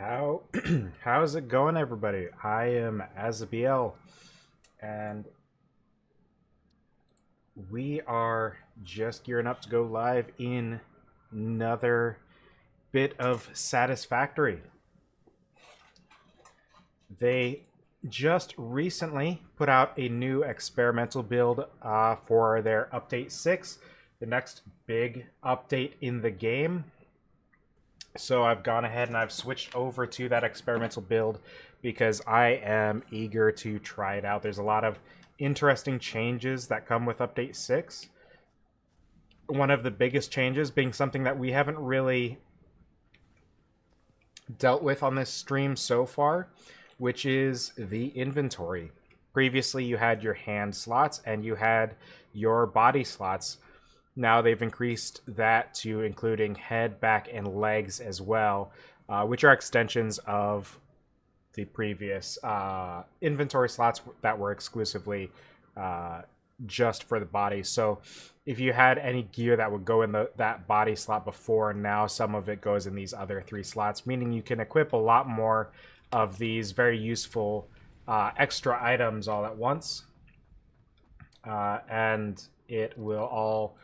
How how's it going, everybody? I am Azabiel, and we are just gearing up to go live in another bit of Satisfactory. They just recently put out a new experimental build for their update 6, the next big update in the game. So I've gone ahead and I've switched over to that experimental build because I am eager to try it out. There's a lot of interesting changes that come with Update 6. One of the biggest changes being something that we haven't really dealt with on this stream so far, which is the inventory. Previously, you had your hand slots and you had your body slots. Now they've increased that to including head, back, and legs as well, which are extensions of the previous inventory slots that were exclusively just for the body. So if you had any gear that would go in that body slot before, now some of it goes in these other 3 slots, meaning you can equip a lot more of these very useful extra items all at once. And it will all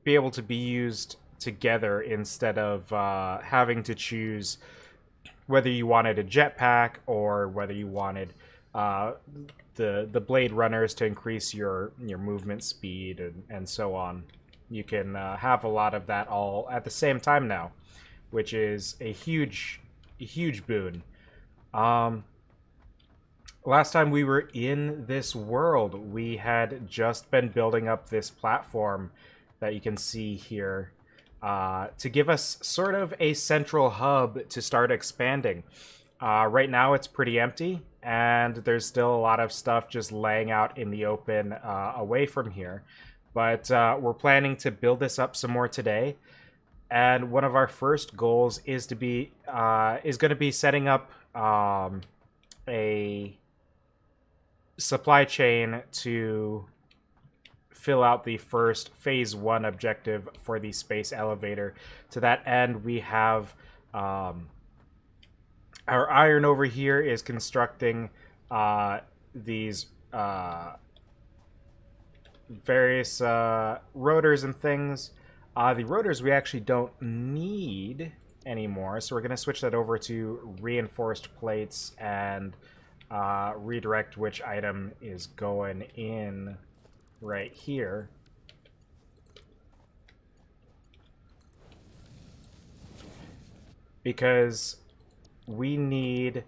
be able to be used together instead of having to choose whether you wanted a jetpack or whether you wanted the blade runners to increase your movement speed and so on. You can have a lot of that all at the same time now, which is a huge boon. Last time we were in this world, we had just been building up this platform that you can see here to give us sort of a central hub to start expanding. Right now it's pretty empty, and there's still a lot of stuff just laying out in the open away from here. But we're planning to build this up some more today. And one of our first goals is going to be setting up a supply chain to fill out the first phase 1 objective for the space elevator. To that end, we have our iron over here is constructing these various rotors and things. The rotors we actually don't need anymore, so we're going to switch that over to reinforced plates and redirect which item is going in right here. Because we need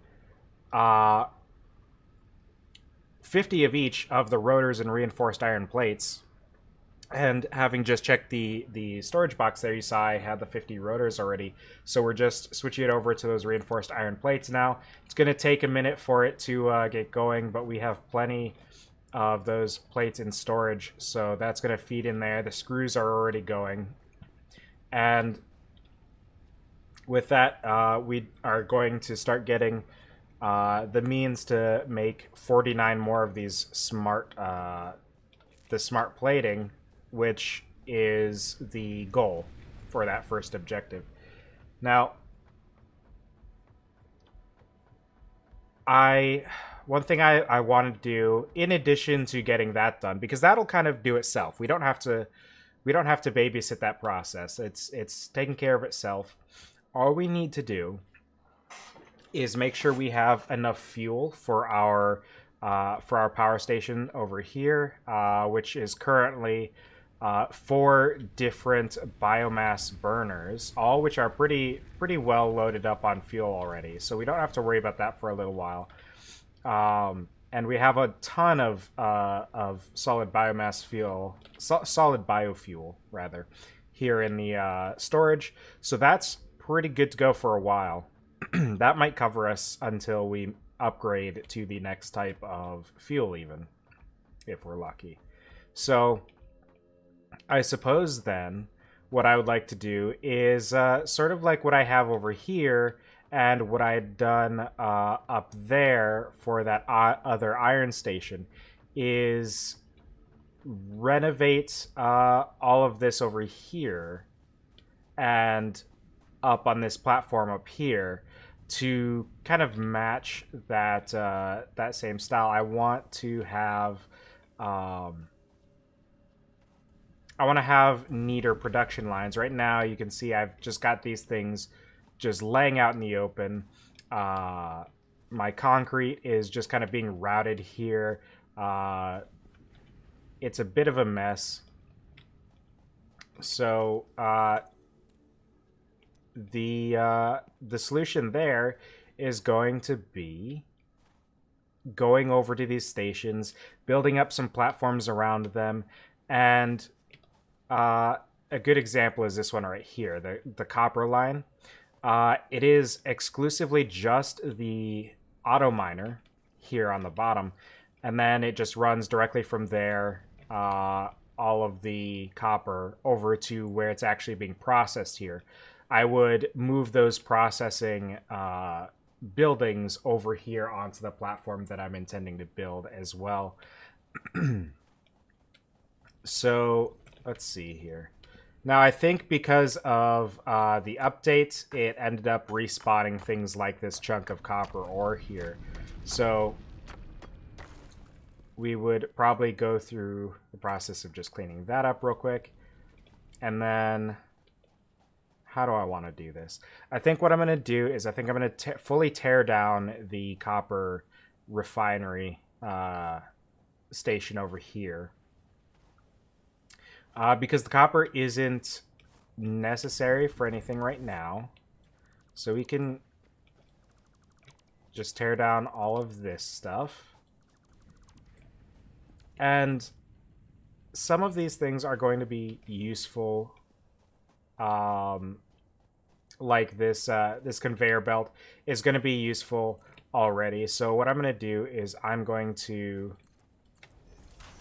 50 of each of the rotors and reinforced iron plates. And having just checked the storage box there, you saw I had the 50 rotors already. So we're just switching it over to those reinforced iron plates now. It's going to take a minute for it to get going, but we have plenty of those plates in storage. So that's going to feed in there. The screws are already going. And with that, we are going to start getting the means to make 49 more of these smart plating, which is the goal for that first objective. Now, one thing I wanted to do, in addition to getting that done, because that'll kind of do itself. We don't have to babysit that process. It's taking care of itself. All we need to do is make sure we have enough fuel for our power station over here, which is currently 4 different biomass burners, all which are pretty well loaded up on fuel already. So we don't have to worry about that for a little while. And we have a ton of solid biomass fuel, solid biofuel rather, here in the storage. So that's pretty good to go for a while. That might cover us until we upgrade to the next type of fuel, even if we're lucky. So I suppose then what I would like to do is sort of like what I have over here and what I had done up there for that other iron station is renovate all of this over here and up on this platform up here to kind of match that that same style. I want to have neater production lines. Right now, you can see I've just got these things just laying out in the open. My concrete is just kind of being routed here. It's a bit of a mess. So the solution there is going to be going over to these stations, building up some platforms around them, and a good example is this one right here, the copper line. It is exclusively just the auto miner here on the bottom, and then it just runs directly from there, all of the copper over to where it's actually being processed here. I would move those processing buildings over here onto the platform that I'm intending to build as well. So let's see here. Now, I think because of the update, it ended up respawning things like this chunk of copper ore here. So we would probably go through the process of just cleaning that up real quick. And then, how do I want to do this? I think what I'm going to do is I think I'm going to fully tear down the copper refinery station over here. Because the copper isn't necessary for anything right now. So we can just tear down all of this stuff. And some of these things are going to be useful. Like this this conveyor belt is going to be useful already. So what I'm going to do is I'm going to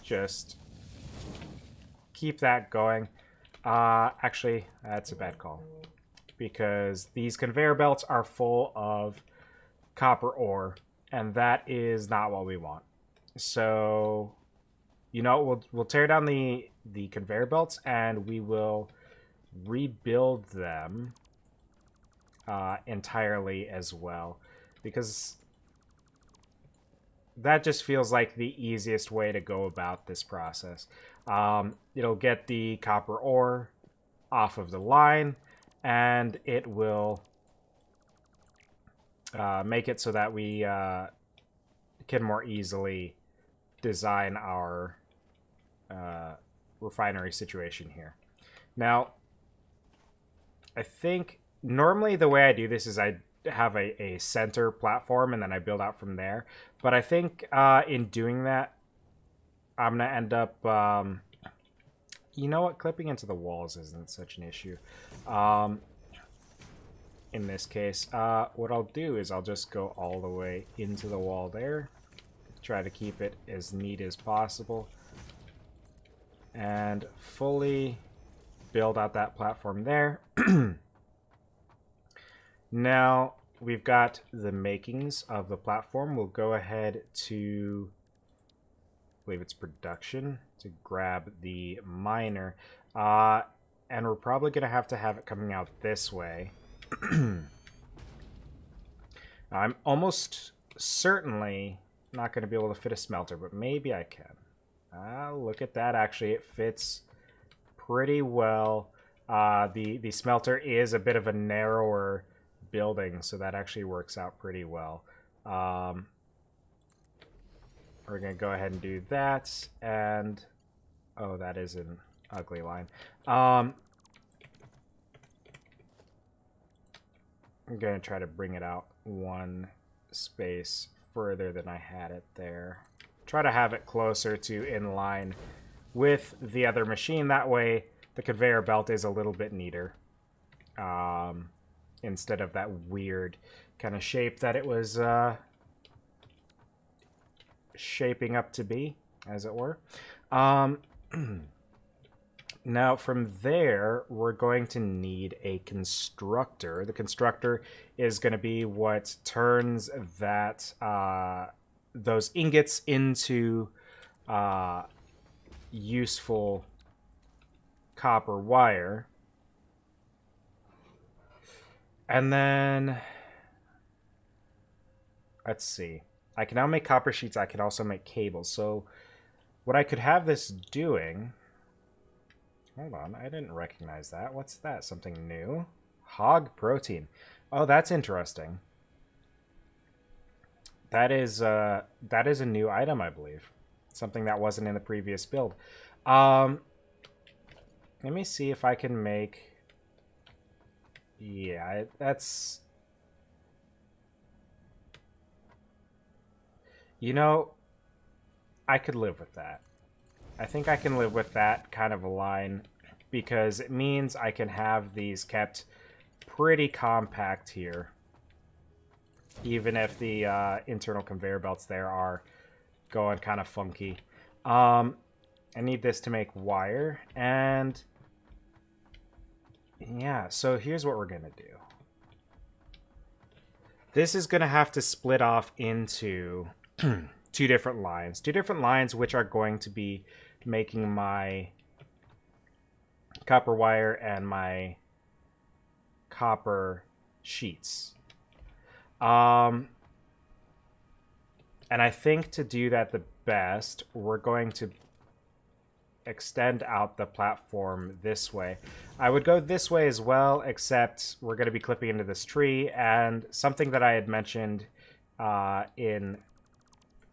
just keep that going. Actually, that's a bad call, because these conveyor belts are full of copper ore, and that is not what we want. So, you know, we'll tear down the conveyor belts, and we will rebuild them entirely as well, because that just feels like the easiest way to go about this process. It'll get the copper ore off of the line, and it will make it so that we can more easily design our refinery situation here. Now, I think normally the way I do this is I have a center platform and then I build out from there. But I think in doing that, I'm going to end up... you know what? Clipping into the walls isn't such an issue. In this case, what I'll do is I'll just go all the way into the wall there. Try to keep it as neat as possible. And fully build out that platform there. Now, we've got the makings of the platform. We'll go ahead to, I believe it's production, to grab the miner. And we're probably going to have it coming out this way. I'm almost certainly not going to be able to fit a smelter, but maybe I can. Look at that. Actually, it fits pretty well. The smelter is a bit of a narrower building, so that actually works out pretty well. We're going to go ahead and do that, and oh, that is an ugly line. I'm going to try to bring it out one space further than I had it there. Try to have it closer to in line with the other machine. That way the conveyor belt is a little bit neater. Instead of that weird kind of shape that it was shaping up to be, as it were. Now, from there, we're going to need a constructor. The constructor is going to be what turns that those ingots into useful copper wire. And then, let's see. I can now make copper sheets. I can also make cables. So what I could have this doing... Hold on, I didn't recognize that. What's that? Something new? Hog protein. Oh, that's interesting. That is a new item, I believe. Something that wasn't in the previous build. Let me see if I can make... Yeah, that's... You know, I could live with that. I think I can live with that kind of a line because it means I can have these kept pretty compact here. Even if the internal conveyor belts there are going kind of funky. I need this to make wire. And yeah, so here's what we're going to do. This is going to have to split off into two different lines. Two different lines which are going to be making my copper wire and my copper sheets. And I think to do that the best, we're going to extend out the platform this way. I would go this way as well, except we're going to be clipping into this tree, and something that I had mentioned in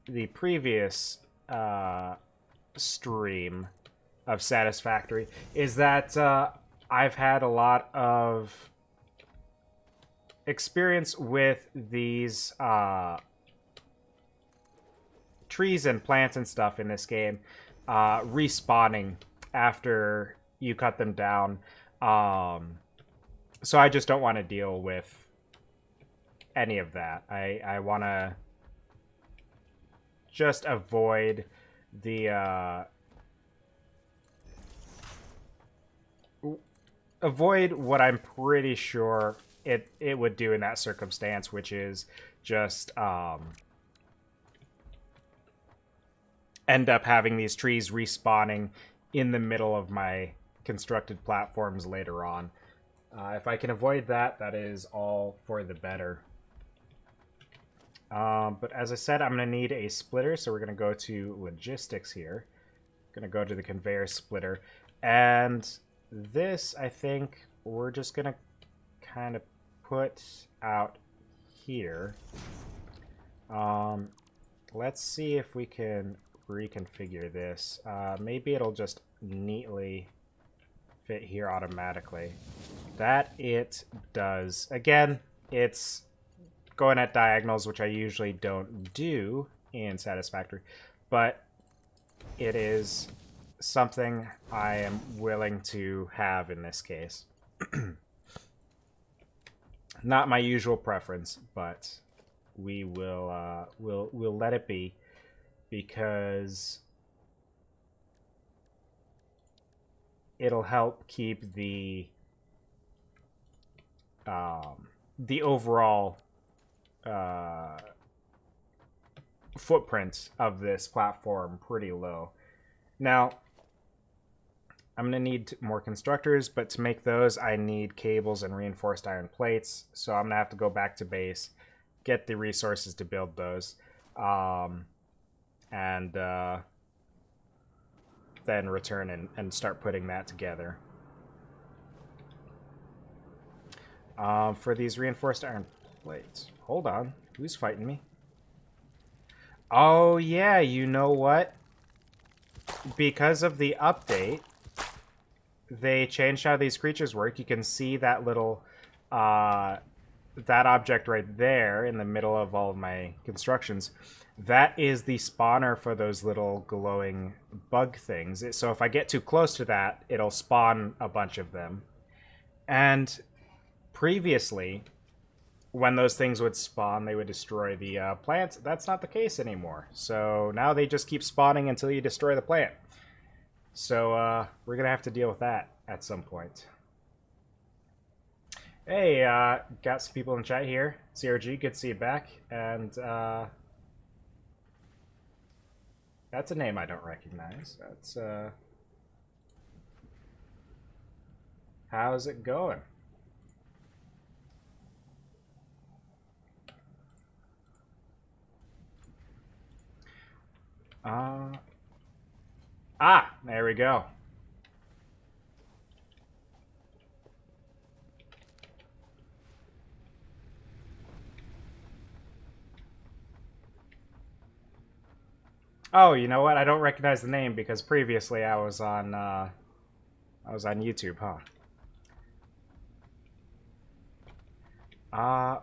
the previous stream of Satisfactory is that I've had a lot of experience with these trees and plants and stuff in this game respawning after you cut them down. So I just don't want to deal with any of that. I want to just avoid the avoid what I'm pretty sure it would do in that circumstance, which is just end up having these trees respawning in the middle of my constructed platforms later on. If I can avoid that, that is all for the better. But as I said, I'm going to need a splitter, so we're going to go to logistics here. Going to go to the conveyor splitter. And this, I think, we're just going to kind of put out here. Let's see if we can reconfigure this. Maybe it'll just neatly fit here automatically. That it does. Again, it's going at diagonals, which I usually don't do in Satisfactory, but it is something I am willing to have in this case. Not my usual preference, but we will we'll let it be, because it'll help keep the overall footprint of this platform pretty low. Now, I'm going to need more constructors, but to make those, I need cables and reinforced iron plates. So I'm going to have to go back to base, get the resources to build those, and then return and start putting that together. For these reinforced iron plates. Hold on. Who's fighting me? Oh, yeah, you know what? Because of the update, they changed how these creatures work. You can see that little, that object right there in the middle of all of my constructions. That is the spawner for those little glowing bug things. So if I get too close to that, it'll spawn a bunch of them. And previously, when those things would spawn, they would destroy the plants. That's not the case anymore. So now they just keep spawning until you destroy the plant. So we're going to have to deal with that at some point. Hey, got some people in chat here. CRG, good to see you back. And that's a name I don't recognize. That's how's it going? There we go. Oh, you know what? I don't recognize the name because previously I was on YouTube, huh?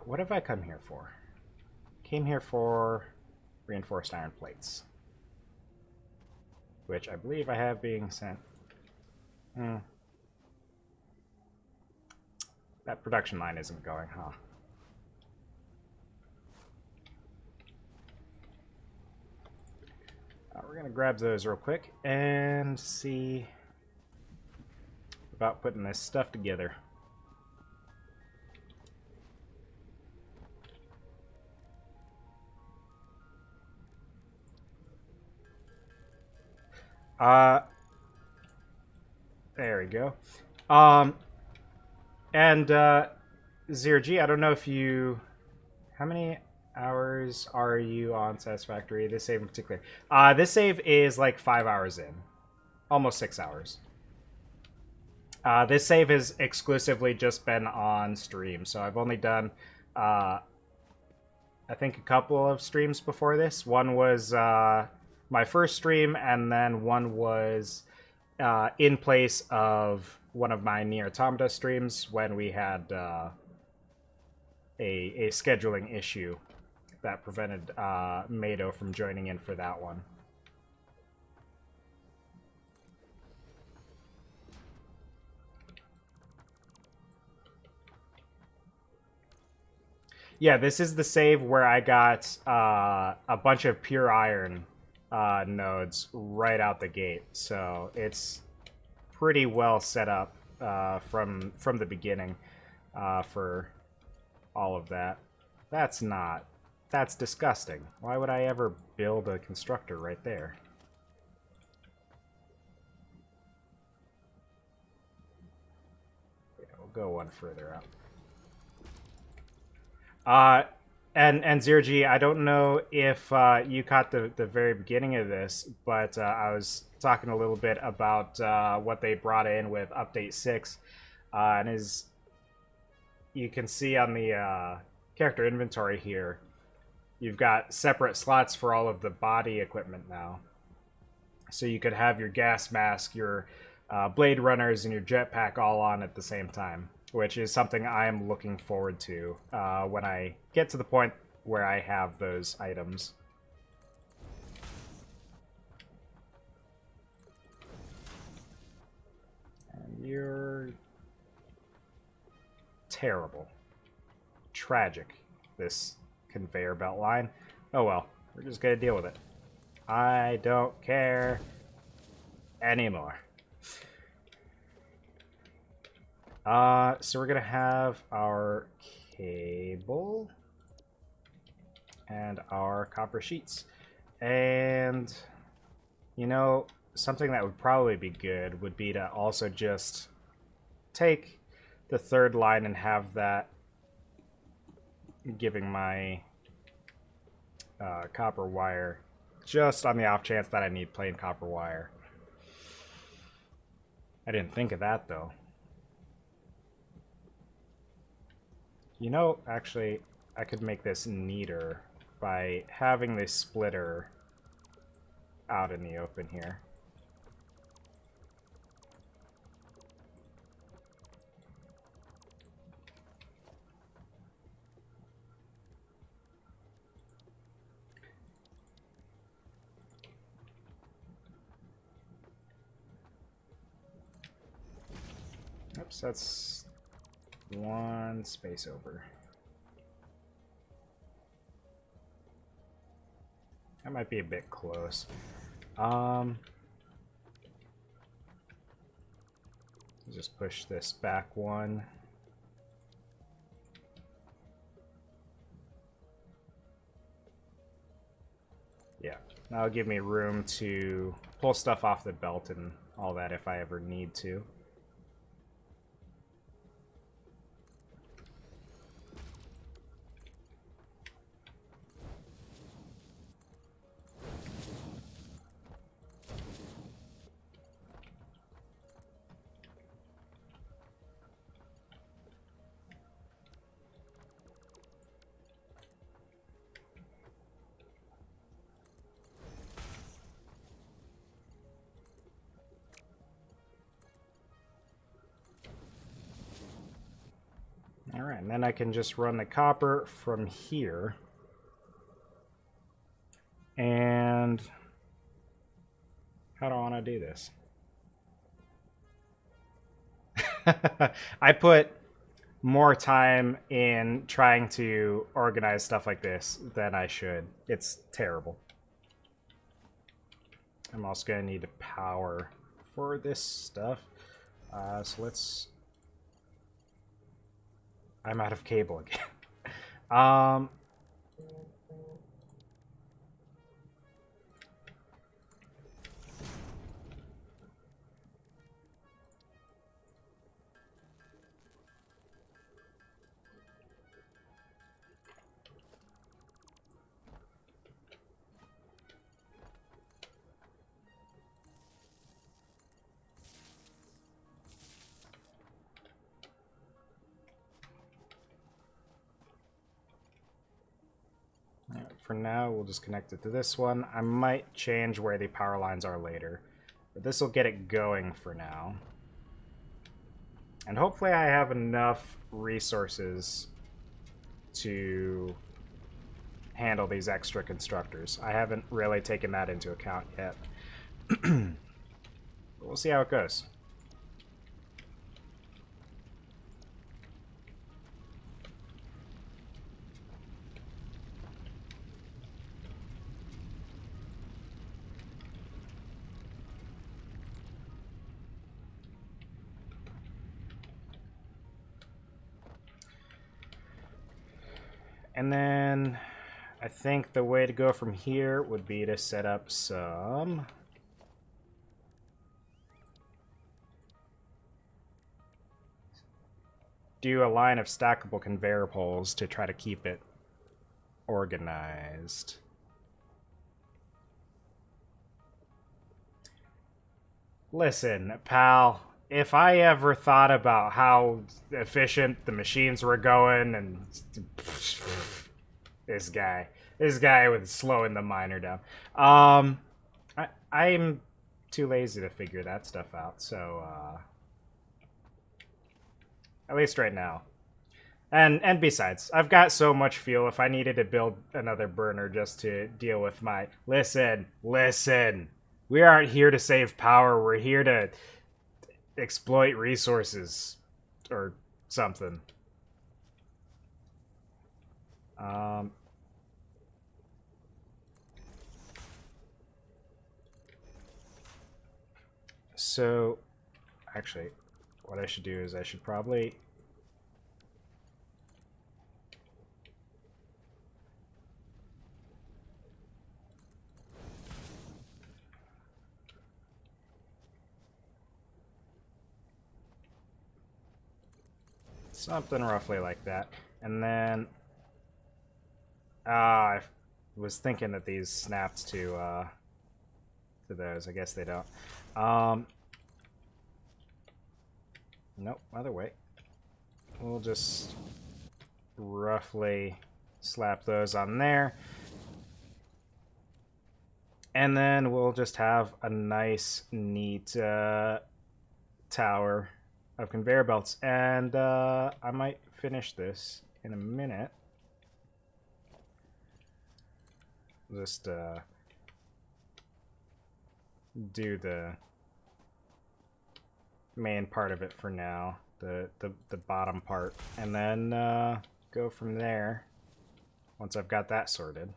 What have I come here for? Came here for reinforced iron plates, which I believe I have being sent. That production line isn't going, huh? We're gonna grab those real quick and see about putting this stuff together. There we go. And Zero G, I don't know if you, how many hours are you on Satisfactory? This save in particular. This save is like 5 hours in, almost 6 hours. This save has exclusively just been on stream, so I've only done, I think, a couple of streams before this. One was my first stream, and then one was in place of one of my Nier Automata streams when we had a scheduling issue that prevented Mado from joining in for that one. Yeah, this is the save where I got a bunch of pure iron nodes right out the gate, so it's pretty well set up from the beginning for all of that. That's disgusting. Why would I ever build a constructor right there? Yeah, we'll go one further up. And Zero G, I don't know if you caught the very beginning of this, but I was talking a little bit about what they brought in with Update 6. And as you can see on the character inventory here, you've got separate slots for all of the body equipment now. So you could have your gas mask, your blade runners, and your jetpack all on at the same time, which is something I am looking forward to when I get to the point where I have those items. And you're terrible. Tragic, this conveyor belt line. Oh well, we're just gonna deal with it. I don't care anymore. So we're gonna have our cable and our copper sheets. And, you know, something that would probably be good would be to also just take the third line and have that giving my copper wire, just on the off chance that I need plain copper wire. I didn't think of that, though. You know, actually, I could make this neater by having this splitter out in the open here. Oops, that's one space over. That might be a bit close. Just push this back one. Yeah, that'll give me room to pull stuff off the belt and all that if I ever need to. Alright, and then I can just run the copper from here. And how do I want to do this? I put more time in trying to organize stuff like this than I should. It's terrible. I'm also going to need power for this stuff. So let's... I'm out of cable again. For now, we'll just connect it to this one. I might change where the power lines are later. But this will get it going for now. And hopefully I have enough resources to handle these extra constructors. I haven't really taken that into account yet. But we'll see how it goes. And then I think the way to go from here would be to set up some... do a line of stackable conveyor poles to try to keep it organized. Listen, pal, if I ever thought about how efficient the machines were going and this guy was slowing the miner down. I'm too lazy to figure that stuff out, so at least right now. And besides, I've got so much fuel. If I needed to build another burner just to deal with my... Listen. We aren't here to save power. We're here to exploit resources or something. So, actually, what I should do is I should probably... something roughly like that. And then... I was thinking that these snapped to those. I guess they don't. Nope, other way. We'll just roughly slap those on there. And then we'll just have a nice, neat tower of conveyor belts. And I might finish this in a minute. Just do the main part of it for now, the bottom part, and then go from there once I've got that sorted.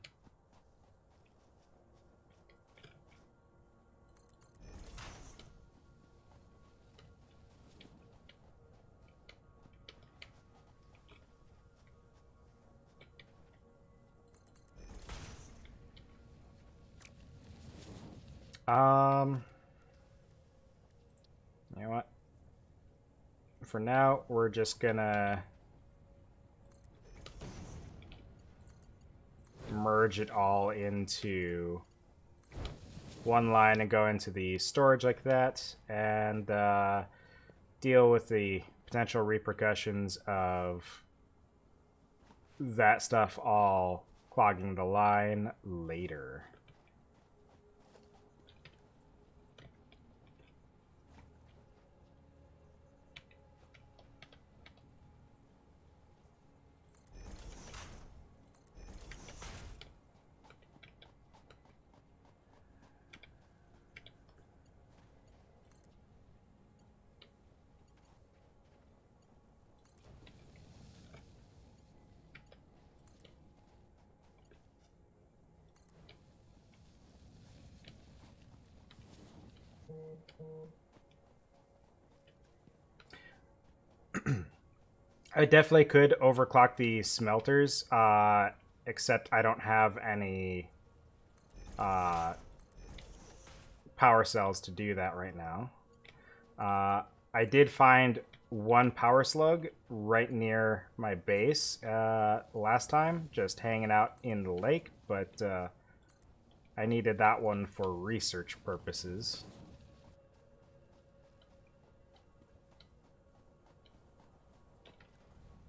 You know what? For now, we're just gonna merge it all into one line and go into the storage like that, and deal with the potential repercussions of that stuff all clogging the line later. I definitely could overclock the smelters, except I don't have any uh, power cells to do that right now. I did find one power slug right near my base last time, just hanging out in the lake, but I needed that one for research purposes.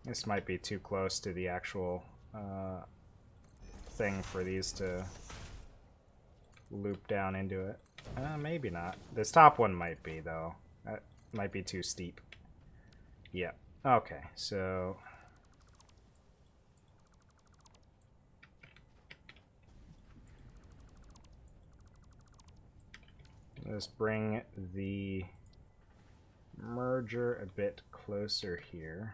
This might be too close to the actual thing for these to loop down into it. Maybe not. This top one might be, though. That might be too steep. Yeah. Okay, so... let's bring the merger a bit closer here.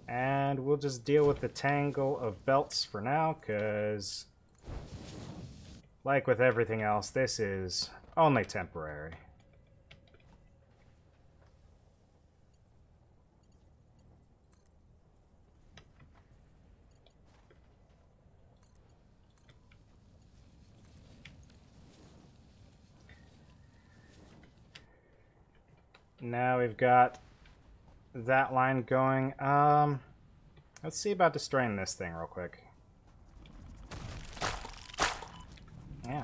And we'll just deal with the tangle of belts for now, because, like with everything else, this is only temporary. Now we've got that line going. Let's see about destroying this thing real quick. Ow.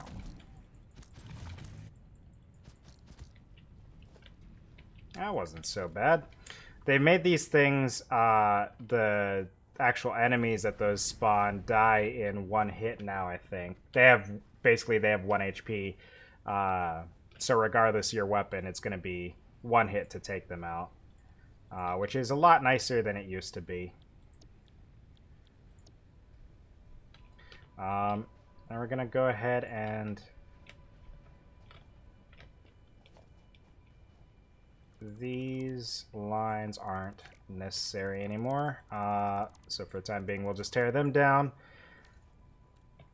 That wasn't so bad. They made these things, the actual enemies at those spawn die in one hit now, I think. They have 1 HP. So regardless of your weapon, it's going to be one hit to take them out. Which is a lot nicer than it used to be. Now we're going to go ahead and... these lines aren't necessary anymore. So for the time being, we'll just tear them down.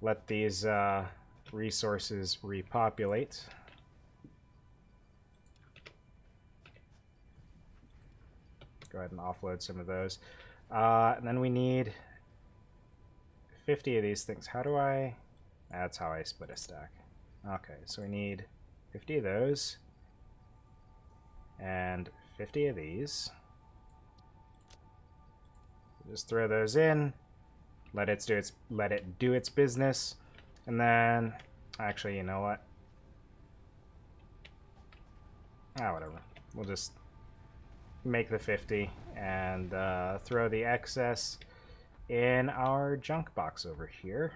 Let these resources repopulate. Go ahead and offload some of those. And then we need 50 of these things. How do I... that's how I split a stack. Okay, so we need 50 of those. And 50 of these. Just throw those in. Let it do its business. And then... actually, you know what? Whatever. We'll just make the 50 and throw the excess in our junk box over here.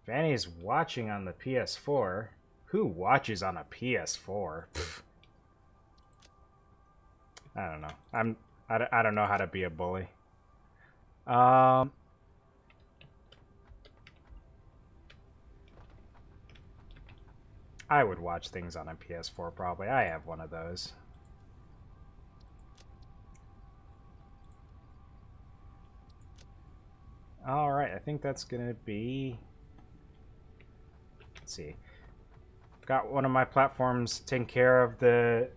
Vanny's watching on the PS4. Who watches on a PS4? I don't know. I don't know how to be a bully. I would watch things on a PS4 probably. I have one of those. Alright, I think that's gonna be... let's see. Got one of my platforms taken care of. The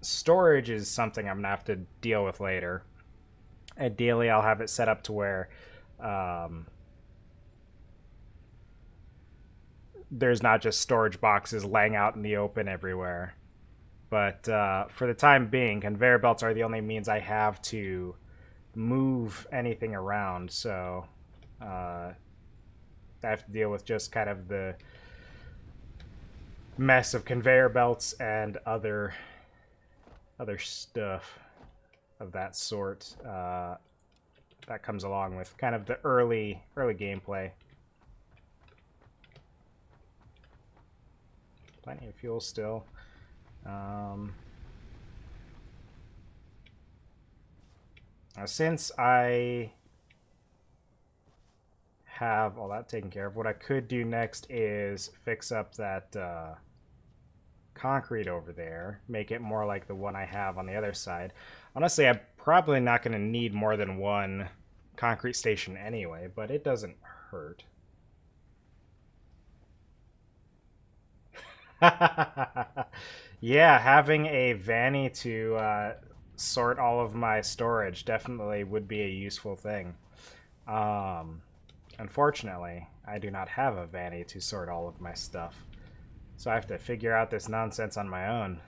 storage is something I'm gonna have to deal with later. Ideally, I'll have it set up to where there's not just storage boxes laying out in the open everywhere. But for the time being, conveyor belts are the only means I have to move anything around. So I have to deal with just kind of the mess of conveyor belts and other stuff of that sort that comes along with kind of the early gameplay. Plenty of fuel still. Since I have all that taken care of, what I could do next is fix up that concrete over there, make it more like the one I have on the other side. Honestly, I'm probably not going to need more than one concrete station anyway, but it doesn't hurt. Yeah, having a vanny to sort all of my storage definitely would be a useful thing. Um, Unfortunately, I do not have a vanny to sort all of my stuff, so I have to figure out this nonsense on my own.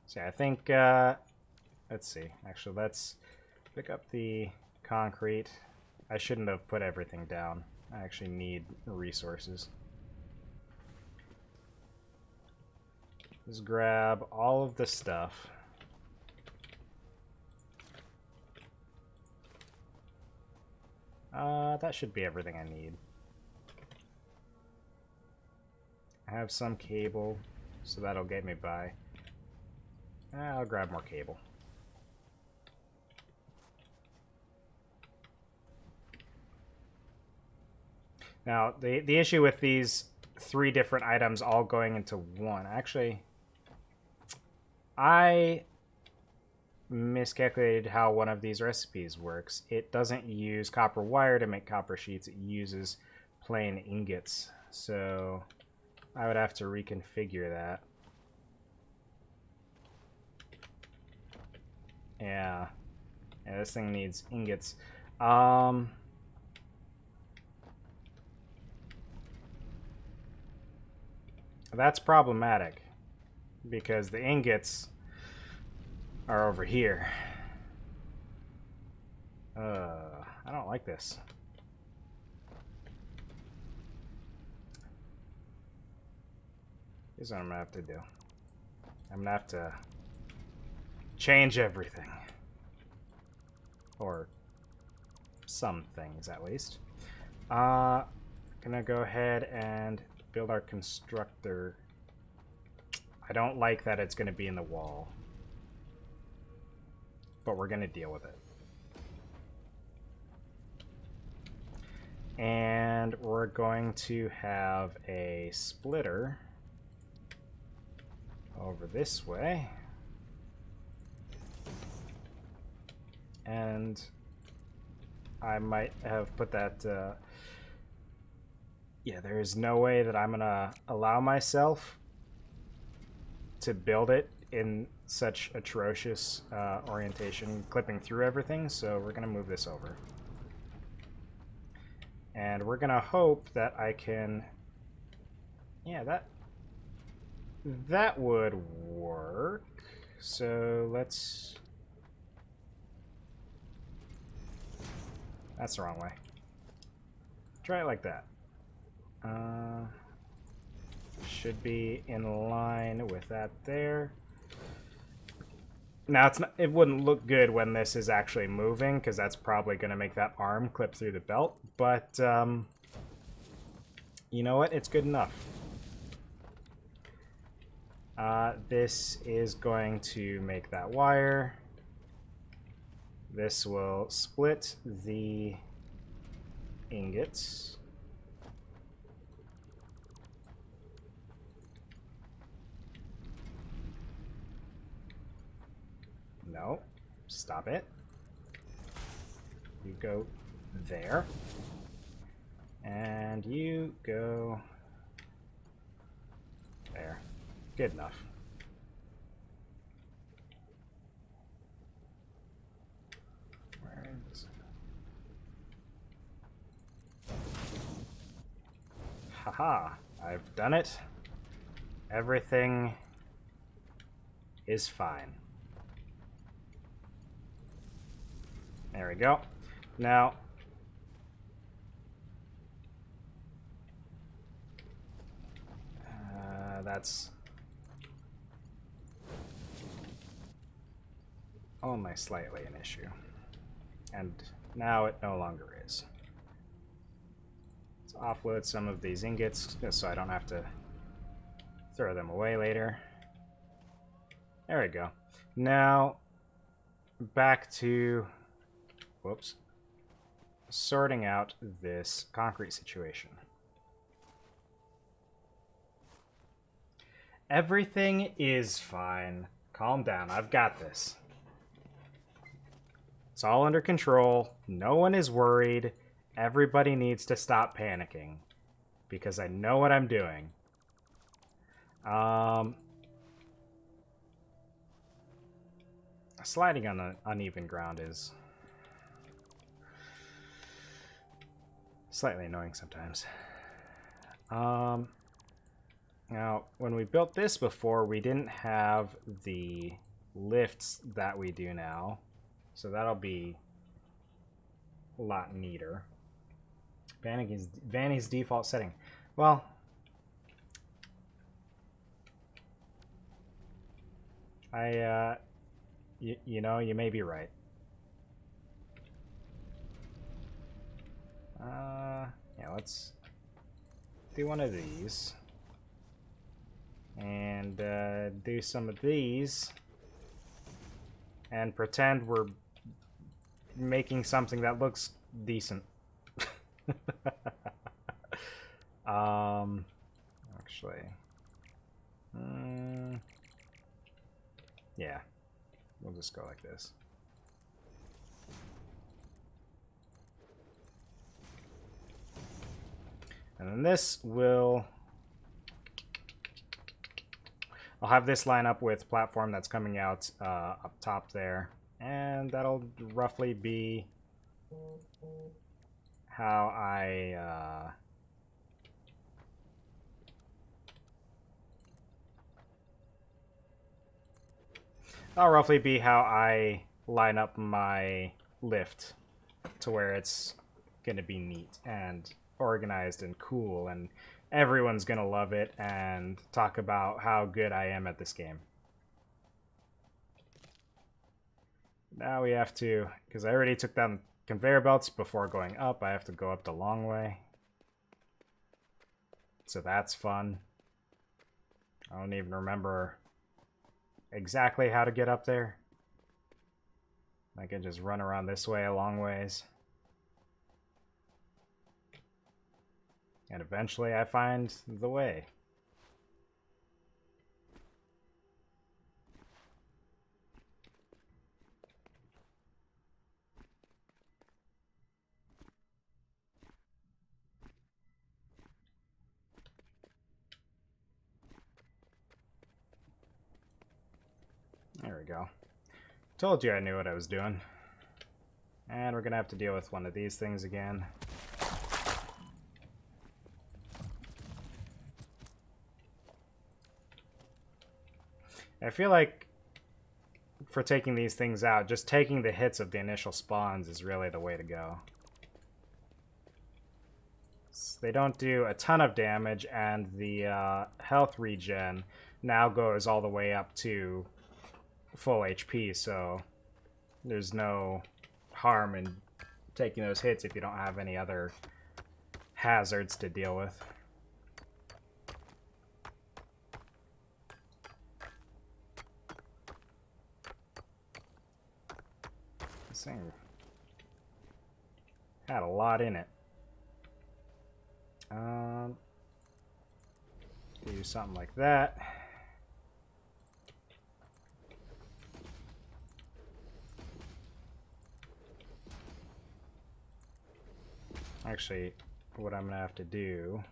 So I think, let's see. Actually, let's pick up the concrete. I shouldn't have put everything down. I actually need resources. Just grab all of the stuff. That should be everything I need. I have some cable, so that'll get me by. I'll grab more cable. Now, the issue with these 3 different items all going into one, actually, I miscalculated how one of these recipes works. It doesn't use copper wire to make copper sheets, it uses plain ingots. So I would have to reconfigure that. Yeah, this thing needs ingots. That's problematic because the ingots are over here. I don't like this. Here's what I'm gonna have to do. I'm gonna have to change everything. Or some things, at least. Gonna go ahead and build our constructor. I don't like that it's gonna be in the wall, but we're gonna deal with it. And we're going to have a splitter over this way. And I might have put that... yeah, there is no way that I'm going to allow myself to build it in such atrocious orientation, clipping through everything, so we're going to move this over. And we're going to hope that I can... yeah, that would work. So let's... that's the wrong way. Try it like that. Should be in line with that there. Now, it wouldn't look good when this is actually moving, because that's probably going to make that arm clip through the belt. But, you know what? It's good enough. This is going to make that wire. This will split the ingots. No, stop it. You go there. And you go there. Good enough. Where is it? Haha, I've done it. Everything is fine. There we go. Now, that's only slightly an issue. And now it no longer is. Let's offload some of these ingots just so I don't have to throw them away later. There we go. Now, back to... whoops. sorting out this concrete situation. Everything is fine. Calm down. I've got this. It's all under control. No one is worried. Everybody needs to stop panicking because I know what I'm doing. Sliding on an uneven ground is slightly annoying sometimes. Now, when we built this before, we didn't have the lifts that we do now. So that'll be a lot neater. Vanny's default setting. Well, you know, you may be right. Yeah, let's do one of these. And do some of these. And pretend we're making something that looks decent. Actually. Yeah. We'll just go like this. And then this will... I'll have this line up with platform that's coming out up top there. And that'll roughly be how I line up my lift to where it's gonna be neat and organized and cool, and everyone's gonna love it and talk about how good I am at this game. Now we have to, because I already took down conveyor belts before going up, I have to go up the long way. So that's fun. I don't even remember exactly how to get up there. I can just run around this way a long ways. And eventually I find the way. There we go. Told you I knew what I was doing. And we're gonna have to deal with one of these things again. I feel like for taking these things out, just taking the hits of the initial spawns is really the way to go. They don't do a ton of damage, and the health regen now goes all the way up to full HP, so there's no harm in taking those hits if you don't have any other hazards to deal with. This thing had a lot in it. Do something like that. Actually, what I'm gonna have to do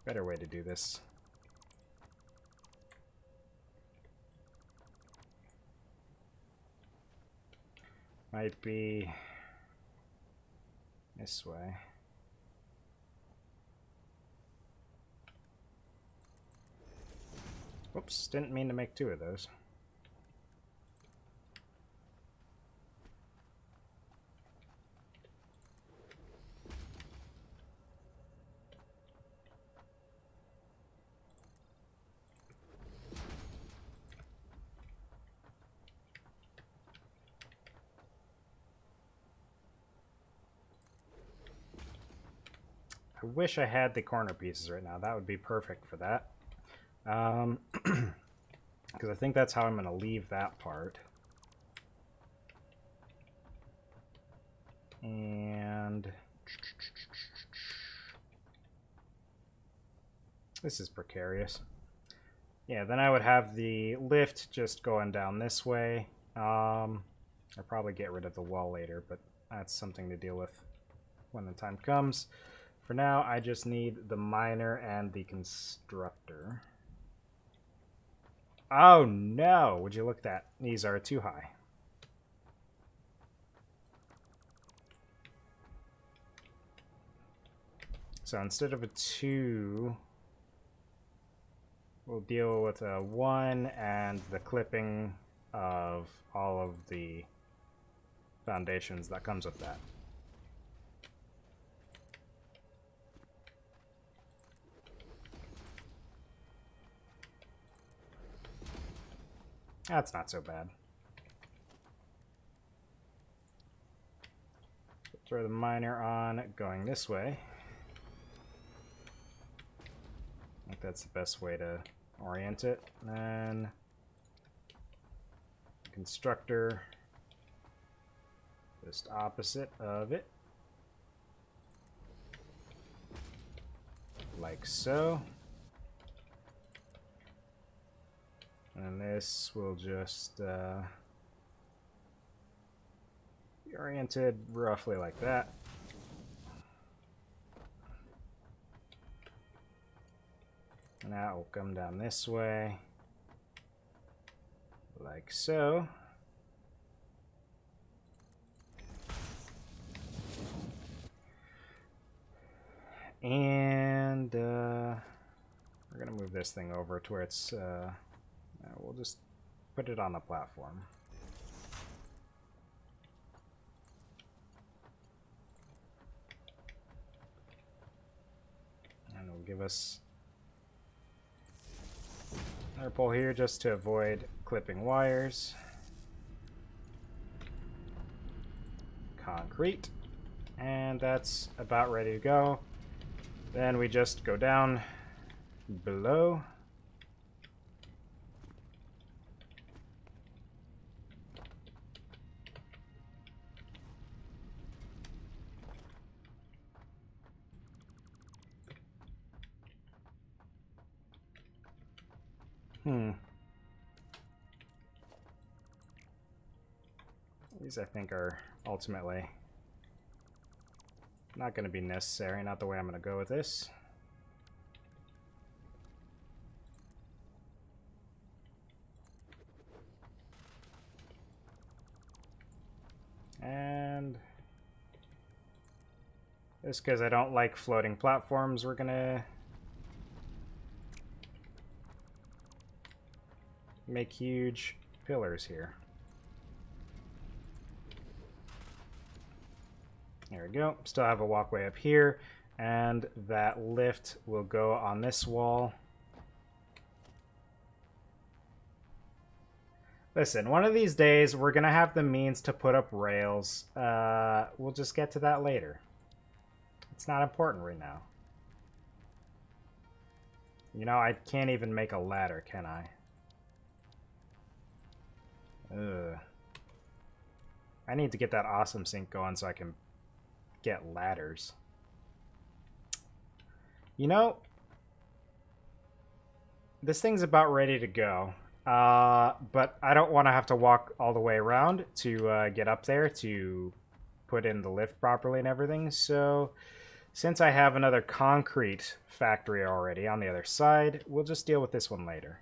better way to do this. Might be this way. Whoops, didn't mean to make two of those. I wish I had the corner pieces right now. That would be perfect for that. Because I think that's how I'm going to leave that part. And this is precarious. Yeah, then I would have the lift just going down this way. I'll probably get rid of the wall later, but that's something to deal with when the time comes. For now, I just need the miner and the constructor. Oh no! Would you look at that? These are too high. So instead of a 2, we'll deal with a 1 and the clipping of all of the foundations that comes with that. That's not so bad. Throw the miner on going this way. I think that's the best way to orient it. And then constructor just opposite of it. Like so. And this will just be oriented roughly like that. And that will come down this way, like so. And we're going to move this thing over to where it's... we'll just put it on the platform. And it'll give us another pole here just to avoid clipping wires. Concrete. And that's about ready to go. Then we just go down below. These, I think, are ultimately not going to be necessary. Not the way I'm going to go with this. And just because I don't like floating platforms, we're going to make huge pillars here. There we go. Still have a walkway up here, and that lift will go on this wall. Listen, one of these days we're going to have the means to put up rails. We'll just get to that later. It's not important right now. You know, I can't even make a ladder, can I? Ugh. I need to get that awesome sink going so I can get ladders. You know, this thing's about ready to go. But I don't want to have to walk all the way around to get up there to put in the lift properly and everything. So since I have another concrete factory already on the other side, we'll just deal with this one later.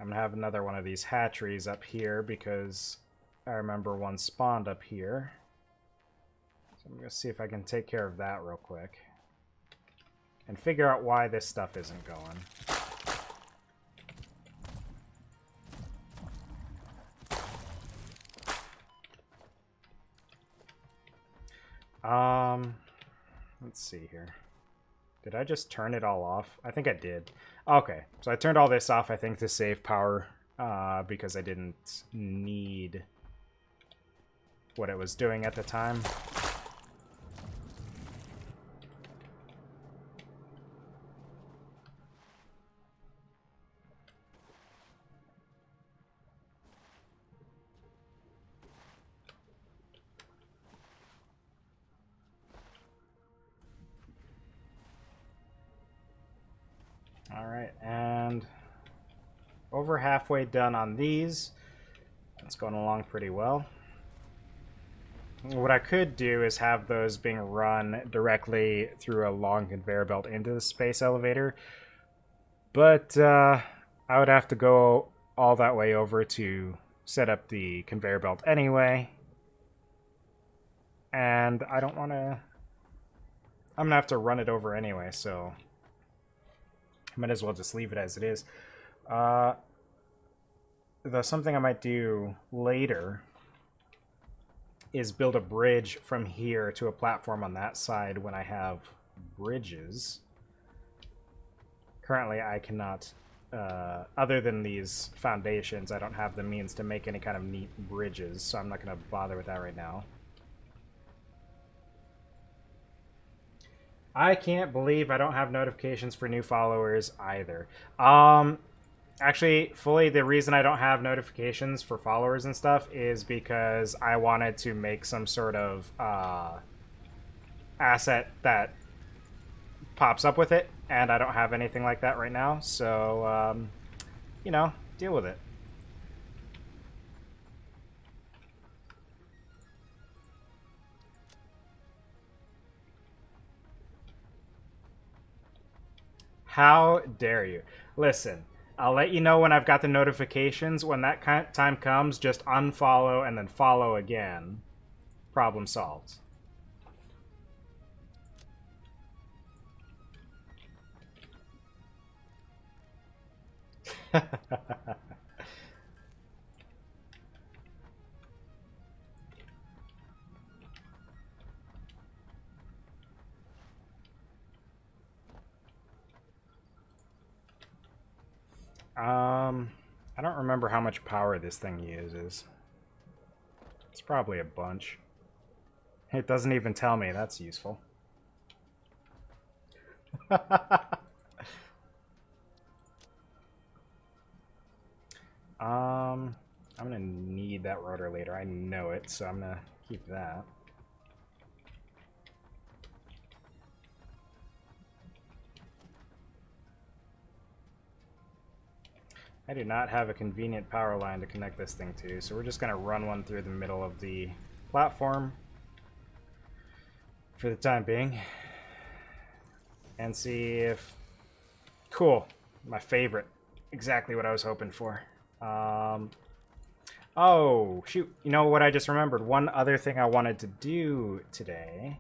I'm going to have another one of these hatcheries up here because I remember one spawned up here. So I'm going to see if I can take care of that real quick. And figure out why this stuff isn't going. Let's see here. Did I just turn it all off? I think I did. Okay, so I turned all this off, I think, to save power, because I didn't need what it was doing at the time. over halfway done on these. It's going along pretty well. What I could do is have those being run directly through a long conveyor belt into the space elevator. But I would have to go all that way over to set up the conveyor belt anyway. And I don't want to... I'm going to have to run it over anyway, so... I might as well just leave it as it is. Though something I might do later is build a bridge from here to a platform on that side when I have bridges. Currently, I cannot, other than these foundations, I don't have the means to make any kind of neat bridges, so I'm not going to bother with that right now. I can't believe I don't have notifications for new followers either. Actually, fully, the reason I don't have notifications for followers and stuff is because I wanted to make some sort of asset that pops up with it, and I don't have anything like that right now, so, you know, deal with it. How dare you? Listen, I'll let you know when I've got the notifications. When that time comes, just unfollow and then follow again. Problem solved. I don't remember how much power this thing uses. It's probably a bunch. It doesn't even tell me. That's useful. I'm gonna need that rotor later. I know it, so I'm gonna keep that. I do not have a convenient power line to connect this thing to, so we're just going to run one through the middle of the platform for the time being. And see if... Cool. My favorite. Exactly what I was hoping for. Oh, shoot. You know what I just remembered? One other thing I wanted to do today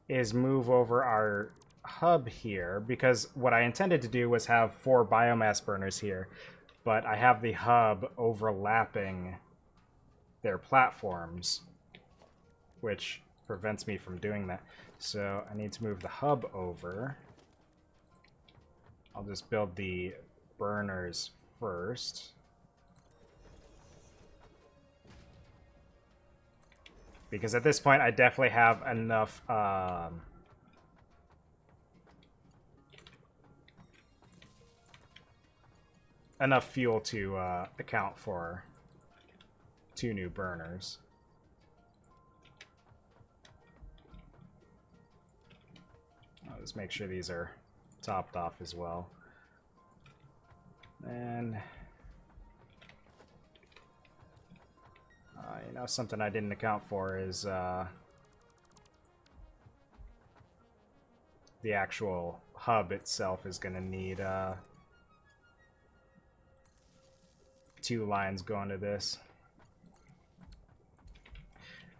is move over our hub here, because what I intended to do was have 4 biomass burners here, but I have the hub overlapping their platforms, which prevents me from doing that. So I need to move the hub over. I'll just build the burners first. Because at this point I definitely have enough enough fuel to account for 2 new burners. I'll just make sure these are topped off as well. And you know, something I didn't account for is the actual hub itself is going to need 2 lines going to this.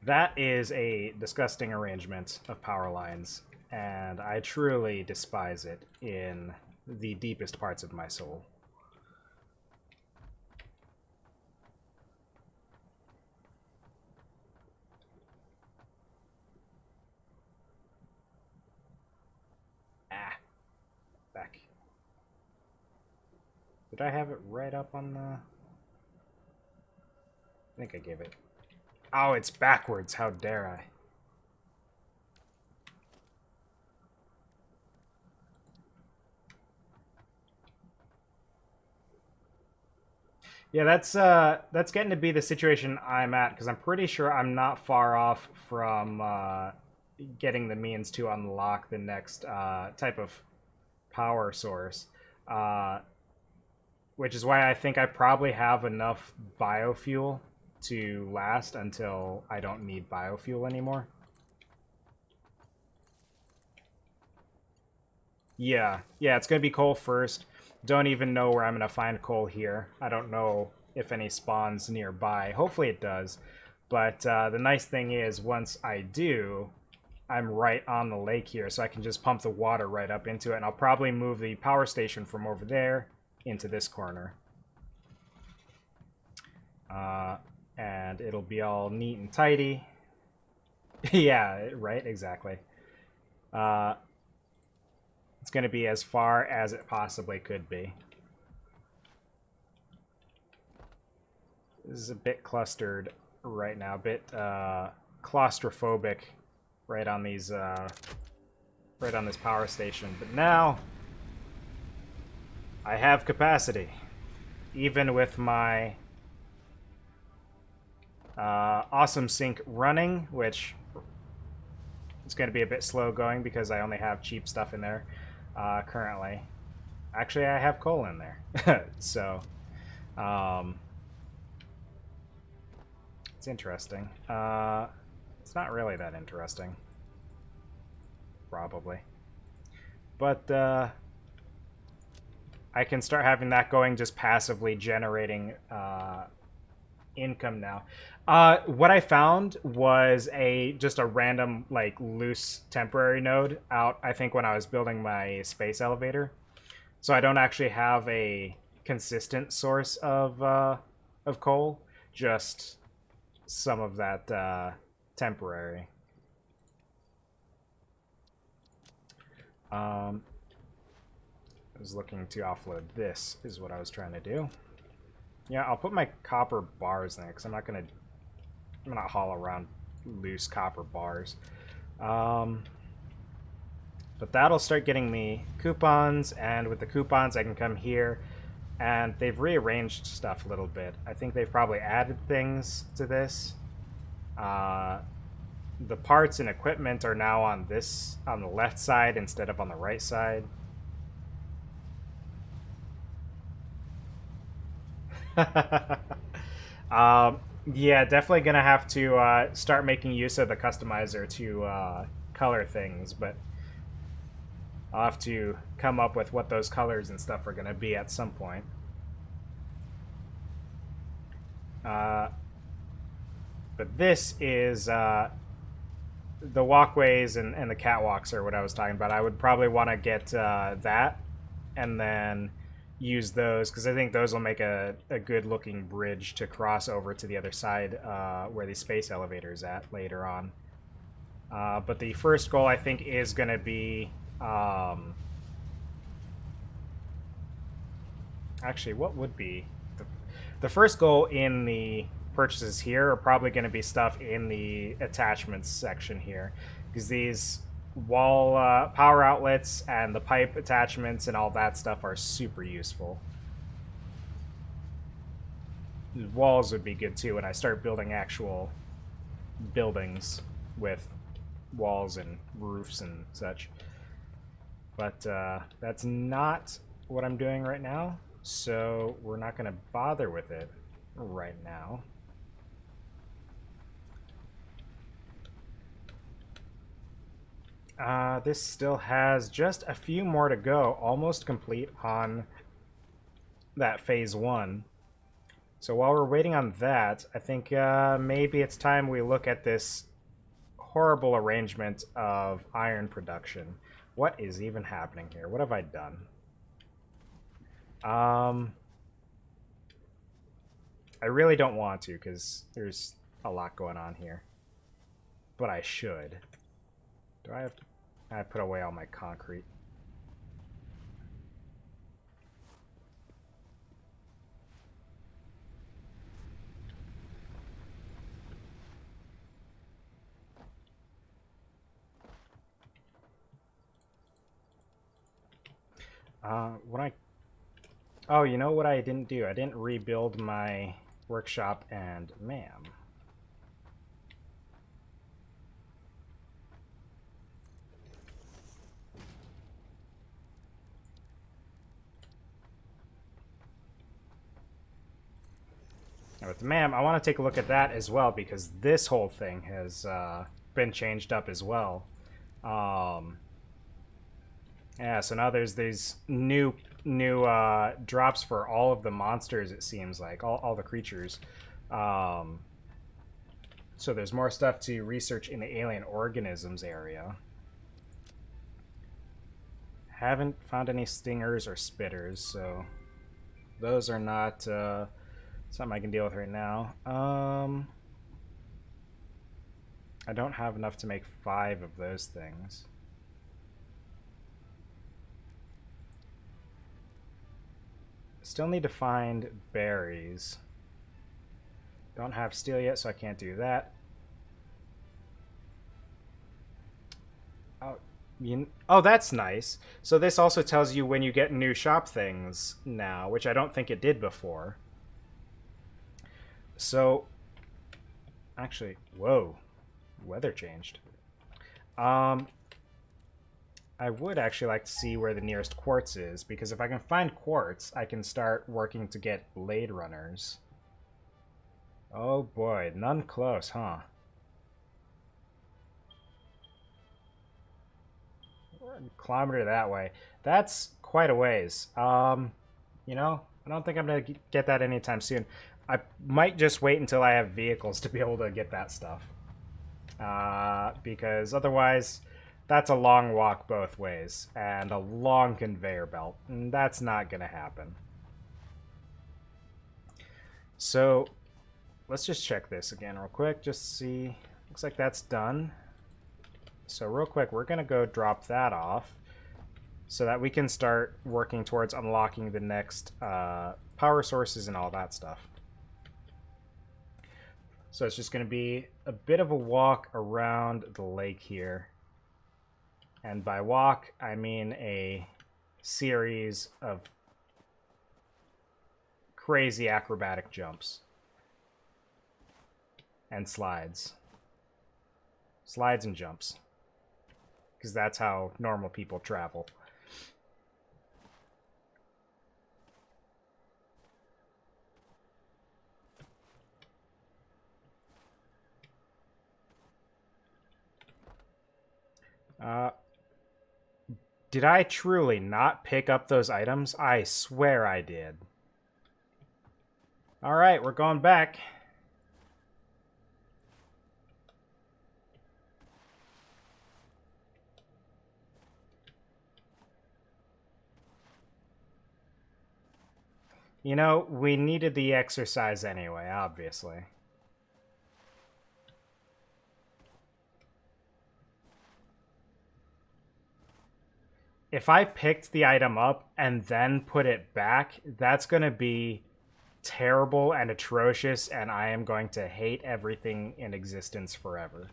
That is a disgusting arrangement of power lines, and I truly despise it in the deepest parts of my soul. Back. Did I have it right up on the... I think I gave it. Oh, it's backwards. How dare I? Yeah, that's getting to be the situation I'm at, because I'm pretty sure I'm not far off from getting the means to unlock the next type of power source. which is why I think I probably have enough biofuel to last until I don't need biofuel anymore. Yeah, it's gonna be coal first. Don't even know where I'm gonna find coal here. I don't know if any spawns nearby. Hopefully it does. But the nice thing is, once I do, I'm right on the lake here, so I can just pump the water right up into it, and I'll probably move the power station from over there into this corner. And it'll be all neat and tidy. Yeah, right, exactly. It's going to be as far as it possibly could be. This is a bit clustered right now, a bit claustrophobic right on these right on this power station. But now I have capacity, even with my awesome sync running, which it's going to be a bit slow going because I only have cheap stuff in there currently. Actually, I have coal in there. So it's interesting. It's not really that interesting. Probably. But I can start having that going, just passively generating income now. What I found was just a random, like, loose temporary node out, I think, when I was building my space elevator. So I don't actually have a consistent source of coal, just some of that temporary. I was looking to offload this, is what I was trying to do. Yeah, I'll put my copper bars in there, because I'm not going to haul around loose copper bars. But that'll start getting me coupons, and with the coupons I can come here, and they've rearranged stuff a little bit. I think they've probably added things to this. The parts and equipment are now on the left side instead of on the right side. Yeah, definitely gonna have to start making use of the customizer to color things, but I'll have to come up with what those colors and stuff are gonna be at some point. But this is the walkways and the catwalks are what I was talking about. I would probably want to get that and then use those, because I think those will make a good looking bridge to cross over to the other side where the space elevator is at later on. But the first goal, I think, is going to be actually, what would be the first goal in the purchases here are probably going to be stuff in the attachments section here, because these wall power outlets and the pipe attachments and all that stuff are super useful. Walls would be good too when I start building actual buildings with walls and roofs and such. But that's not what I'm doing right now, so we're not going to bother with it right now. This still has just a few more to go, almost complete on that phase 1. So while we're waiting on that, I think maybe it's time we look at this horrible arrangement of iron production. What is even happening here? What have I done? I really don't want to, because there's a lot going on here. But I should. Do I have to... I put away all my concrete. Oh, you know what I didn't do? I didn't rebuild my workshop and ma'am. Now with the MAM, I want to take a look at that as well, because this whole thing has been changed up as well. Yeah, so now there's these new drops for all of the monsters, it seems like, all the creatures. So there's more stuff to research in the alien organisms area. Haven't found any stingers or spitters, so those are not something I can deal with right now. I don't have enough to make 5 of those things. Still need to find berries. Don't have steel yet, so I can't do that. Oh, that's nice. So this also tells you when you get new shop things now, which I don't think it did before. So, actually, whoa, weather changed. I would actually like to see where the nearest quartz is, because if I can find quartz, I can start working to get blade runners. Oh boy, none close, huh? Kilometer that way. That's quite a ways. You know, I don't think I'm gonna get that anytime soon. I might just wait until I have vehicles to be able to get that stuff. Because otherwise, that's a long walk both ways and a long conveyor belt, and that's not gonna happen. So let's just check this again real quick, just to see. Looks like that's done. So real quick, we're going to go drop that off so that we can start working towards unlocking the next power sources and all that stuff. So it's just going to be a bit of a walk around the lake here. And by walk, I mean a series of crazy acrobatic jumps and slides. Slides and jumps. Because that's how normal people travel. Did I truly not pick up those items? I swear I did. Alright, we're going back. You know, we needed the exercise anyway, obviously. If I picked the item up and then put it back, that's going to be terrible and atrocious, and I am going to hate everything in existence forever.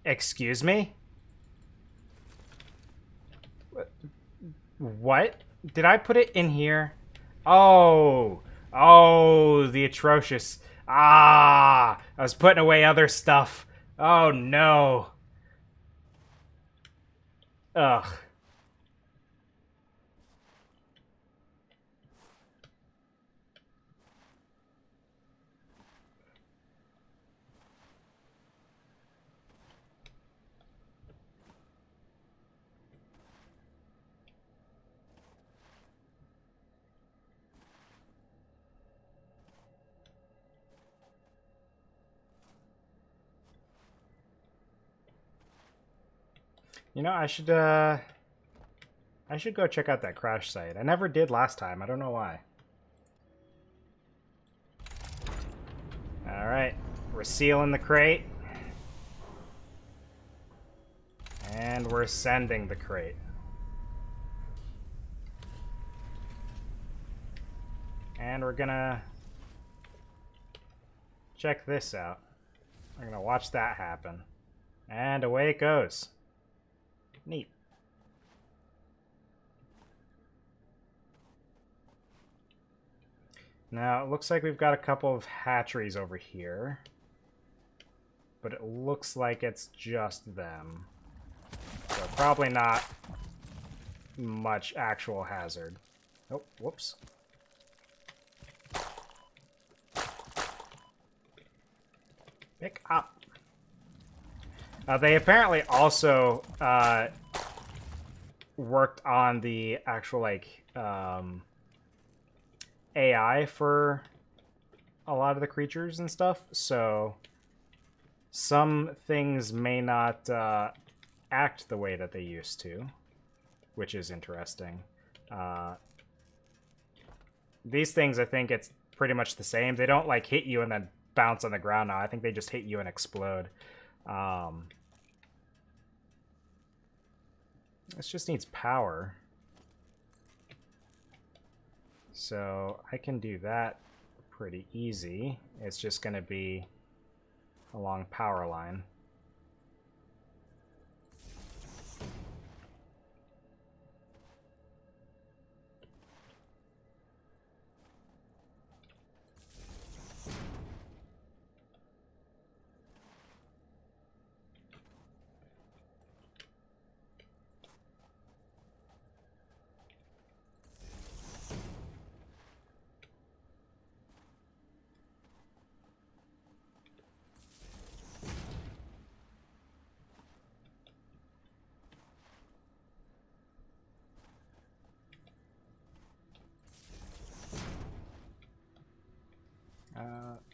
Excuse me? What? Did I put it in here? Oh. Oh, the atrocious. Ah, I was putting away other stuff. Oh, no. Ugh. You know, I should go check out that crash site. I never did last time. I don't know why. Alright. We're sealing the crate. And we're sending the crate. And we're gonna check this out. We're gonna watch that happen. And away it goes. Neat. Now, it looks like we've got a couple of hatcheries over here. But it looks like it's just them. So probably not much actual hazard. Oh, whoops. Pick up. They apparently also worked on the actual, like, AI for a lot of the creatures and stuff, so some things may not act the way that they used to, which is interesting. These things, I think it's pretty much the same. They don't, like, hit you and then bounce on the ground now. I think they just hit you and explode. This just needs power. So I can do that pretty easy. It's just going to be along power line.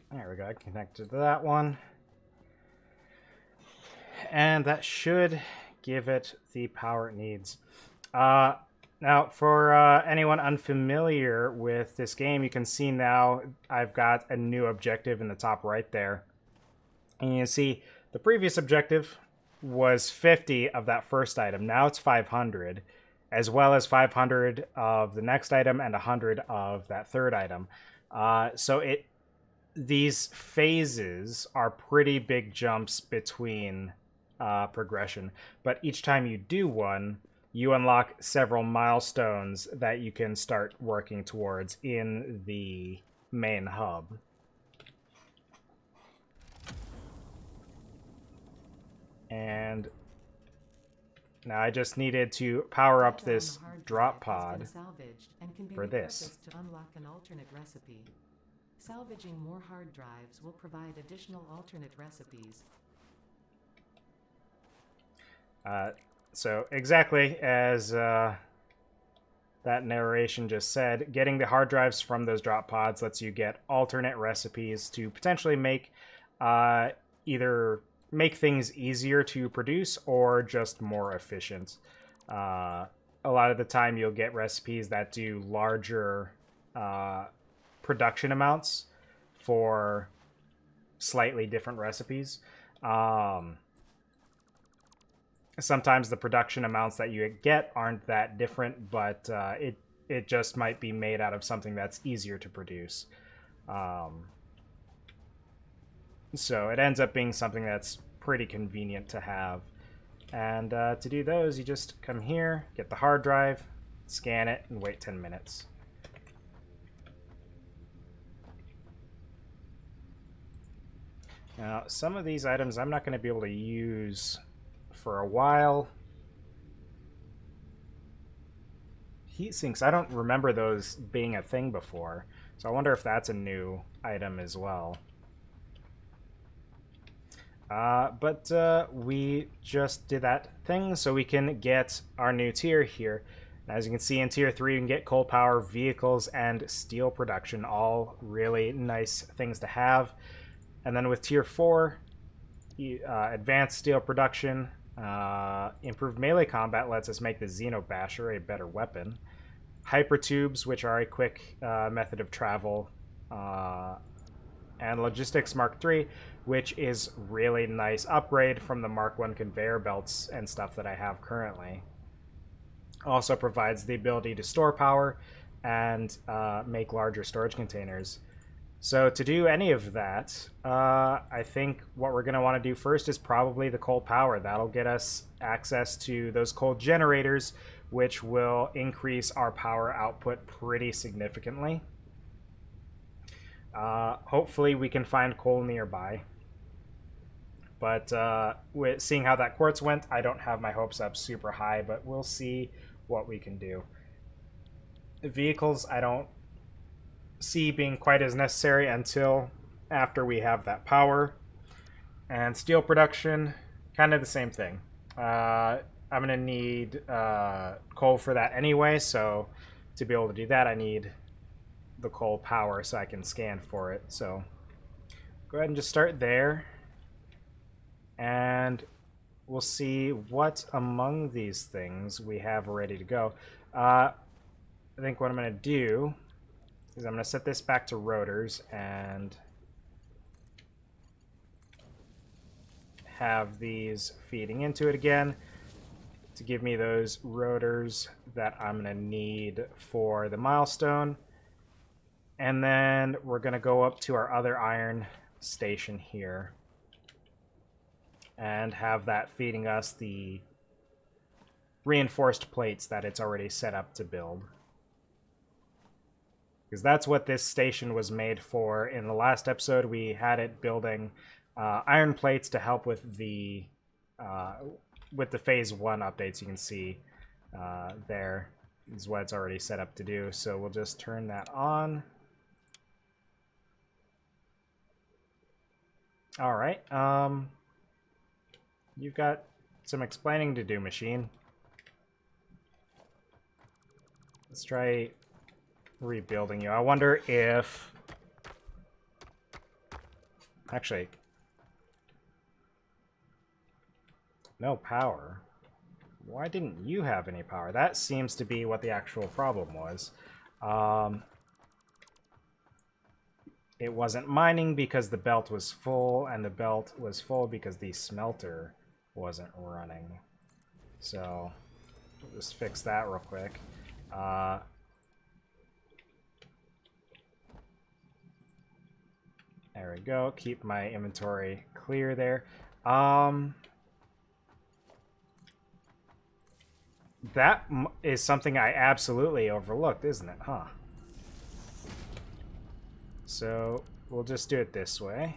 There we go, I connected to that one. And that should give it the power it needs. Now, for anyone unfamiliar with this game, you can see now I've got a new objective in the top right there. And you can see the previous objective was 50 of that first item. Now it's 500, as well as 500 of the next item and 100 of that third item. So these phases are pretty big jumps between progression, but each time you do one, you unlock several milestones that you can start working towards in the main hub. And now I just needed to power up this drop pod for this. To unlock an alternate recipe. Salvaging more hard drives will provide additional alternate recipes. So exactly as that narration just said, getting the hard drives from those drop pods lets you get alternate recipes to potentially make either make things easier to produce or just more efficient. A lot of the time you'll get recipes that do larger production amounts for slightly different recipes. Sometimes the production amounts that you get aren't that different, but it just might be made out of something that's easier to produce. So it ends up being something that's pretty convenient to have. And to do those, you just come here, get the hard drive, scan it, and wait 10 minutes. Now, some of these items I'm not going to be able to use for a while. Heat sinks, I don't remember those being a thing before, so I wonder if that's a new item as well. But we just did that thing so we can get our new tier here. As you can see in tier 3, you can get coal power, vehicles, and steel production, all really nice things to have. And then with tier 4, advanced steel production, improved melee combat lets us make the Xenobasher a better weapon. Hypertubes, which are a quick method of travel. And Logistics Mark III, which is really nice upgrade from the Mark I conveyor belts and stuff that I have currently. Also provides the ability to store power and make larger storage containers. So to do any of that, I think what we're going to want to do first is probably the coal power. That'll get us access to those coal generators, which will increase our power output pretty significantly. Hopefully we can find coal nearby. But with seeing how that quartz went, I don't have my hopes up super high, but we'll see what we can do. Vehicles, I don't see being quite as necessary until after we have that power. And steel production, kind of the same thing. I'm going to need coal for that anyway, so to be able to do that, I need the coal power so I can scan for it. So go ahead and just start there. And we'll see what among these things we have ready to go. I think what I'm going to do is I'm going to set this back to rotors and have these feeding into it again to give me those rotors that I'm going to need for the milestone. And then we're going to go up to our other iron station here and have that feeding us the reinforced plates that it's already set up to build. Because that's what this station was made for. In the last episode, we had it building iron plates to help with the phase 1 updates. You can see there is what it's already set up to do. So we'll just turn that on. All right. You've got some explaining to do, machine. Let's try rebuilding you. I wonder if... Actually... No power. Why didn't you have any power? That seems to be what the actual problem was. It wasn't mining because the belt was full, and the belt was full because the smelter wasn't running. So, we'll just fix that real quick. There we go. Keep my inventory clear there. That is something I absolutely overlooked, isn't it? Huh. So, we'll just do it this way.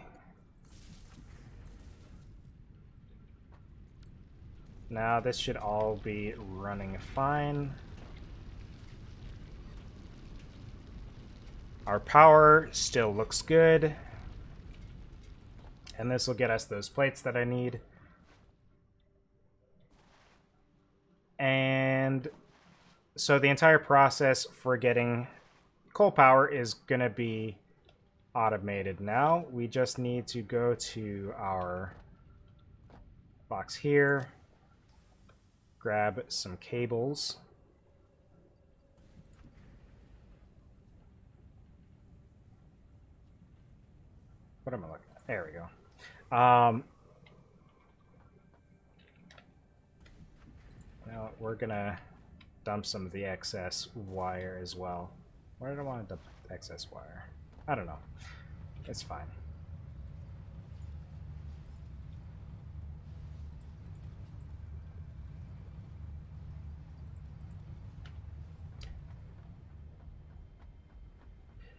Now, this should all be running fine. Our power still looks good. And this will get us those plates that I need. And so the entire process for getting coal power is going to be automated now. We just need to go to our box here, grab some cables. What am I looking at? There we go. Now we're gonna dump some of the excess wire as well. Why did I want to dump excess wire? I don't know. It's fine.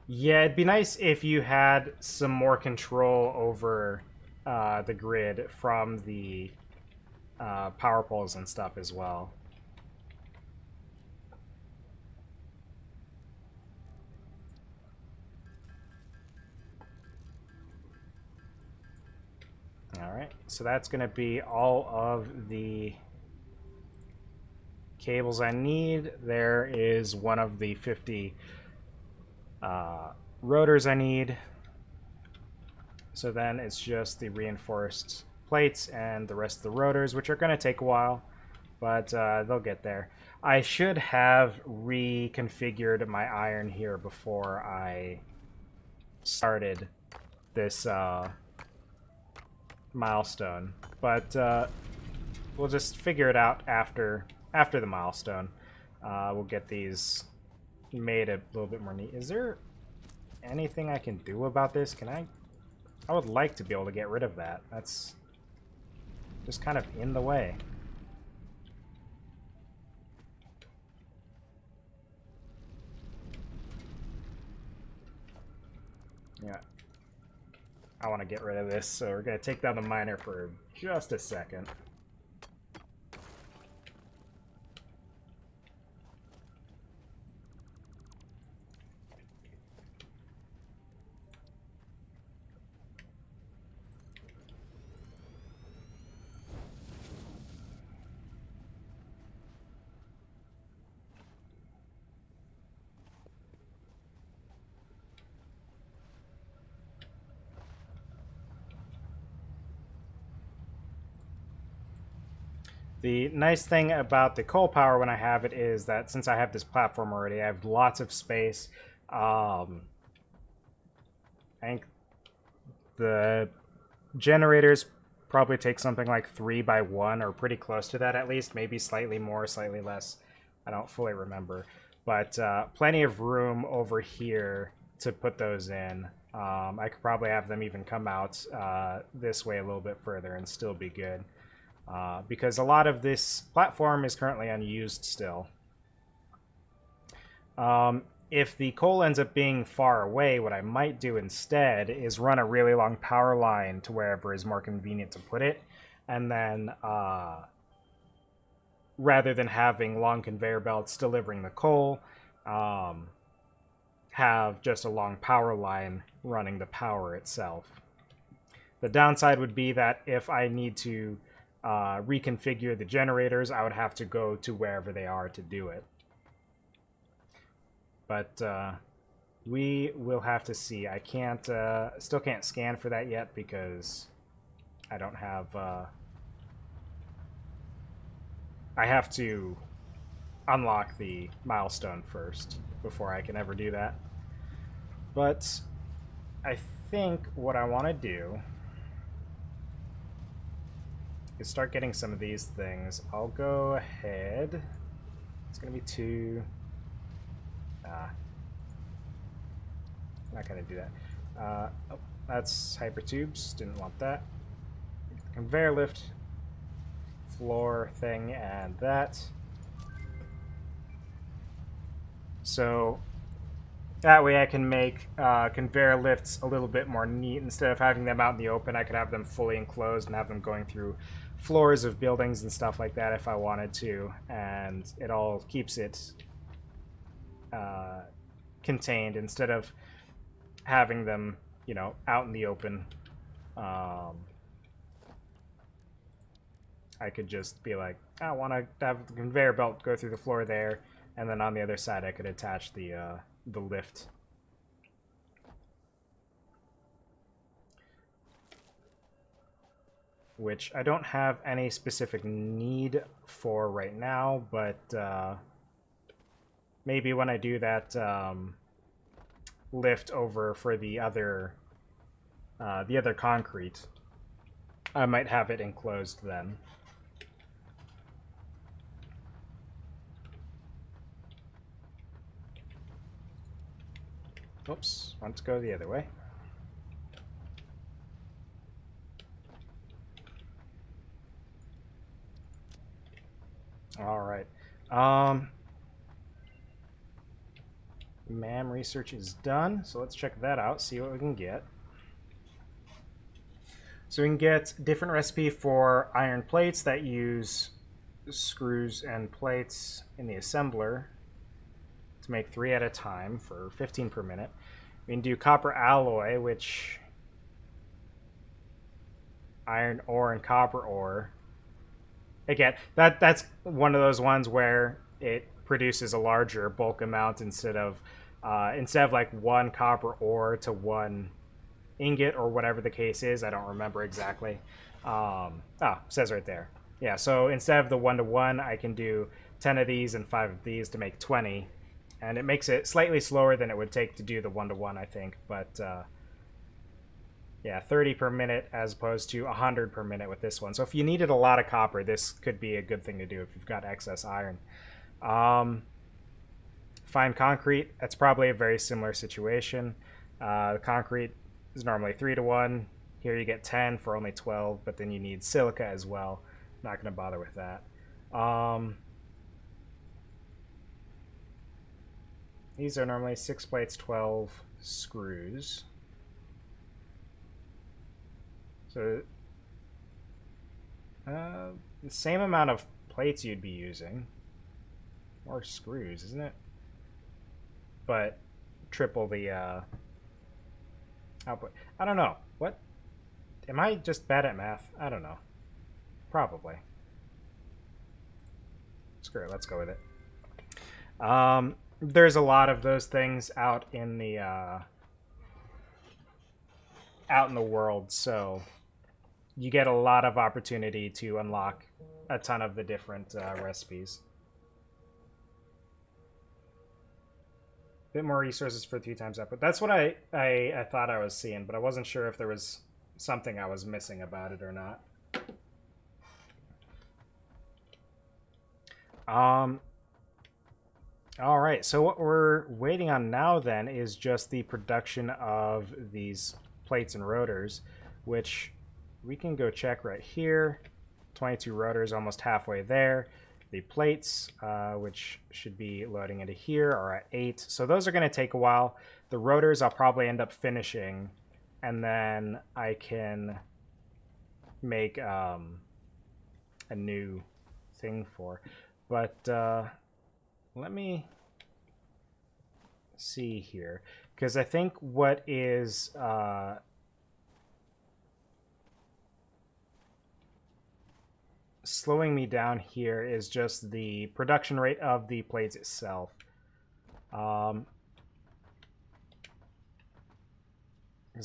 Yeah, it'd be nice if you had some more control over the grid from the power poles and stuff as well. Alright, so that's going to be all of the cables I need. There is one of the 50 rotors I need. So then it's just the reinforced plates and the rest of the rotors, which are going to take a while, but they'll get there. I should have reconfigured my iron here before I started this milestone, but we'll just figure it out after the milestone. We'll get these made a little bit more neat. Is there anything I can do about this? Can I would like to be able to get rid of that. That's just kind of in the way. Yeah. I want to get rid of this, so we're going to take down the miner for just a second. The nice thing about the coal power when I have it is that since I have this platform already, I have lots of space. I think the generators probably take something like 3 by 1 or pretty close to that at least, maybe slightly more, slightly less. I don't fully remember. But plenty of room over here to put those in. I could probably have them even come out this way a little bit further and still be good. Because a lot of this platform is currently unused still. If the coal ends up being far away, what I might do instead is run a really long power line to wherever is more convenient to put it, and then rather than having long conveyor belts delivering the coal, have just a long power line running the power itself. The downside would be that if I need to reconfigure the generators, I would have to go to wherever they are to do it. But we will have to see. I can't, still can't scan for that yet because I don't have. I have to unlock the milestone first before I can ever do that. But I think what I want to do is start getting some of these things. I'll go ahead. It's going to be 2. Not going to do that. Oh, that's hypertubes. Didn't want that. Conveyor lift floor thing and that. So that way I can make conveyor lifts a little bit more neat. Instead of having them out in the open, I could have them fully enclosed and have them going through floors of buildings and stuff like that if I wanted to. And it all keeps it contained instead of having them, you know, out in the open. I could just be like, I want to have the conveyor belt go through the floor there, and then on the other side I could attach the lift. Which I don't have any specific need for right now, but maybe when I do that lift over for the other concrete, I might have it enclosed then. Oops, want to go the other way. All right. MAM research is done, so let's check that out, see what we can get. So we can get different recipe for iron plates that use screws and plates in the assembler to make 3 at a time for 15 per minute. We can do copper alloy, which iron ore and copper ore. Again, that's one of those ones where it produces a larger bulk amount instead of like 1 copper ore to 1 ingot or whatever the case is. I don't remember exactly. Says right there. Yeah, so instead of the 1-to-1, I can do 10 of these and 5 of these to make 20. And it makes it slightly slower than it would take to do the 1-to-1, I think. But yeah, 30 per minute as opposed to 100 per minute with this one. So if you needed a lot of copper, this could be a good thing to do if you've got excess iron. Fine concrete, that's probably a very similar situation. The concrete is normally 3-to-1. Here you get 10 for only 12, but then you need silica as well. Not going to bother with that. These are normally 6 plates, 12 screws. So the same amount of plates you'd be using. More screws, isn't it? But triple the output. I don't know. What? Am I just bad at math? I don't know. Probably. Screw it. Let's go with it. There's a lot of those things out in the world, so you get a lot of opportunity to unlock a ton of the different recipes. Bit more resources for 3 times output. That's what I thought I was seeing, but I wasn't sure if there was something I was missing about it or not. All right, so what we're waiting on now then is just the production of these plates and rotors, which we can go check right here. 22 rotors, almost halfway there. The plates, which should be loading into here, are at 8. So those are going to take a while. The rotors I'll probably end up finishing, and then I can make a new thing for. But let me see here, because I think what is slowing me down here is just the production rate of the plates itself.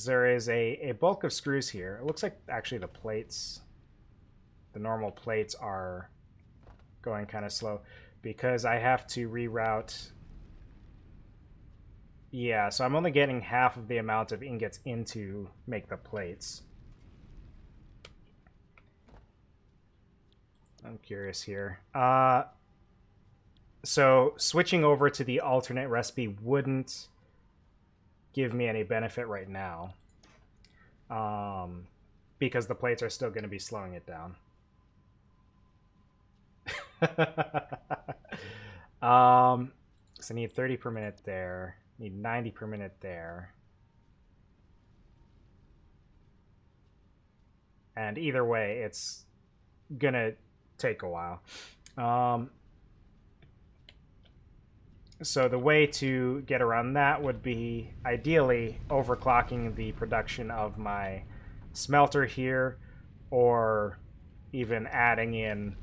There is a bulk of screws here. It looks like actually the plates, the normal plates, are going kind of slow because I have to reroute. Yeah, so I'm only getting half of the amount of ingots in to make the plates. I'm curious here. So switching over to the alternate recipe wouldn't give me any benefit right now, because the plates are still going to be slowing it down. So I need 30 per minute there. Need 90 per minute there. And either way, it's gonna take a while. So the way to get around that would be ideally overclocking the production of my smelter here, or even adding in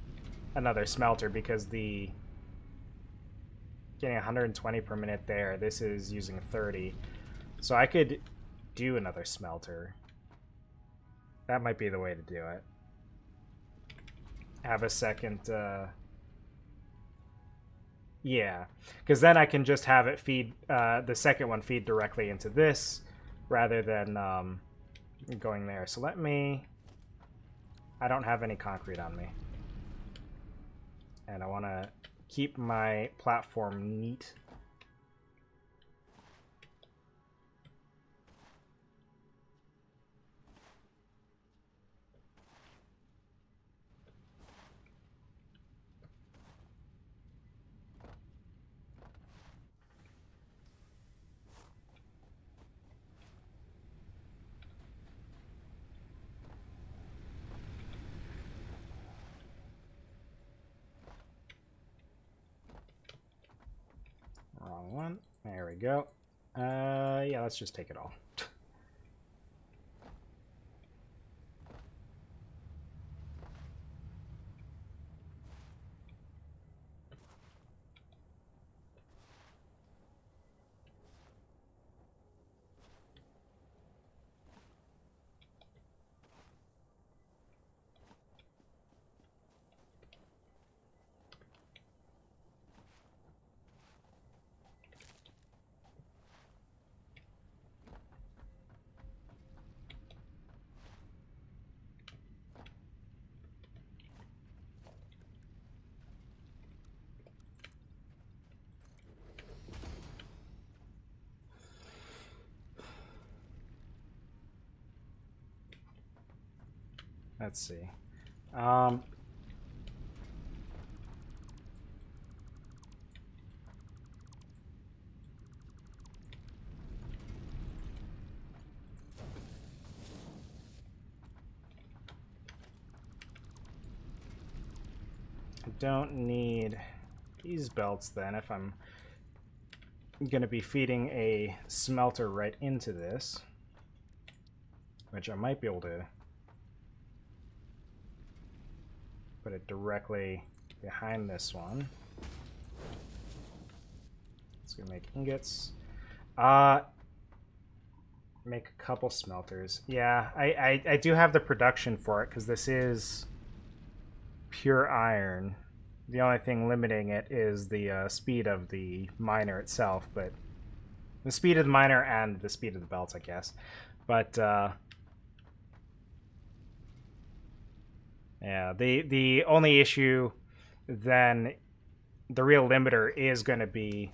another smelter, because the getting 120 per minute there, this is using 30. So I could do another smelter. That might be the way to do it. Have a second yeah, because then I can just have it feed the second one feed directly into this rather than going there. So let me, I don't have any concrete on me, and I want to keep my platform neat. Wrong one. There we go. Yeah, let's just take it all. Let's see. I don't need these belts then if I'm going to be feeding a smelter right into this, which I might be able to put it directly behind this one. It's going to make ingots. Make a couple smelters. Yeah, I do have the production for it because this is pure iron. The only thing limiting it is the speed of the miner itself, but the speed of the miner and the speed of the belts, I guess. But yeah, the only issue then, the real limiter is going to be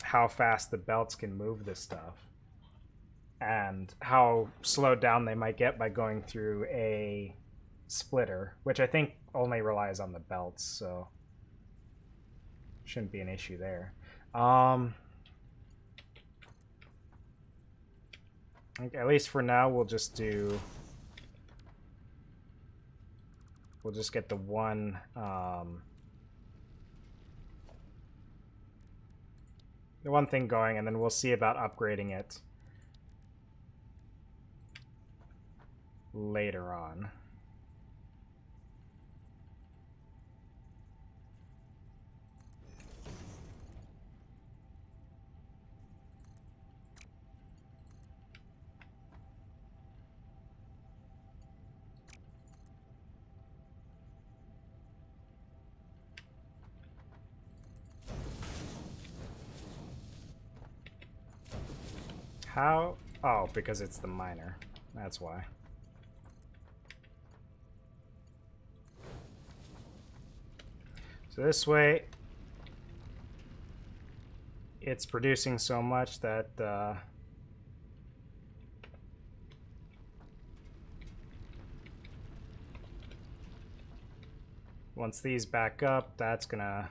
how fast the belts can move this stuff and how slowed down they might get by going through a splitter, which I think only relies on the belts, so shouldn't be an issue there. At least for now, we'll just get the one thing going, and then we'll see about upgrading it later on. How? Oh, because it's the miner. That's why. So this way, it's producing so much that once these back up, that's gonna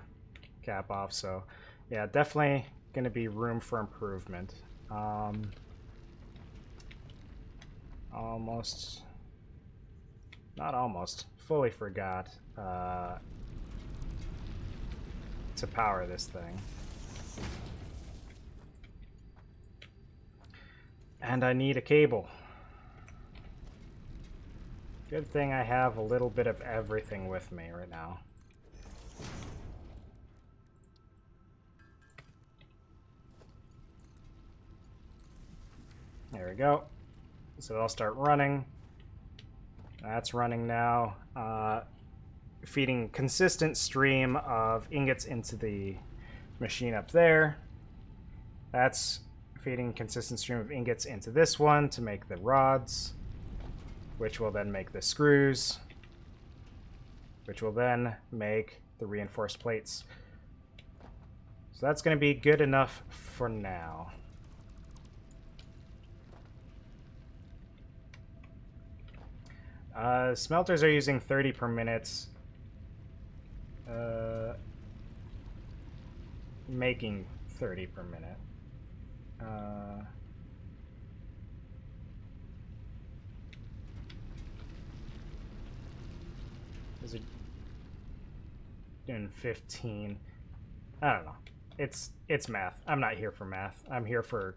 cap off. So yeah, definitely gonna be room for improvement. Almost, not almost, fully forgot to power this thing. And I need a cable. Good thing I have a little bit of everything with me right now. There we go. So I'll start running. That's running now. Feeding consistent stream of ingots into the machine up there. That's feeding consistent stream of ingots into this one to make the rods, which will then make the screws, which will then make the reinforced plates. So that's going to be good enough for now. Smelters are using 30 per minute. Making 30 per minute. Is it doing 15? I don't know. It's math. I'm not here for math. I'm here for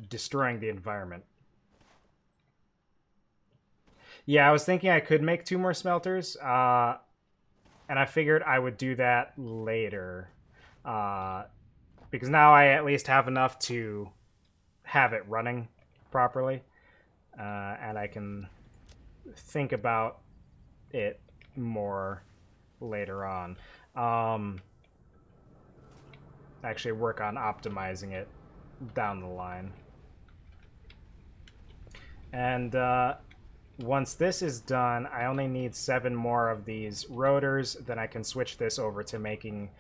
destroying the environment. Yeah, I was thinking I could make 2 more smelters, and I figured I would do that later, because now I at least have enough to have it running properly, and I can think about it more later on. Actually work on optimizing it down the line. And once this is done, I only need 7 more of these rotors. Then I can switch this over to making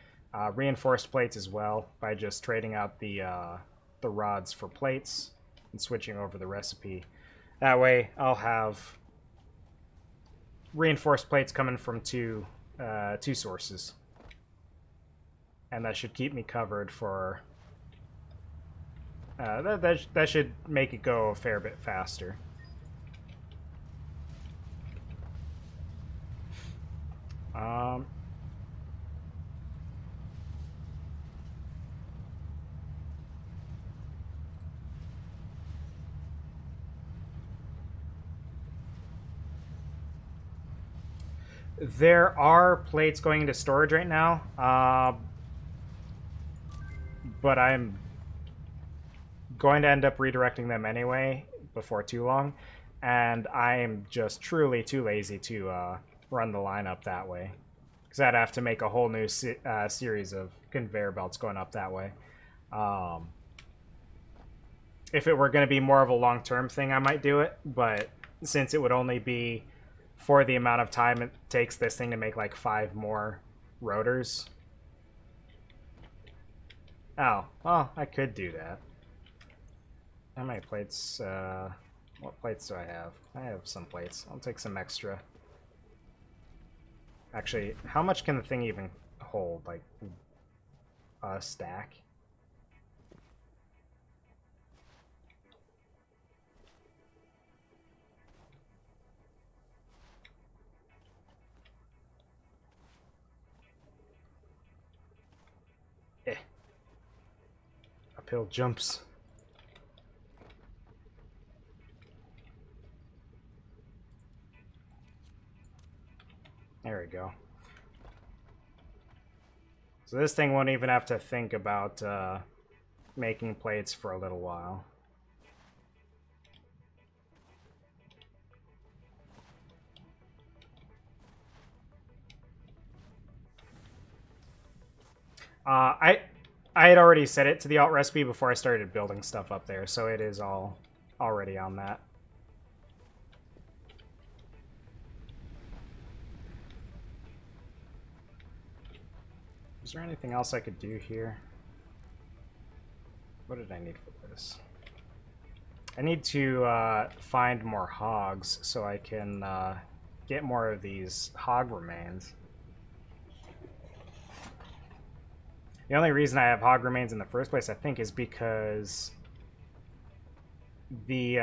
reinforced plates as well by just trading out the rods for plates and switching over the recipe. That way, I'll have reinforced plates coming from two sources, and that should keep me covered for. That should make it go a fair bit faster. There are plates going into storage right now, but I'm going to end up redirecting them anyway before too long, and I am just truly too lazy to run the lineup that way. Because I'd have to make a whole new series of conveyor belts going up that way. If it were going to be more of a long-term thing, I might do it, but since it would only be for the amount of time it takes this thing to make like 5 more rotors. Oh, well, I could do that. How many plates? What plates do I have? I have some plates. I'll take some extra. Actually, how much can the thing even hold? Like, a stack? Eh. Uphill jumps. There we go. So this thing won't even have to think about making plates for a little while. I had already set it to the alt recipe before I started building stuff up there, so it is all already on that. Is there anything else I could do here? What did I need for this? I need to find more hogs so I can get more of these hog remains. The only reason I have hog remains in the first place, I think, is because the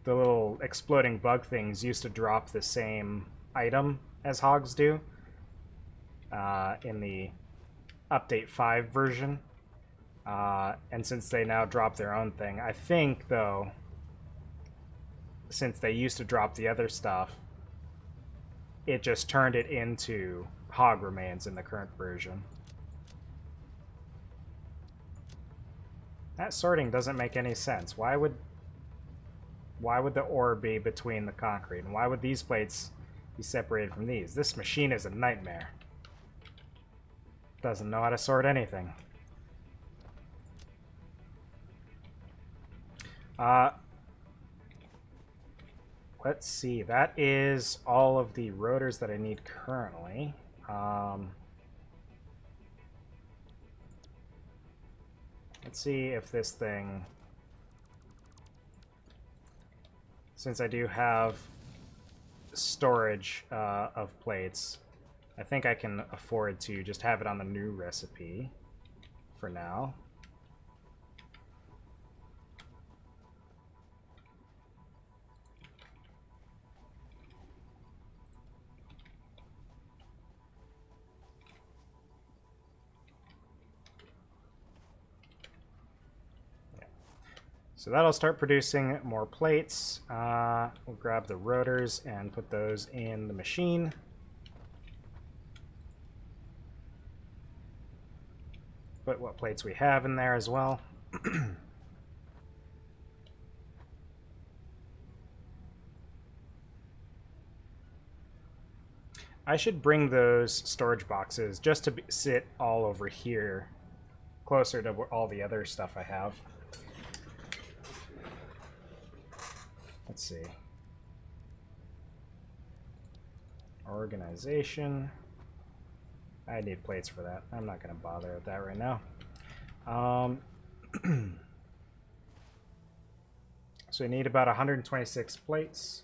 little exploding bug things used to drop the same item as hogs do in the update 5 version. And since they now drop their own thing, I think, though, since they used to drop the other stuff, it just turned it into hog remains in the current version. That sorting doesn't make any sense. Why would the ore be between the concrete? And why would these plates be separated from these? This machine is a nightmare. Doesn't know how to sort anything. Let's see. That is all of the rotors that I need currently. Let's see if this thing... Since I do have storage of plates, I think I can afford to just have it on the new recipe for now. So that'll start producing more plates. We'll grab the rotors and put those in the machine. Put what plates we have in there as well. I should bring those storage boxes just to sit all over here, closer to all the other stuff I have. Let's see. Organization. I need plates for that. I'm not going to bother with that right now. So we need about 126 plates.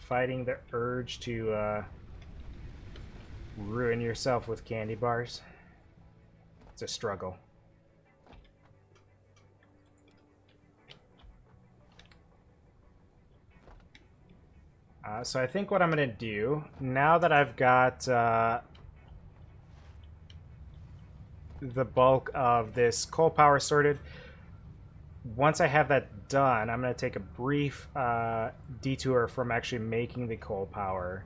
Fighting the urge to ruin yourself with candy bars. It's a struggle. So I think what I'm going to do, now that I've got the bulk of this coal power sorted, once I have that done, I'm going to take a brief detour from actually making the coal power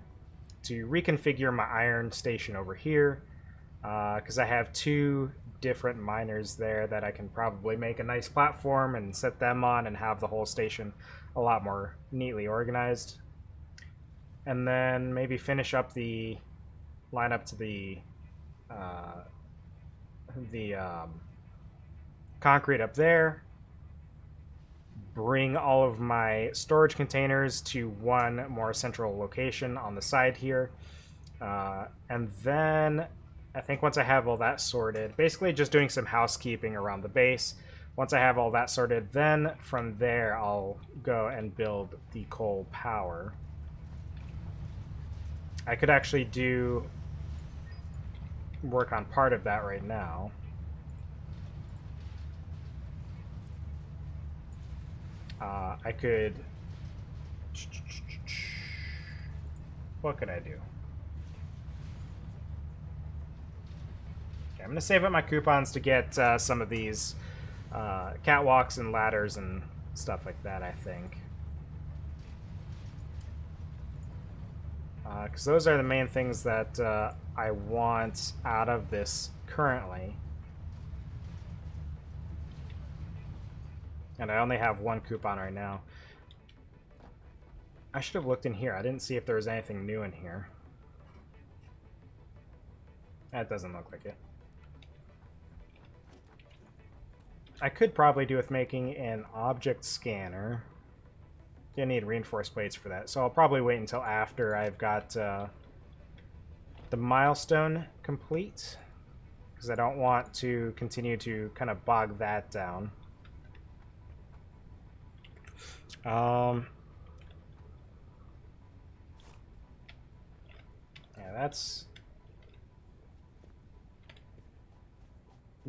to reconfigure my iron station over here, because I have two different miners there that I can probably make a nice platform and set them on and have the whole station a lot more neatly organized. And then maybe finish up the line up to the concrete up there, bring all of my storage containers to one more central location on the side here. And then I think once I have all that sorted, basically just doing some housekeeping around the base. Once I have all that sorted, then from there I'll go and build the coal power. I could actually do work on part of that right now. I could... What could I do? Okay, I'm going to save up my coupons to get some of these catwalks and ladders and stuff like that, I think. Because those are the main things that I want out of this currently. And I only have one coupon right now. I should have looked in here. I didn't see if there was anything new in here. That doesn't look like it. I could probably do with making an object scanner. Gonna need reinforced plates for that, so I'll probably wait until after I've got the milestone complete, because I don't want to continue to kind of bog that down. Yeah, that's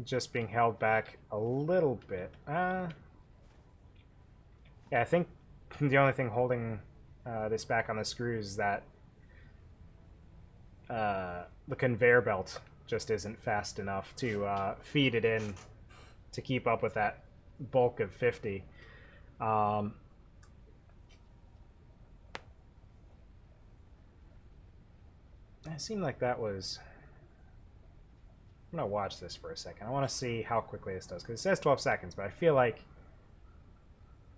just being held back a little bit. Yeah, I think the only thing holding this back on the screws is that the conveyor belt just isn't fast enough to feed it in to keep up with that bulk of 50. It seemed like that was... I'm going to watch this for a second. I want to see how quickly this does, because it says 12 seconds, but I feel like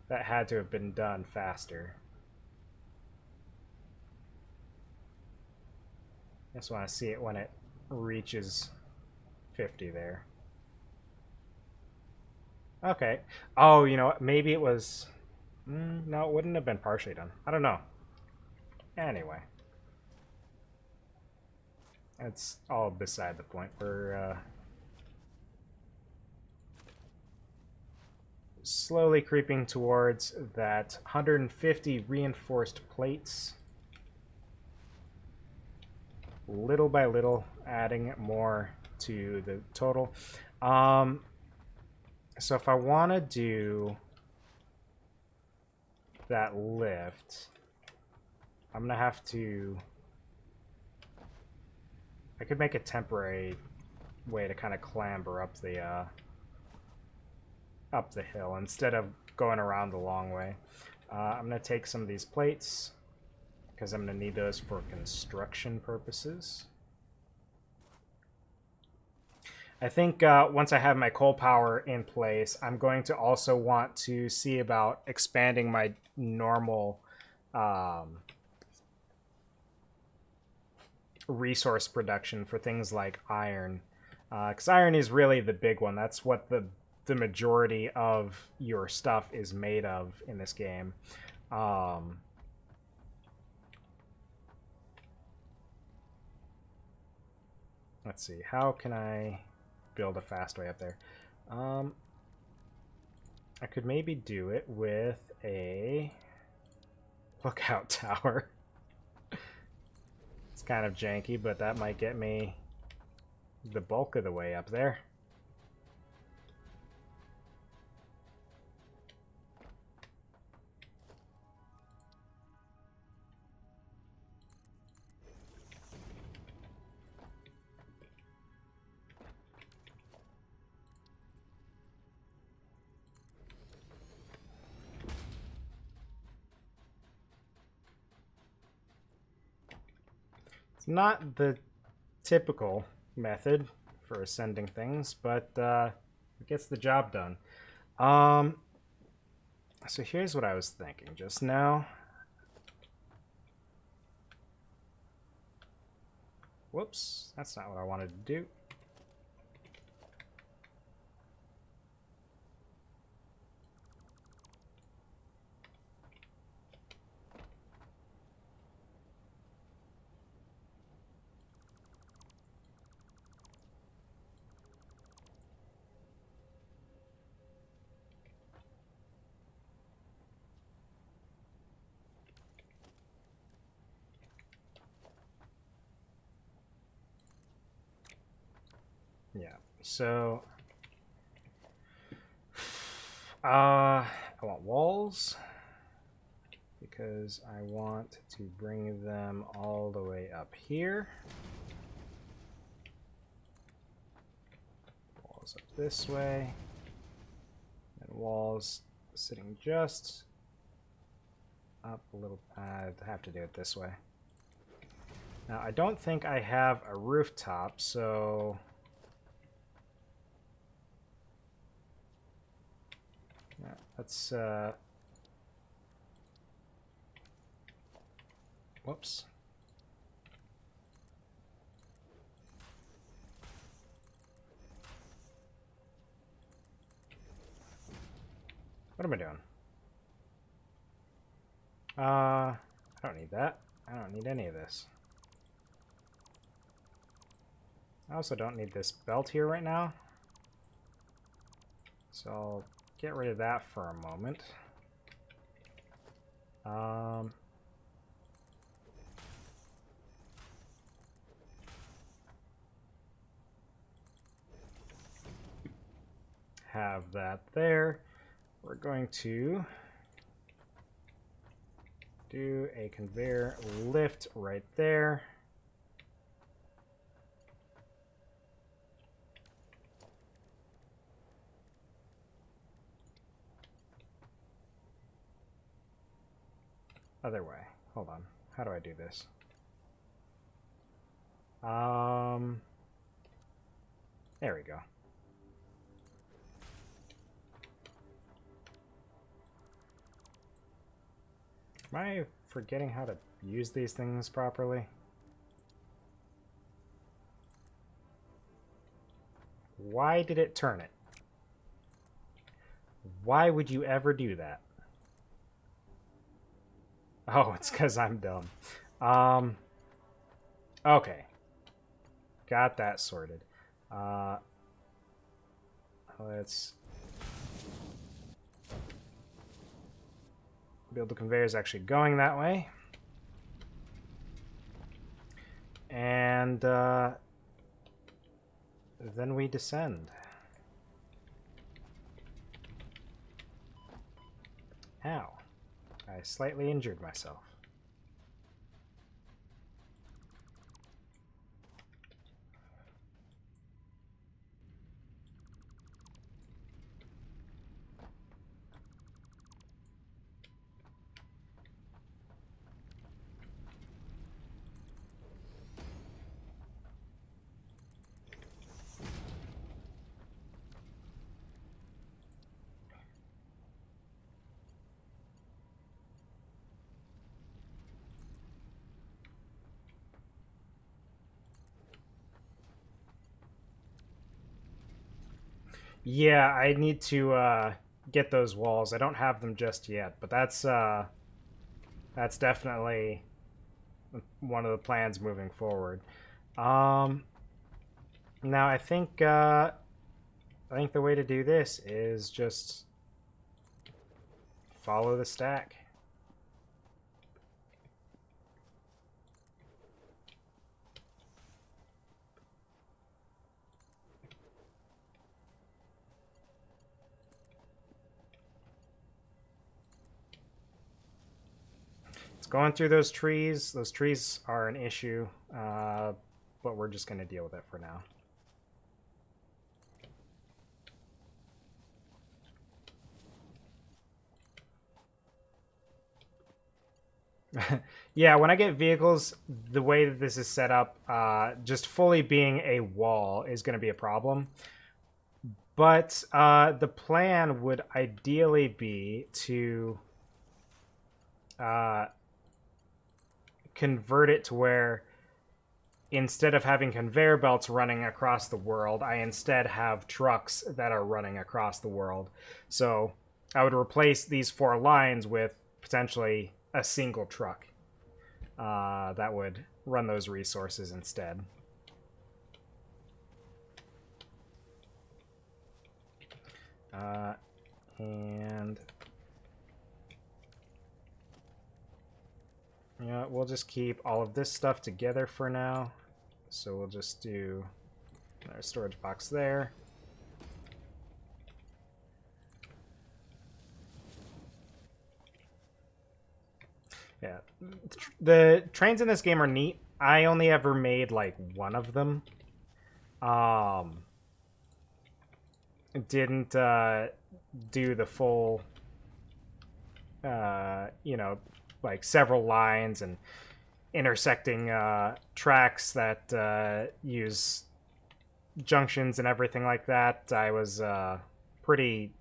that had to have been done faster. I just want to see it when it reaches 50 there. Okay. Oh, you know what? Maybe it was... no, it wouldn't have been partially done. I don't know. Anyway. It's all beside the point. We're slowly creeping towards that 150 reinforced plates. Little by little, adding more to the total. So if I want to do that lift, I'm going to have to... I could make a temporary way to kind of clamber up the hill instead of going around the long way. I'm going to take some of these plates because I'm going to need those for construction purposes. I think once I have my coal power in place, I'm going to also want to see about expanding my normal resource production for things like iron, because iron is really the big one. That's what the majority of your stuff is made of in this game. Let's see, how can I build a fast way up there? I could maybe do it with a lookout tower. It's kind of janky, but that might get me the bulk of the way up there. It's not the typical method for ascending things, but it gets the job done. So here's what I was thinking just now. Whoops, that's not what I wanted to do. Yeah, so I want walls because I want to bring them all the way up here. Walls up this way, and walls sitting just up a little. I have to do it this way. Now, I don't think I have a rooftop, so yeah, let's whoops. What am I doing? I don't need that. I don't need any of this. I also don't need this belt here right now. So I'll get rid of that for a moment. Have that there. We're going to do a conveyor lift right there. Other way. Hold on. How do I do this? There we go. Am I forgetting how to use these things properly? Why did it turn it? Why would you ever do that? Oh, it's because I'm dumb. Okay. Got that sorted. Let's build the conveyors actually going that way. And then we descend. Ow. I slightly injured myself. Yeah, I need to get those walls. I don't have them just yet, but that's definitely one of the plans moving forward. Now I think the way to do this is just follow the stack. It's going through those trees. Those trees are an issue, but we're just going to deal with it for now. Yeah, when I get vehicles, the way that this is set up, just fully being a wall is going to be a problem. But the plan would ideally be to uh, convert it to where instead of having conveyor belts running across the world, I instead have trucks that are running across the world. So I would replace these 4 lines with potentially a single truck that would run those resources instead. And yeah, we'll just keep all of this stuff together for now. So we'll just do another storage box there. Yeah, the trains in this game are neat. I only ever made like one of them. Um, didn't do the full, you know, like several lines and intersecting tracks that use junctions and everything like that. I was pretty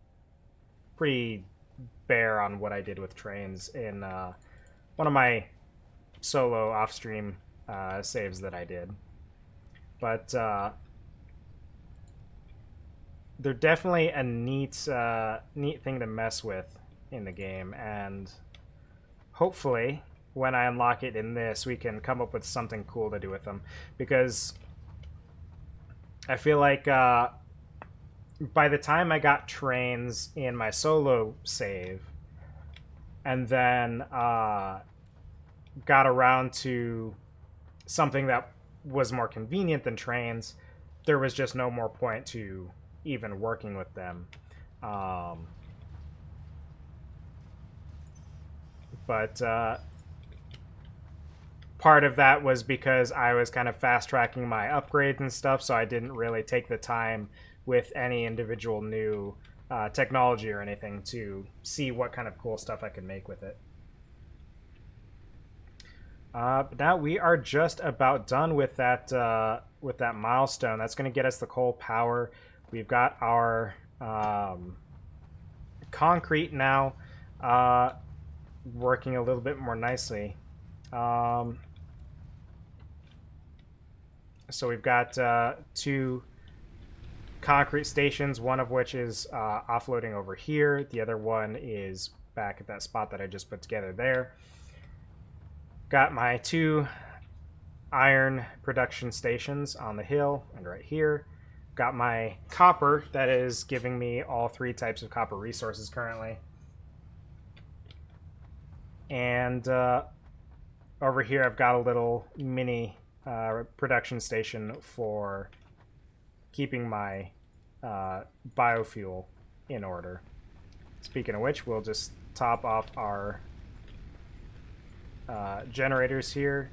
pretty bare on what I did with trains in one of my solo off-stream saves that I did. But they're definitely a neat thing to mess with in the game, and hopefully when I unlock it in this, we can come up with something cool to do with them, because I feel like by the time I got trains in my solo save, and then got around to something that was more convenient than trains, there was just no more point to even working with them. But part of that was because I was kind of fast tracking my upgrades and stuff, so I didn't really take the time with any individual new technology or anything to see what kind of cool stuff I could make with it. But now we are just about done with that milestone. That's going to get us the coal power. We've got our concrete now working a little bit more nicely. So we've got 2 concrete stations, one of which is offloading over here. The other one is back at that spot that I just put together there. Got my 2 iron production stations on the hill and right here. Got my copper that is giving me all 3 types of copper resources currently. And over here I've got a little mini production station for keeping my biofuel in order. Speaking of which, we'll just top off our generators here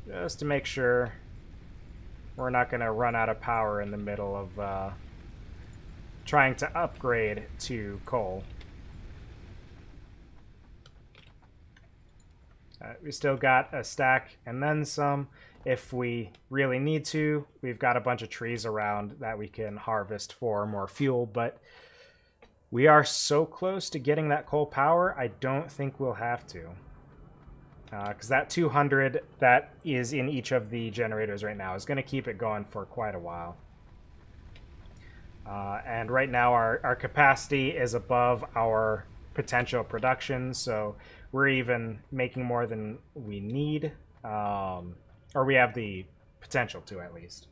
just to make sure we're not going to run out of power in the middle of trying to upgrade to coal. We still got a stack and then some if we really need to. We've got a bunch of trees around that we can harvest for more fuel, but we are so close to getting that coal power, I don't think we'll have to. Because that 200 that is in each of the generators right now is going to keep it going for quite a while. And right now our capacity is above our potential production, so we're even making more than we need, or we have the potential to at least.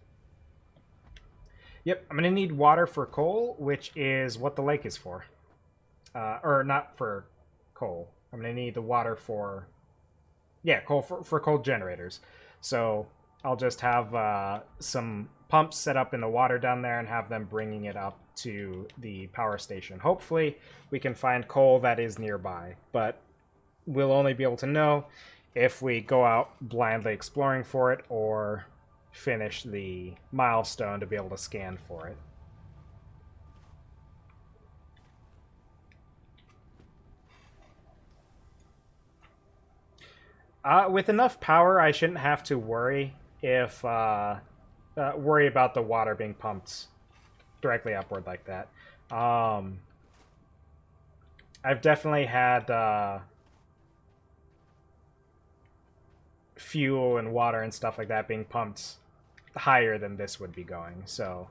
Yep, I'm going to need water for coal, which is what the lake is for. Or not for coal. I'm going to need the water for... Yeah, coal for coal generators. So I'll just have some pumps set up in the water down there and have them bringing it up to the power station. Hopefully we can find coal that is nearby, but we'll only be able to know if we go out blindly exploring for it or finish the milestone to be able to scan for it. With enough power, I shouldn't have to worry if worry about the water being pumped directly upward like that. I've definitely had fuel and water and stuff like that being pumped higher than this would be going, so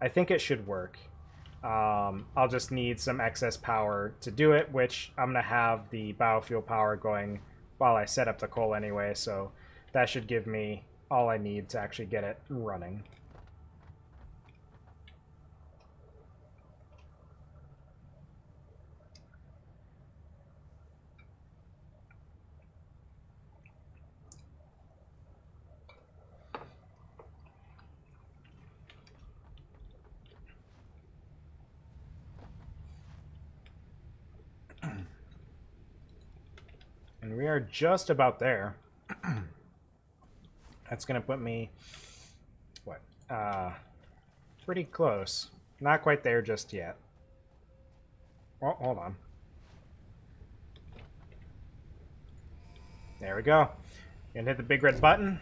I think it should work. I'll just need some excess power to do it, which I'm going to have the biofuel power going while I set up the coal anyway, so that should give me all I need to actually get it running. And we are just about there. That's going to put me, what, pretty close. Not quite there just yet. Oh, hold on. There we go. Gonna hit the big red button.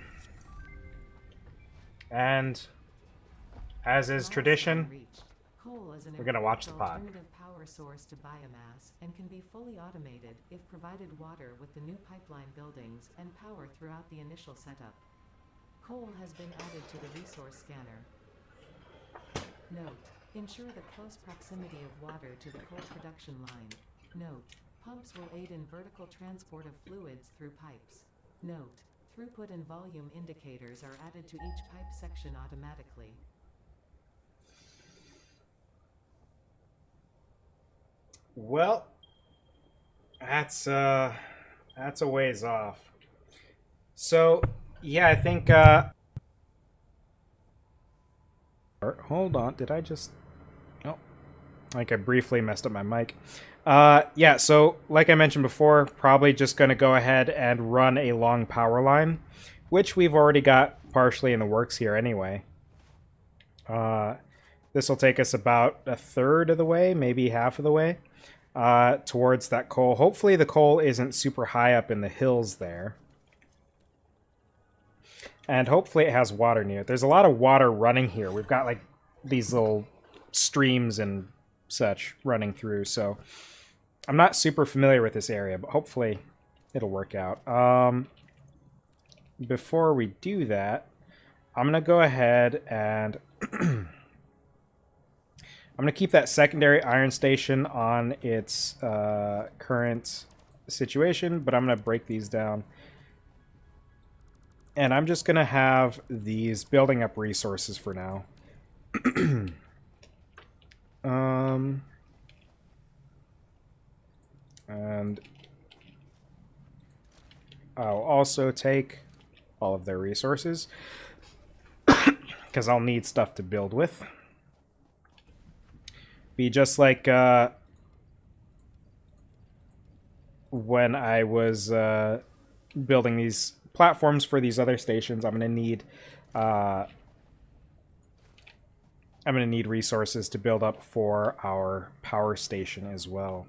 And as is tradition, we're gonna watch the pod. Power source to biomass and can be fully automated if provided water with the new pipeline buildings and power throughout the initial setup. Coal has been added to the resource scanner. Note: ensure the close proximity of water to the coal production line. Note: pumps will aid in vertical transport of fluids through pipes. Note: throughput and volume indicators are added to each pipe section automatically. Well, that's a ways off. So, yeah, I think hold on, did I just oh, like I briefly messed up my mic. Yeah, so like I mentioned before, probably just going to go ahead and run a long power line, which we've already got partially in the works here anyway. This will take us about a third of the way, maybe half of the way, towards that coal. Hopefully the coal isn't super high up in the hills there. And hopefully it has water near it. There's a lot of water running here. We've got like these little streams and such running through, so I'm not super familiar with this area, but hopefully it'll work out. Before we do that, I'm going to go ahead and I'm going to keep that secondary iron station on its current situation, but I'm going to break these down. And I'm just going to have these building up resources for now. And I'll also take all of their resources because I'll need stuff to build with. Be just like when I was building these platforms for these other stations. I'm going to need resources to build up for our power station as well.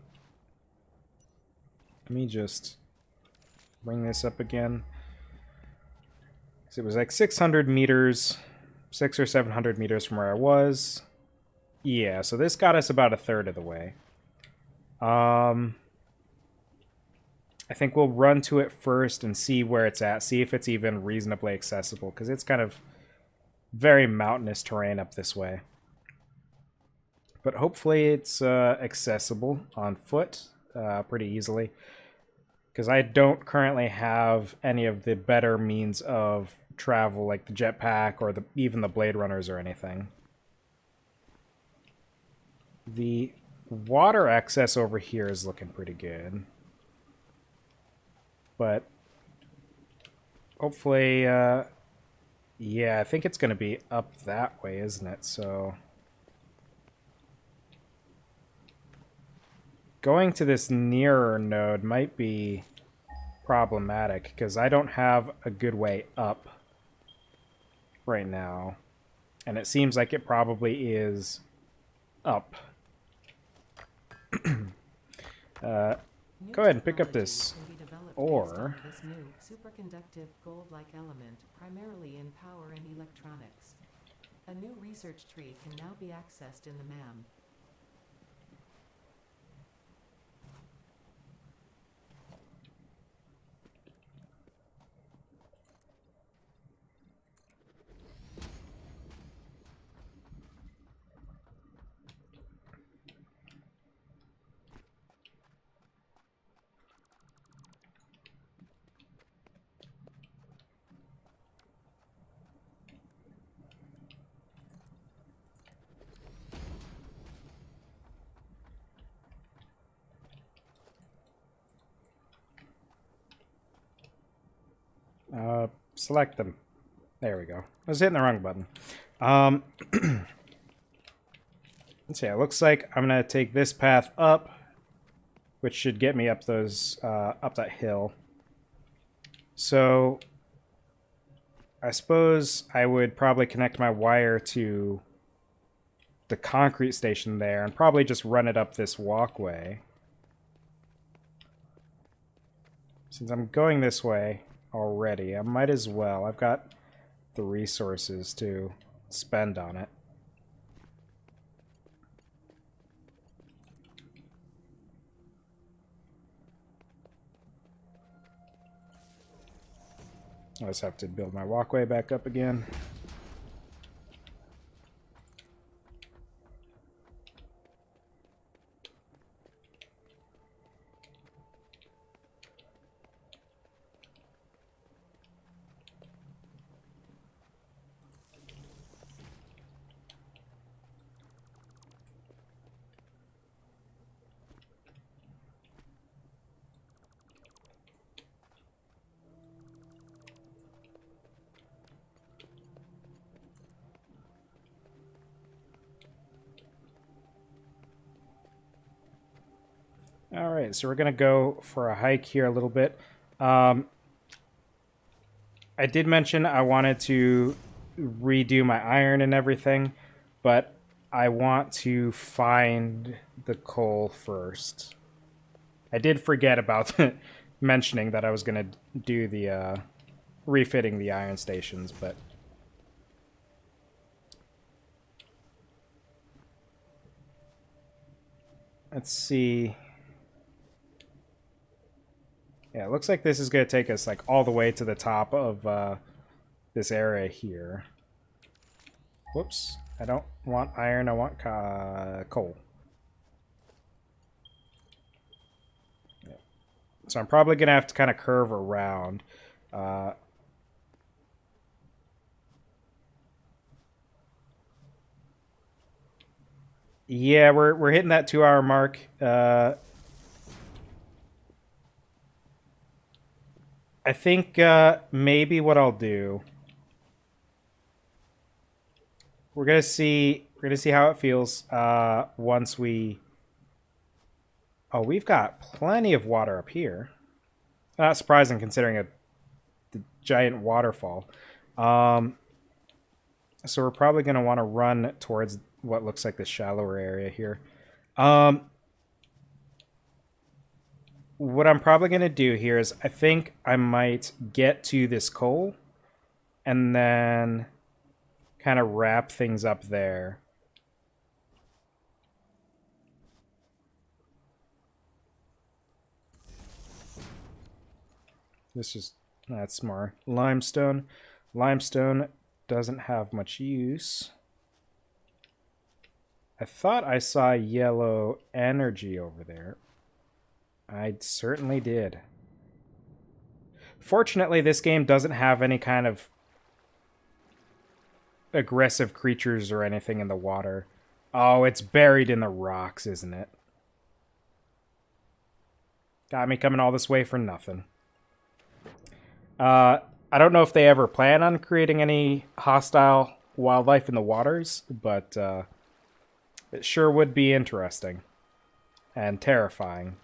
Let me just bring this up again. So it was like 600 meters, 600 or 700 meters from where I was. Yeah, so this got us about a third of the way. I think we'll run to it first and see where it's at, see if it's even reasonably accessible, because it's kind of very mountainous terrain up this way. But hopefully it's accessible on foot pretty easily, because I don't currently have any of the better means of travel, like the jetpack or even the Blade Runners or anything. The water access over here is looking pretty good. But hopefully, yeah, I think it's going to be up that way, isn't it? So going to this nearer node might be problematic because I don't have a good way up right now. And it seems like it probably is up. Go ahead and pick up this Or- based on this new superconductive gold-like element, primarily in power and electronics. A new research tree can now be accessed in the MAM. Select them. There we go. I was hitting the wrong button. Um, let's see. It looks like I'm gonna take this path up, which should get me up those up that hill. So I suppose I would probably connect my wire to the concrete station there and probably just run it up this walkway. Since I'm going this way already, I might as well. I've got the resources to spend on it. I just have to build my walkway back up again. All right, so we're going to go for a hike here a little bit. I did mention I wanted to redo my iron and everything, but I want to find the coal first. I did forget about mentioning that I was going to do the refitting the iron stations, but let's see. Yeah, it looks like this is going to take us like all the way to the top of this area here. Whoops. I don't want iron, I want coal. Yeah. So I'm probably going to have to kind of curve around. Yeah, we're hitting that 2 hour mark. I think maybe what I'll do. We're gonna see how it feels once we. Oh, we've got plenty of water up here. Not surprising considering the giant waterfall. So we're probably gonna want to run towards what looks like the shallower area here. What I'm probably gonna do here is I think I might get to this coal, and then kind of wrap things up there. This is that's more limestone. Limestone doesn't have much use. I thought I saw yellow energy over there. I certainly did. Fortunately, this game doesn't have any kind of aggressive creatures or anything in the water. Oh, it's buried in the rocks, isn't it? Got me coming all this way for nothing. I don't know if they ever plan on creating any hostile wildlife in the waters, but it sure would be interesting and terrifying.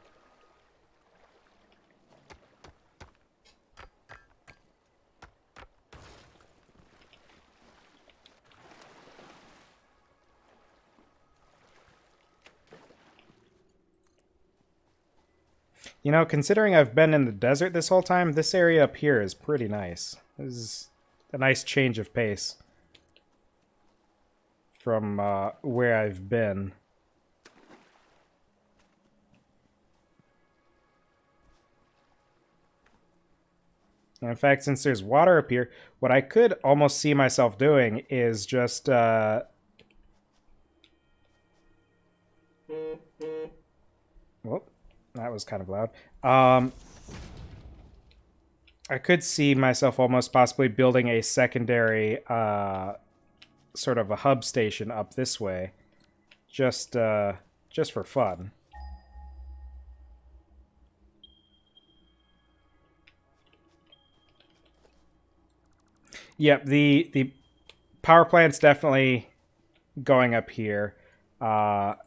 You know, considering I've been in the desert this whole time, this area up here is pretty nice. This is a nice change of pace from where I've been. And in fact, since there's water up here, what I could almost see myself doing is just... Well, that was kind of loud. I could see myself almost possibly building a secondary sort of a hub station up this way, just for fun. Yep, the power plant's definitely going up here, because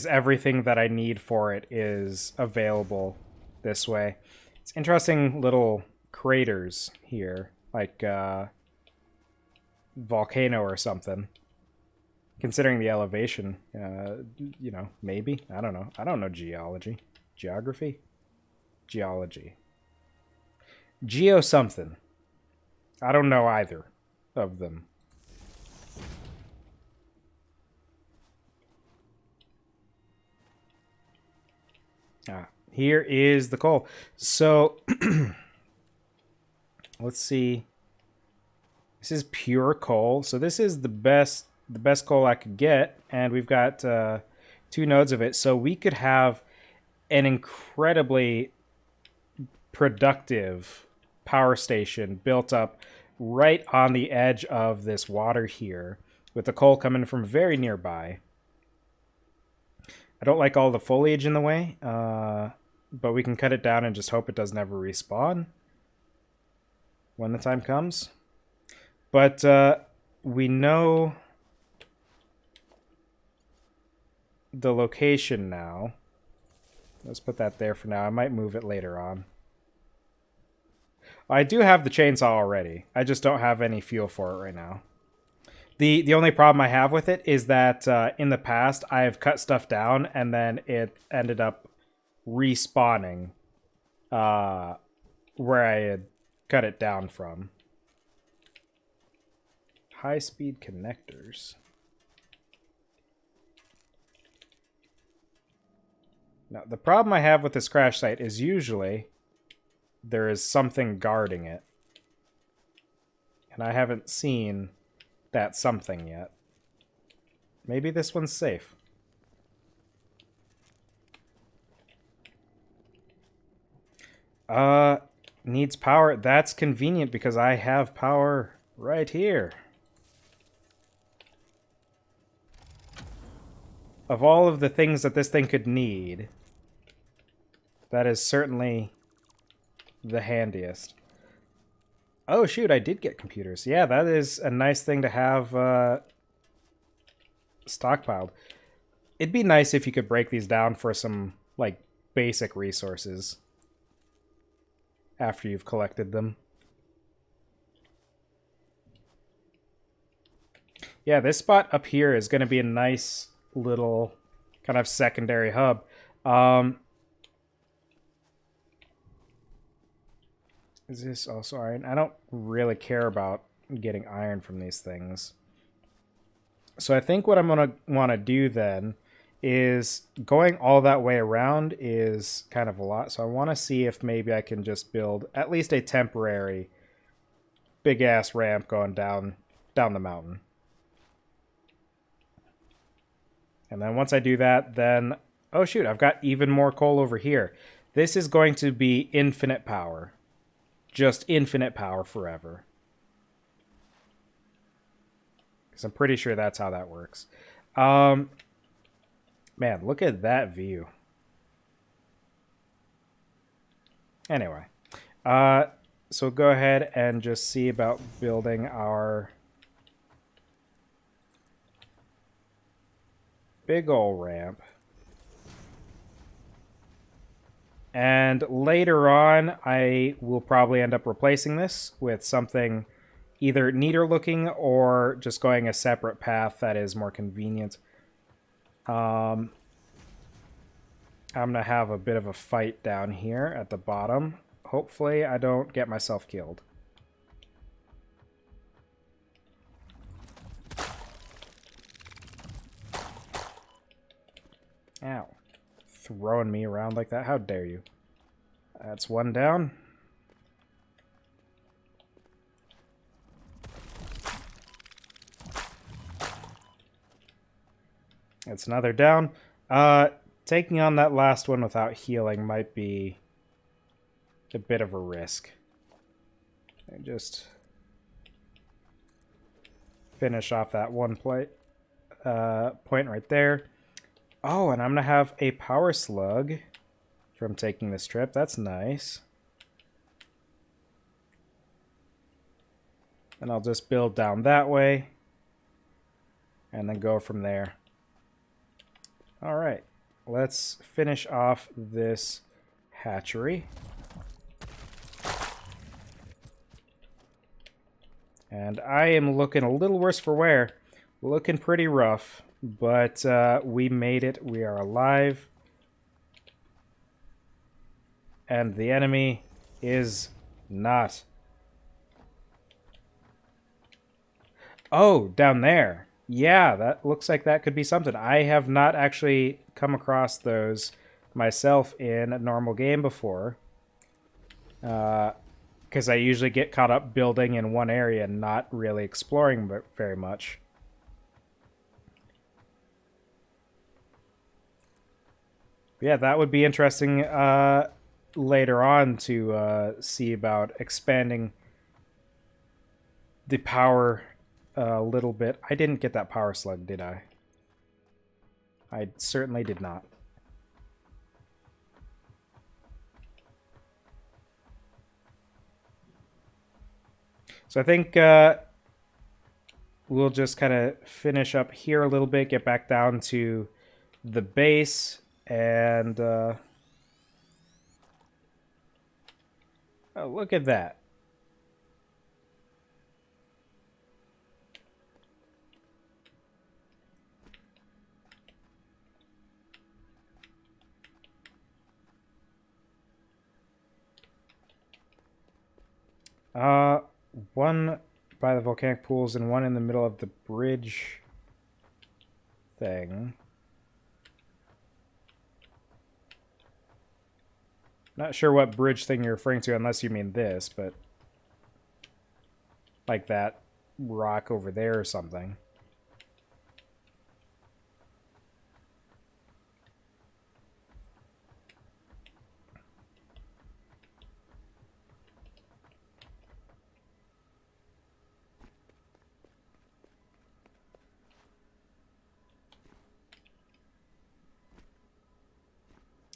everything that I need for it is available this way. It's interesting little craters here, like volcano or something. Considering the elevation, you know, maybe. I don't know. I don't know geology. Geography? Geology. Geo something. I don't know either of them. Here is the coal. So, let's see. This is pure coal. So this is the best coal I could get, and we've got 2 nodes of it. So we could have an incredibly productive power station built up right on the edge of this water here, with the coal coming from very nearby. I don't like all the foliage in the way, but we can cut it down and just hope it doesn't ever respawn when the time comes. But we know the location now. Let's put that there for now. I might move it later on. I do have the chainsaw already. I just don't have any fuel for it right now. The only problem I have with it is that in the past I have cut stuff down and then it ended up respawning where I had cut it down from. High-speed connectors. Now, the problem I have with this crash site is usually there is something guarding it. And I haven't seen that something yet. Maybe this one's safe. Needs power. That's convenient because I have power right here. Of all of the things that this thing could need, that is certainly the handiest. Oh, shoot, I did get computers. Yeah, that is a nice thing to have stockpiled. It'd be nice if you could break these down for some, like, basic resources after you've collected them. Yeah, this spot up here is going to be a nice little kind of secondary hub. Is this also iron? I don't really care about getting iron from these things. So I think what I'm going to want to do then is going all that way around is kind of a lot. So I want to see if maybe I can just build at least a temporary big-ass ramp going down the mountain. And then once I do that, then... Oh, shoot, I've got even more coal over here. This is going to be infinite power. Just infinite power forever. Because I'm pretty sure that's how that works. Man, look at that view. Anyway. So go ahead and just see about building our big ol' ramp. And later on, I will probably end up replacing this with something either neater looking or just going a separate path that is more convenient. I'm going to have a bit of a fight down here at the bottom. Hopefully I don't get myself killed. Ow. Throwing me around like that. How dare you? That's one down. That's another down. Taking on that last one without healing might be a bit of a risk. And just finish off that one point right there. Oh, and I'm going to have a power slug from taking this trip. That's nice. And I'll just build down that way. And then go from there. Alright. Let's finish off this hatchery. And I am looking a little worse for wear. Looking pretty rough. But we made it. We are alive. And the enemy is not. Oh, down there. Yeah, that looks like that could be something. I have not actually come across those myself in a normal game before. Because I usually get caught up building in one area and not really exploring very much. Yeah, that would be interesting later on to see about expanding the power a little bit. I didn't get that power slug, did I? I certainly did not. So I think we'll just kind of finish up here a little bit, get back down to the base, and oh, look at that. One by the volcanic pools and one in the middle of the bridge thing. Not sure what bridge thing you're referring to unless you mean this, but like that rock over there or something.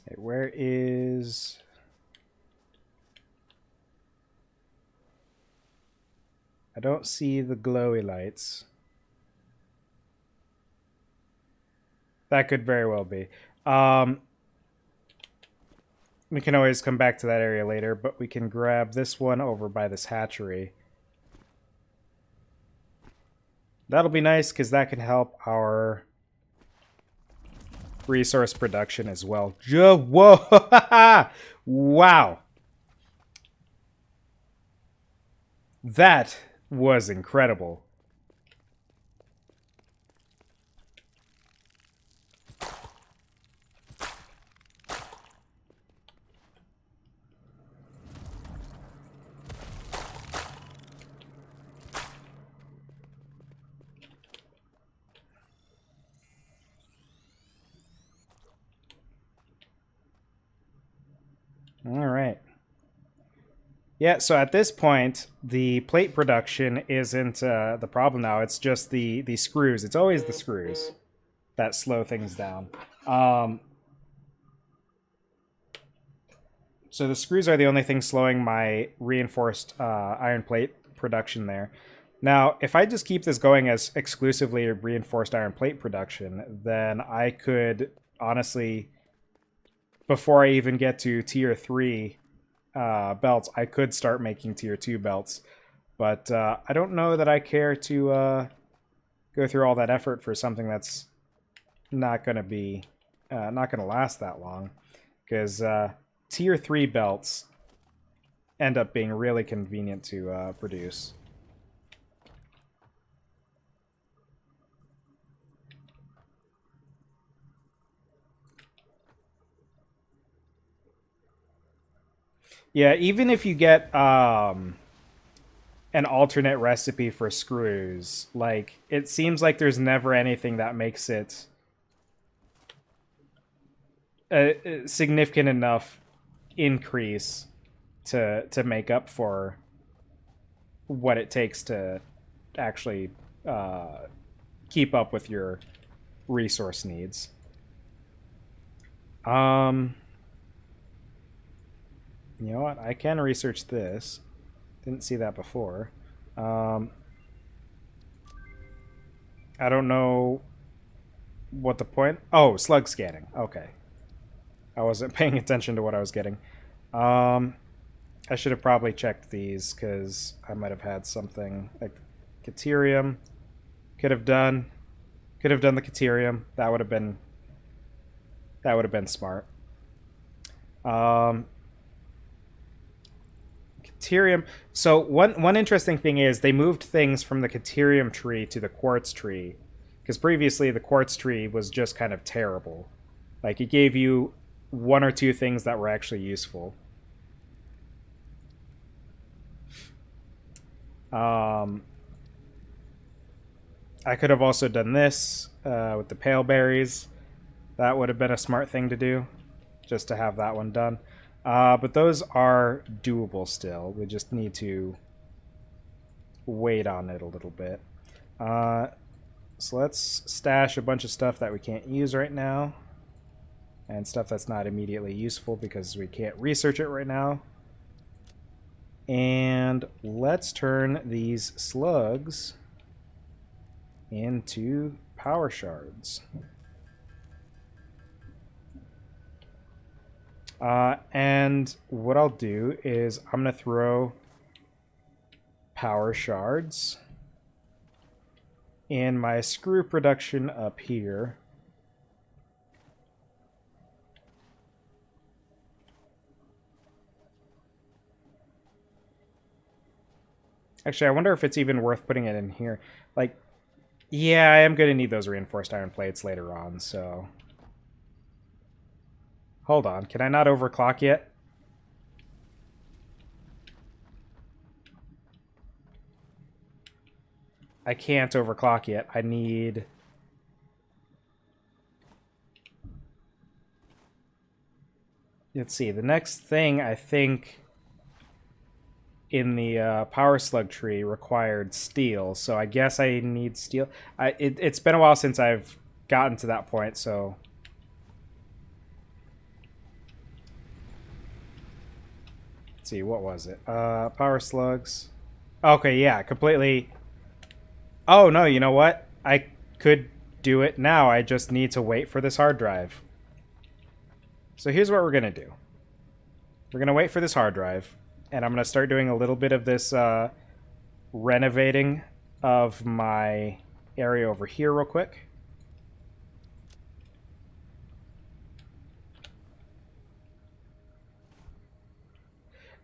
Okay, where is... I don't see the glowy lights. That could very well be. We can always come back to that area later, but we can grab this one over by this hatchery. That'll be nice, because that can help our resource production as well. Whoa! Wow! That was incredible. All right. Yeah, so at this point, the plate production isn't the problem now. It's just the screws. It's always the screws that slow things down. So the screws are the only thing slowing my reinforced iron plate production there. Now, if I just keep this going as exclusively reinforced iron plate production, then I could honestly, before I even get to tier 3 belts, I could start making tier 2 belts. But I don't know that I care to go through all that effort for something that's not going to be not going to last that long, because tier 3 belts end up being really convenient to produce. Yeah, even if you get an alternate recipe for screws, like, it seems like there's never anything that makes it a significant enough increase to make up for what it takes to actually keep up with your resource needs. You know what? I can research this. Didn't see that before. I don't know what the point... Oh, slug scanning. Okay. I wasn't paying attention to what I was getting. I should have probably checked these, because I might have had something like Caterium. Could have done the Caterium. That would have been smart. Caterium. So one interesting thing is they moved things from the Caterium tree to the Quartz tree, because previously the Quartz tree was just kind of terrible. Like, it gave you one or two things that were actually useful. I could have also done this with the pale berries. That would have been a smart thing to do, just to have that one done. But those are doable still. We just need to wait on it a little bit. So let's stash a bunch of stuff that we can't use right now, and stuff that's not immediately useful because we can't research it right now. And let's turn these slugs into power shards. And what I'll do is I'm going to throw power shards in my screw production up here. Actually, I wonder if it's even worth putting it in here. Like, yeah, I am going to need those reinforced iron plates later on, so... Hold on, can I not overclock yet? I can't overclock yet. I need... Let's see, the next thing, I think, in the power slug tree required steel, so I guess I need steel. It's been a while since I've gotten to that point, so... Let's see, what was it? Power slugs. Okay, yeah, completely... Oh, no, you know what? I could do it now. I just need to wait for this hard drive. So here's what we're going to do. We're going to wait for this hard drive, and I'm going to start doing a little bit of this renovating of my area over here real quick.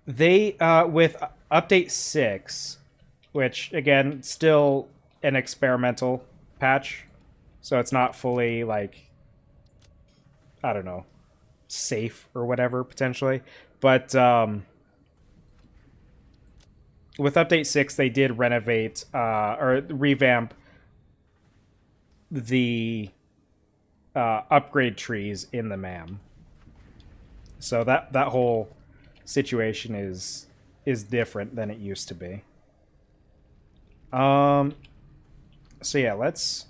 They, with update 6, which, again, still an experimental patch, so it's not fully, like, I don't know, safe or whatever, potentially. But with update 6, they did renovate, or revamp the upgrade trees in the MAM. So that whole situation is different than it used to be. So yeah, let's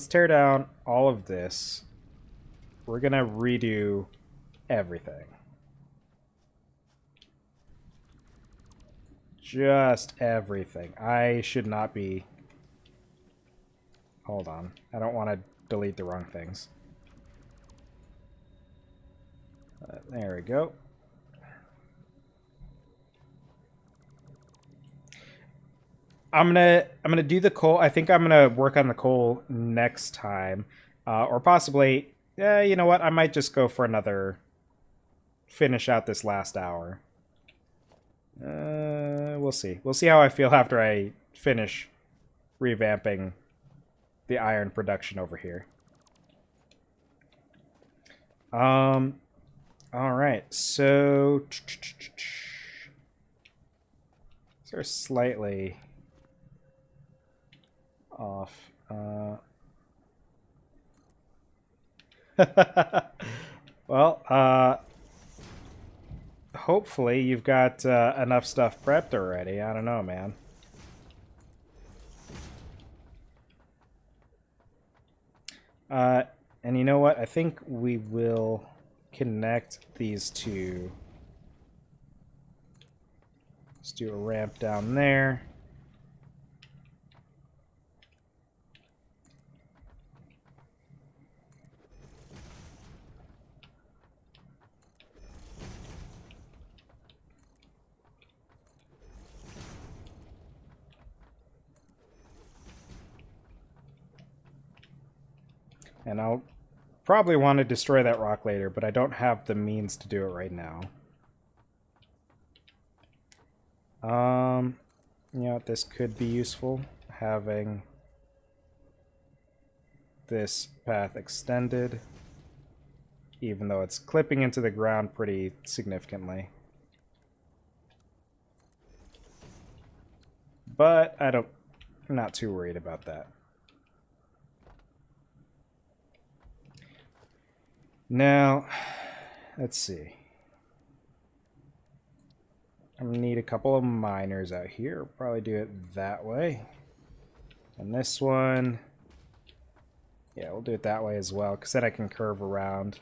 tear down all of this. We're gonna redo everything. Just everything. I should not be... Hold on. I don't want to delete the wrong things. There we go. I'm gonna do the coal. I think I'm gonna work on the coal next time, Or possibly, you know what? I might just go for another finish out this last hour. We'll see. We'll see how I feel after I finish revamping the iron production over here. All right. So they're slightly off. Well, hopefully you've got enough stuff prepped already. I don't know, man. And you know what? I think we will connect these two. Let's do a ramp down there. And I'll probably want to destroy that rock later, but I don't have the means to do it right now. You know, this could be useful, having this path extended, even though it's clipping into the ground pretty significantly. But I'm not too worried about that. Now, let's see. I'm going to need a couple of miners out here. Probably do it that way. And this one, yeah, we'll do it that way as well, because then I can curve around.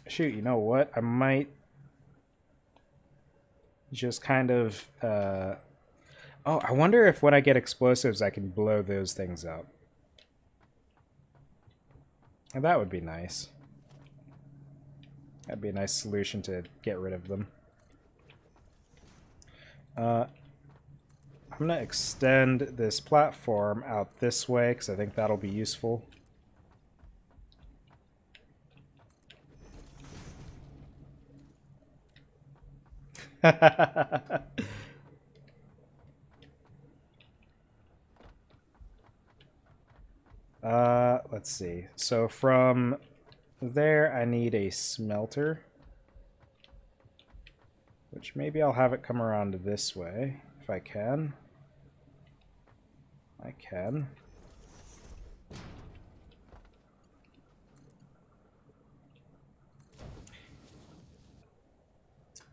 Shoot, you know what? I might just kind of... oh, I wonder if when I get explosives, I can blow those things up. And that would be nice. That'd be a nice solution to get rid of them. I'm going to extend this platform out this way, because I think that'll be useful. Let's see. So from there, I need a smelter. Which maybe I'll have it come around this way, if I can. I can.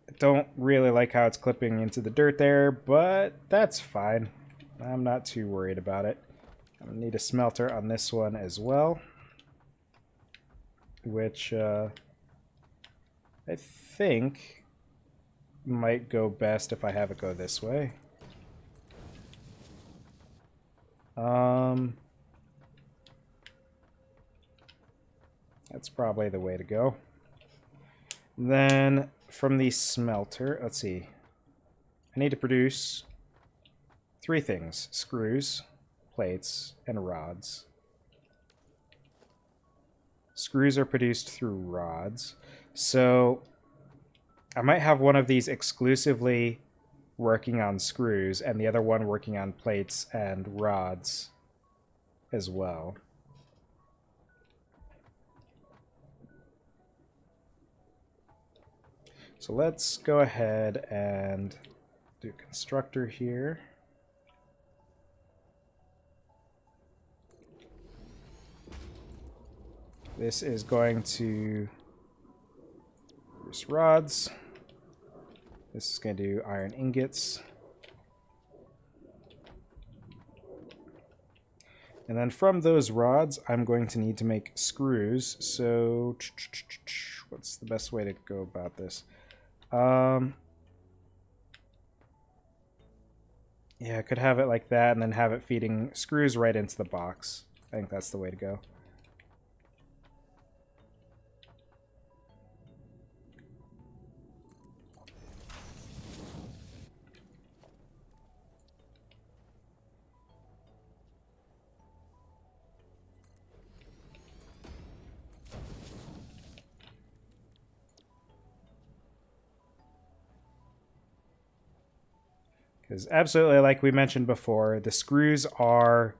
I don't really like how it's clipping into the dirt there, but that's fine. I'm not too worried about it. I'm going to need a smelter on this one as well. Which I think might go best if I have it go this way. That's probably the way to go. Then from the smelter, let's see. I need to produce 3 things: screws, plates, and rods. Screws are produced through rods. So I might have one of these exclusively working on screws and the other one working on plates and rods as well. So let's go ahead and do constructor here. This is going to produce rods. This is going to do iron ingots. And then from those rods, I'm going to need to make screws. So what's the best way to go about this? Yeah, I could have it like that and then have it feeding screws right into the box. I think that's the way to go. Because absolutely, like we mentioned before, the screws are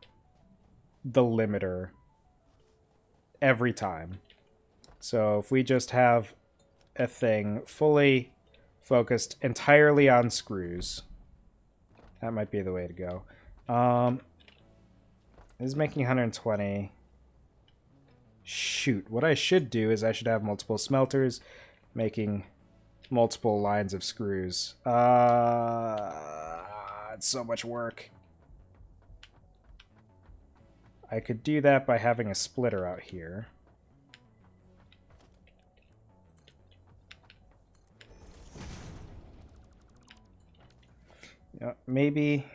the limiter every time. So if we just have a thing fully focused entirely on screws, that might be the way to go. This is making 120. Shoot, what I should do is I should have multiple smelters making multiple lines of screws. It's so much work. I could do that by having a splitter out here. Yeah, maybe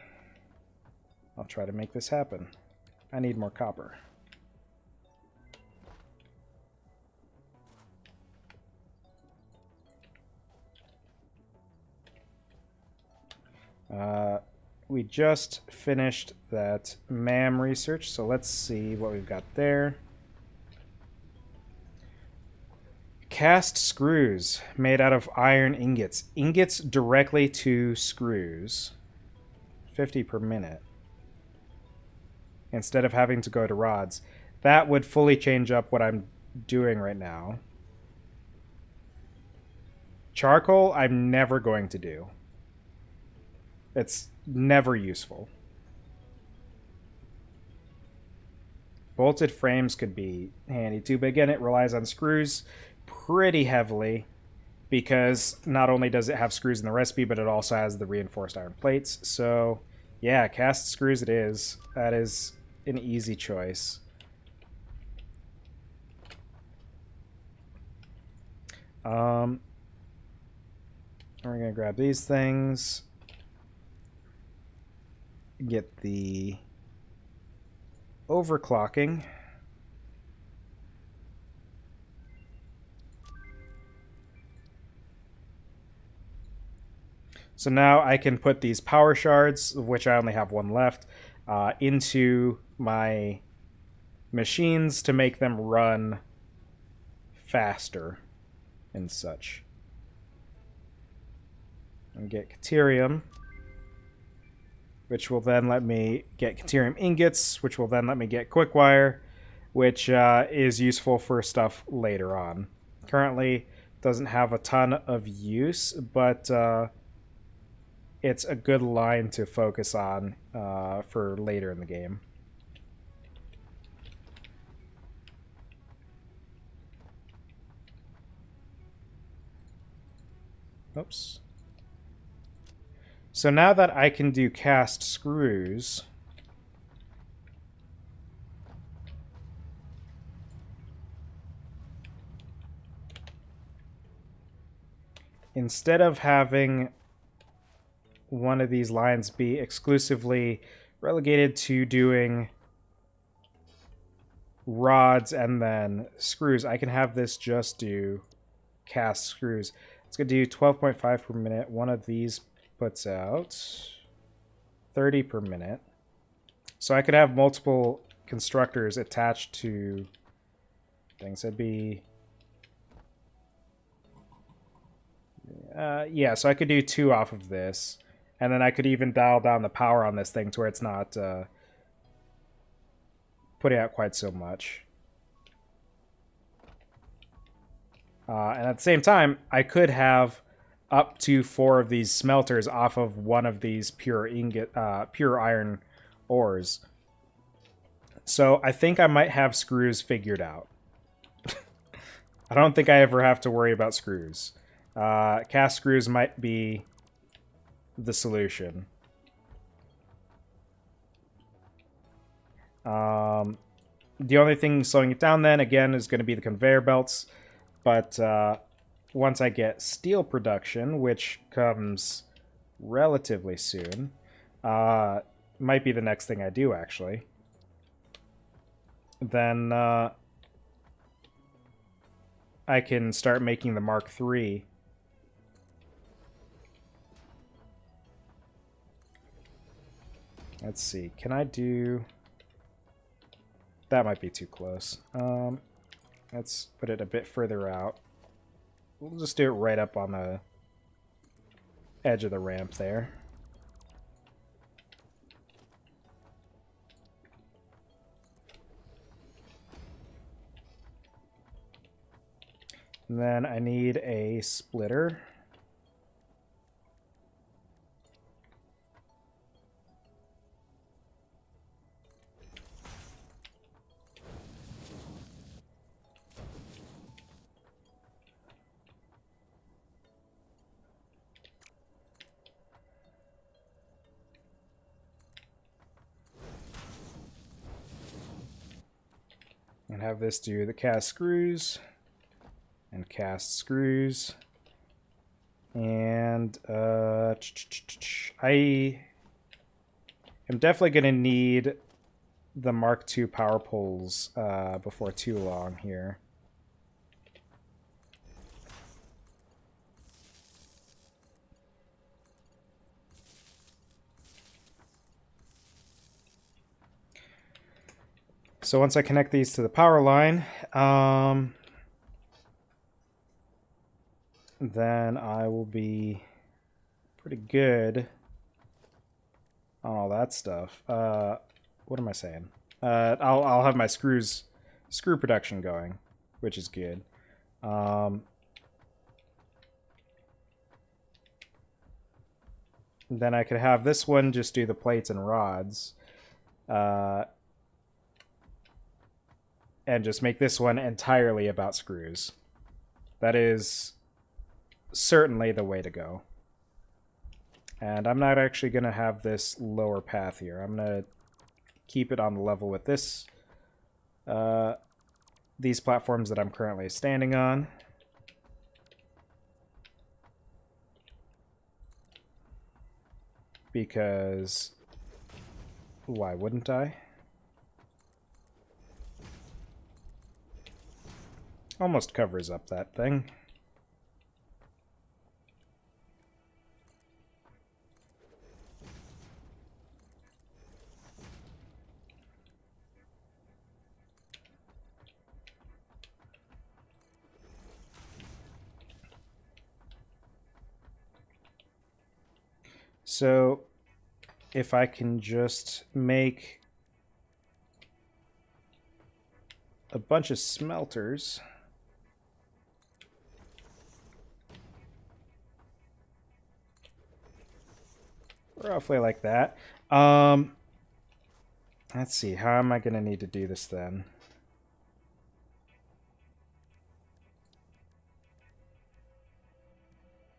I'll try to make this happen. I need more copper. We just finished that MAM research, so let's see what we've got there. Cast screws made out of iron ingots. Ingots directly to screws. 50 per minute. Instead of having to go to rods. That would fully change up what I'm doing right now. Charcoal, I'm never going to do. It's never useful. Bolted frames could be handy too, but again, it relies on screws pretty heavily because not only does it have screws in the recipe, but it also has the reinforced iron plates. So, yeah, cast screws it is. That is an easy choice. We're going to grab these things. Get the overclocking. So now I can put these power shards, of which I only have one left, into my machines to make them run faster and such. And get Caterium, which will then let me get Caterium ingots, which will then let me get Quickwire, which is useful for stuff later on. Currently, doesn't have a ton of use, but it's a good line to focus on for later in the game. Oops. So now that I can do cast screws, instead of having one of these lines be exclusively relegated to doing rods and then screws, I can have this just do cast screws. It's going to do 12.5 per minute. One of these puts out 30 per minute. So I could have multiple constructors attached to things. That'd be... yeah, so I could do 2 off of this. And then I could even dial down the power on this thing to where it's not putting out quite so much. And at the same time, I could have up to 4 of these smelters off of one of these pure iron ores. So I think I might have screws figured out. I don't think I ever have to worry about screws. Cast screws might be the solution. The only thing slowing it down then, again, is going to be the conveyor belts. But once I get steel production, which comes relatively soon, might be the next thing I do, actually, then I can start making the Mark III. Let's see. Can I do... That might be too close. Let's put it a bit further out. We'll just do it right up on the edge of the ramp there. And then I need a splitter. And have this do the cast screws and cast screws. And I am definitely going to need the Mark II power poles before too long here. So once I connect these to the power line, then I will be pretty good on all that stuff. What am I saying? I'll have my screw production going, which is good. Then I could have this one just do the plates and rods. And just make this one entirely about screws. That is certainly the way to go. And I'm not actually going to have this lower path here. I'm going to keep it on the level with this, these platforms that I'm currently standing on. Because why wouldn't I? Almost covers up that thing. So if I can just make a bunch of smelters, roughly like that. Let's see, how am I going to need to do this then?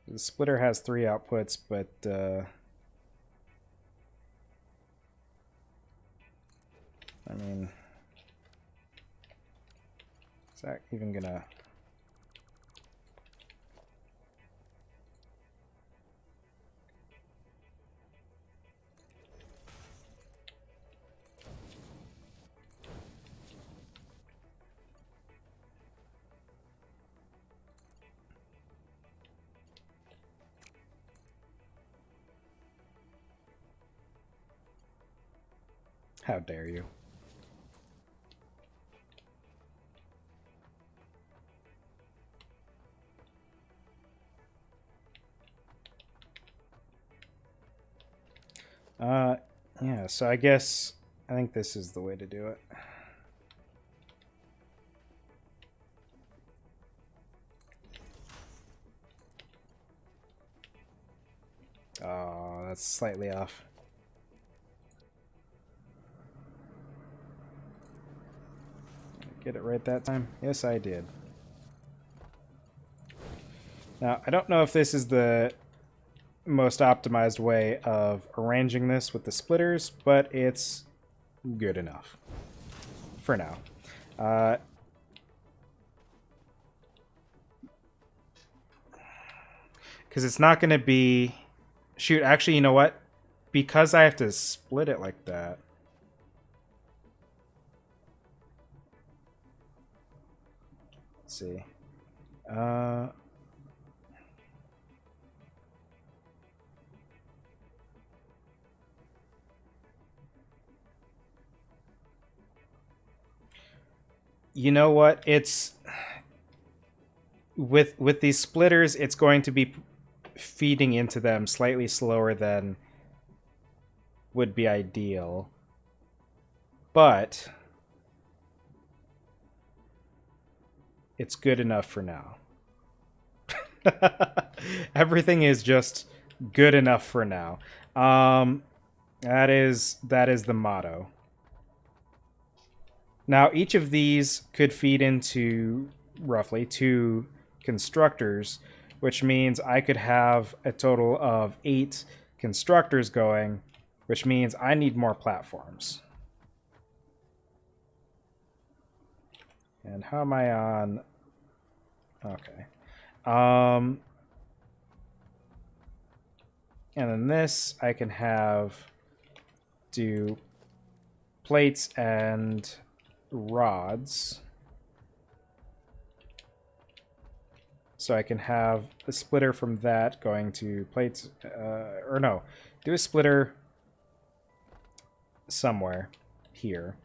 The splitter has 3 outputs, but I mean, is that even gonna... How dare you? Yeah, so I guess I think this is the way to do it. Oh, that's slightly off. Get it right that time? Yes, I did. Now, I don't know if this is the most optimized way of arranging this with the splitters, but it's good enough for now. Because it's not going to be... Shoot, actually, you know what? Because I have to split it like that. Let's see. You know what? It's... With these splitters, it's going to be feeding into them slightly slower than would be ideal. But it's good enough for now. Everything is just good enough for now. That is the motto. Now, each of these could feed into roughly 2 constructors, which means I could have a total of 8 constructors going, which means I need more platforms. And how am I on? Okay. And then this, I can do plates and rods. So I can have a splitter from that going to plates, or no, do a splitter somewhere here.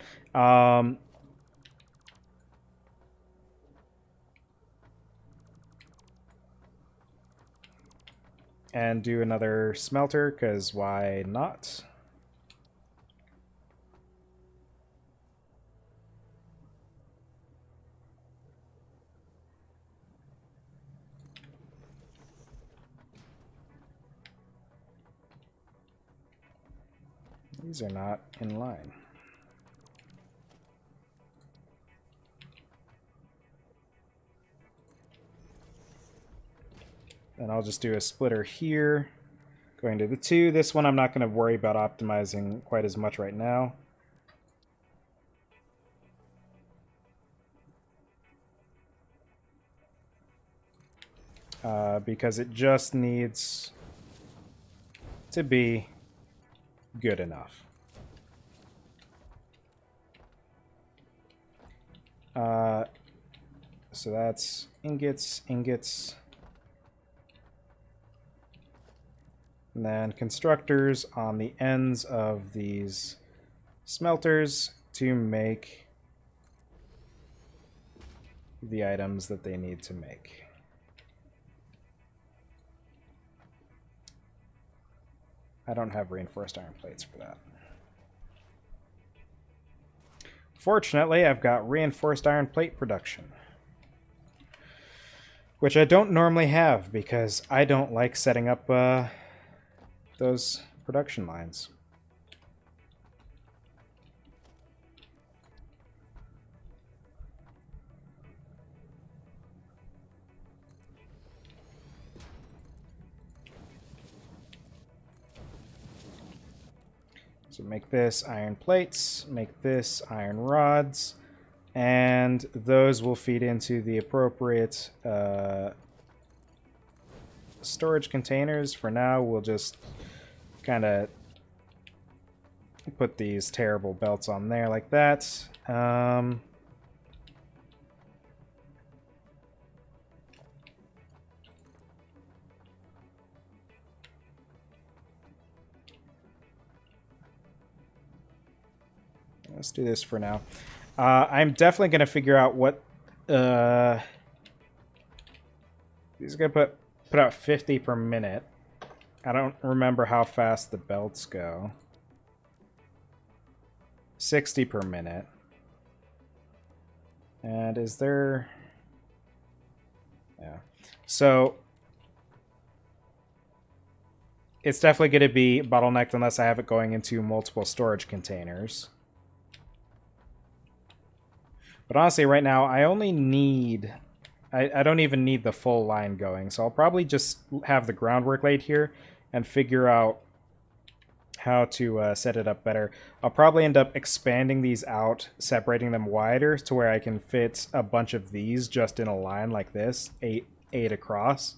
And do another smelter, because why not? These are not in line. And I'll just do a splitter here, going to the 2. This one I'm not going to worry about optimizing quite as much right now. Because it just needs to be good enough. So that's ingots, ingots. And then constructors on the ends of these smelters to make the items that they need to make. I don't have reinforced iron plates for that. Fortunately, I've got reinforced iron plate production, which I don't normally have because I don't like setting up those production lines. So make this iron plates, make this iron rods, and those will feed into the appropriate storage containers. For now, we'll just kind of put these terrible belts on there like that. Let's do this for now. I'm definitely going to figure out what... He's going to put out 50 per minute. I don't remember how fast the belts go. 60 per minute. And is there... Yeah. So... It's definitely going to be bottlenecked unless I have it going into multiple storage containers. But honestly, right now, I only need... I don't even need the full line going, so I'll probably just have the groundwork laid here and figure out how to set it up better. I'll probably end up expanding these out, separating them wider to where I can fit a bunch of these just in a line like this, eight across.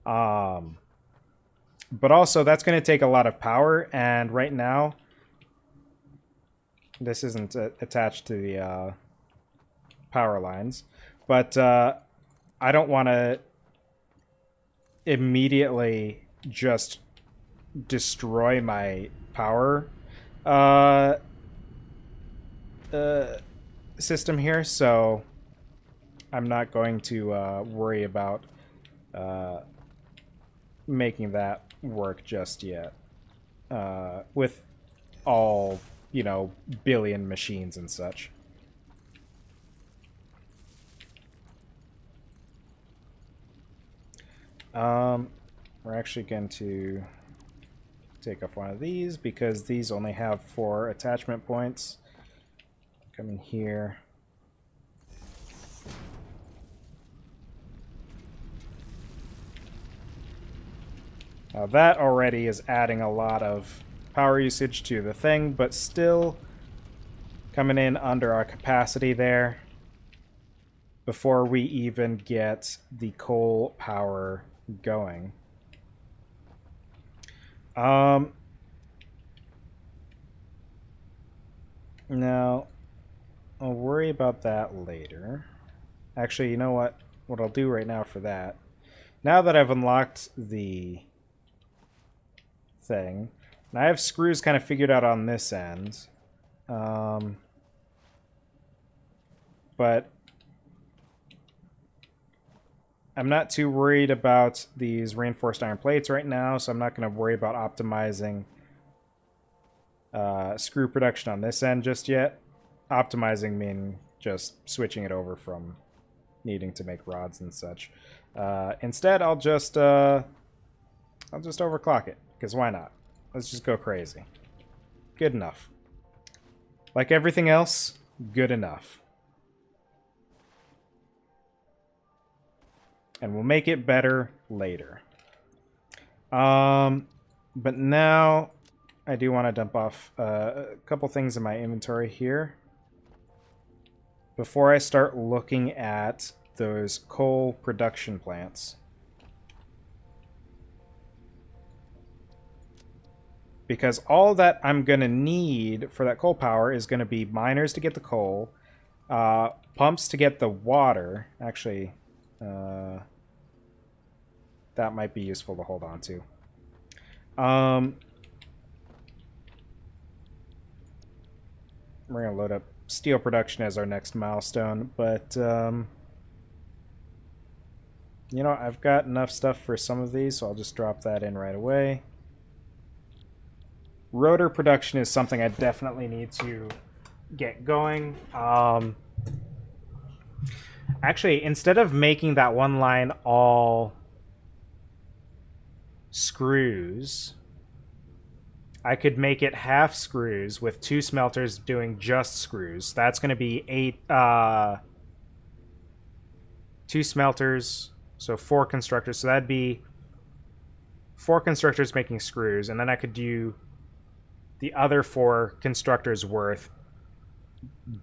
But also, that's going to take a lot of power, and right now, this isn't attached to the power lines. But I don't want to immediately just destroy my power system here, so I'm not going to worry about making that work just yet with all, billion machines and such. We're actually going to take off one of these because these only have 4 attachment points. Come in here. Now that already is adding a lot of power usage to the thing, but still coming in under our capacity there before we even get the coal power going. Now, I'll worry about that later. Actually, you know what? What I'll do right now for that, now that I've unlocked the thing, and I have screws kind of figured out on this end, but I'm not too worried about these reinforced iron plates right now, so I'm not going to worry about optimizing screw production on this end just yet. Optimizing meaning just switching it over from needing to make rods and such. Instead, I'll just overclock it, because why not? Let's just go crazy. Good enough. Like everything else, good enough. And we'll make it better later. But now I do want to dump off a couple things in my inventory here before I start looking at those coal production plants. Because all that I'm going to need for that coal power is going to be miners to get the coal, pumps to get the water. Actually, that might be useful to hold on to. We're going to load up steel production as our next milestone, but you know, I've got enough stuff for some of these, so I'll just drop that in right away. Rotor production is something I definitely need to get going. Actually, instead of making that one line all screws, I could make it half screws with 2 smelters doing just screws. That's going to be 2 smelters, so 4 constructors. So that'd be 4 constructors making screws, and then I could do the other 4 constructors worth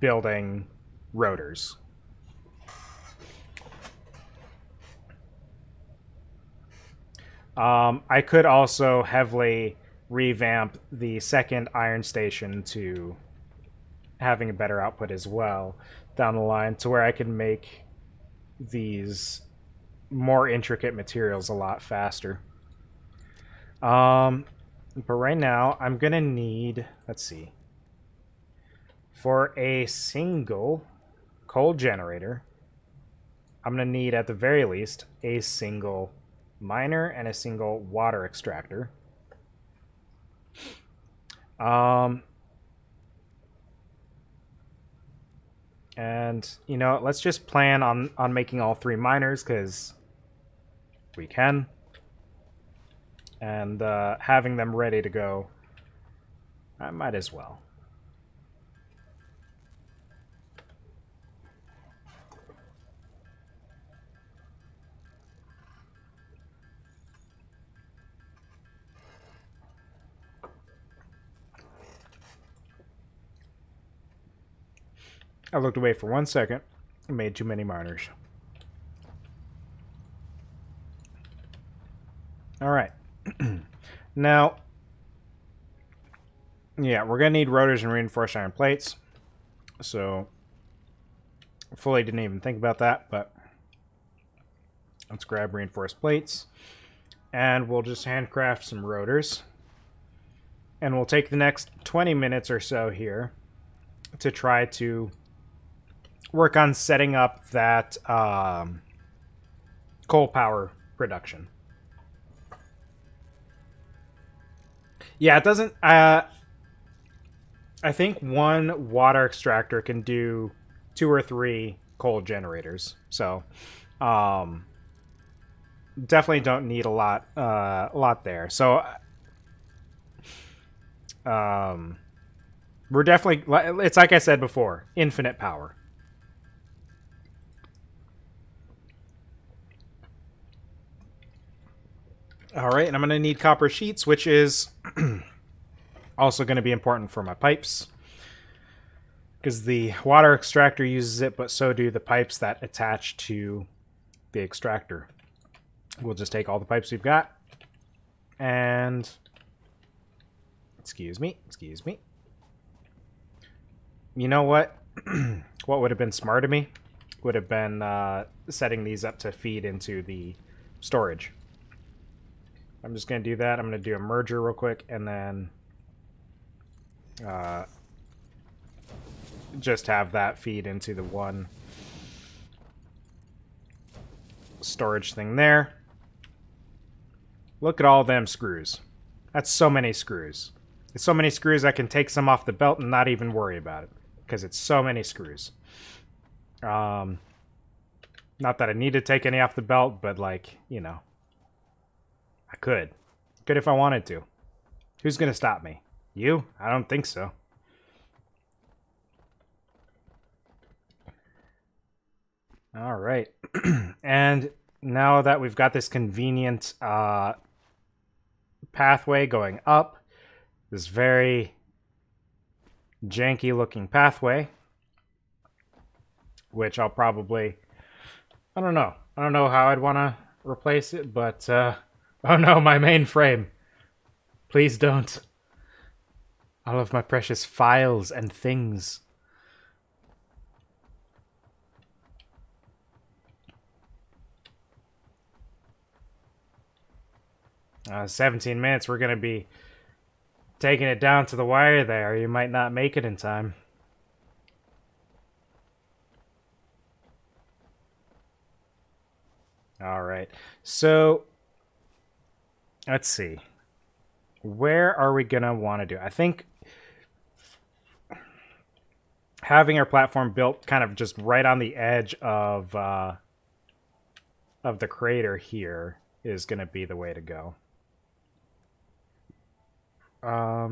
building rotors. I could also heavily revamp the second iron station to having a better output as well down the line, to where I can make these more intricate materials a lot faster. But right now, I'm going to need, let's see, for a single coal generator, I'm going to need, at the very least, a single miner and a single water extractor. And, you know, let's just plan on making all 3 miners, because we can. And having them ready to go, I might as well. I looked away for 1 second and made too many miners. All right. Now, yeah, we're going to need rotors and reinforced iron plates. So, fully didn't even think about that, but let's grab reinforced plates. And we'll just handcraft some rotors. And we'll take the next 20 minutes or so here to try to work on setting up that coal power production. Yeah, it doesn't... I think 1 water extractor can do 2 or 3 coal generators. So, definitely don't need a lot there. So, um, we're definitely, it's like I said before, infinite power. All right, and I'm going to need copper sheets, which is also going to be important for my pipes. Because the water extractor uses it, but so do the pipes that attach to the extractor. We'll just take all the pipes we've got and excuse me. You know what? What would have been smart of me would have been setting these up to feed into the storage. I'm just going to do that. I'm going to do a merger real quick and then just have that feed into the one storage thing there. Look at all them screws. That's so many screws. It's so many screws I can take some off the belt and not even worry about it. Because it's so many screws. Not that I need to take any off the belt, but like, you know. I could. Could if I wanted to. Who's going to stop me? You? I don't think so. All right. And now that we've got this convenient pathway going up, this very janky looking pathway, which I'll probably, I don't know how I'd want to replace it, but oh no, my mainframe, please don't. All of my precious files and things. 17 minutes, we're going to be taking it down to the wire there. You might not make it in time. All right. So, let's see. Where are we going to want to do? I think having our platform built kind of just right on the edge of the crater here is going to be the way to go. So I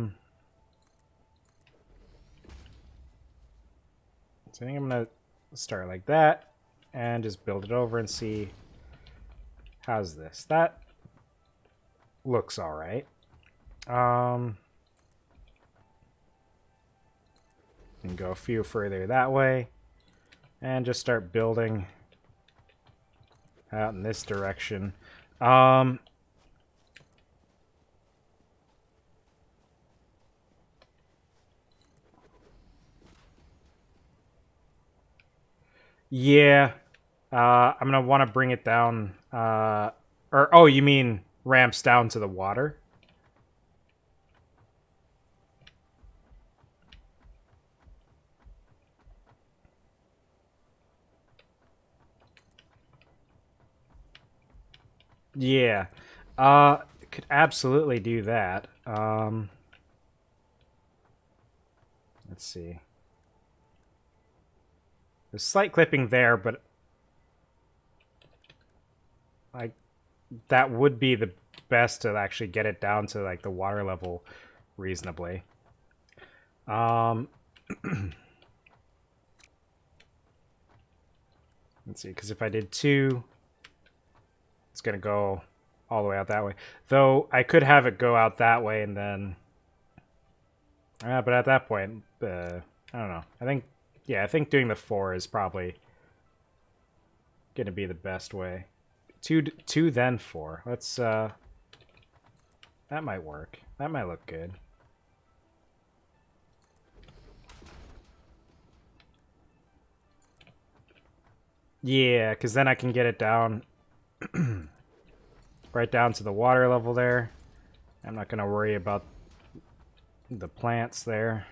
think I'm going to start like that and just build it over and see how's this. That looks all right. And go a few further that way and just start building out in this direction. Yeah. I'm going to want to bring it down. Oh, you mean ramps down to the water? Yeah. Could absolutely do that. Let's see. There's slight clipping there, but like that would be the best to actually get it down to like the water level reasonably. Let's see, because if I did 2, it's gonna go all the way out that way. Though I could have it go out that way and then, but at that point, I don't know. I think doing the 4 is probably gonna be the best way. 2 then 4. Let's that might work. That might look good. Yeah, because then I can get it down right down to the water level there. I'm not gonna worry about the plants there.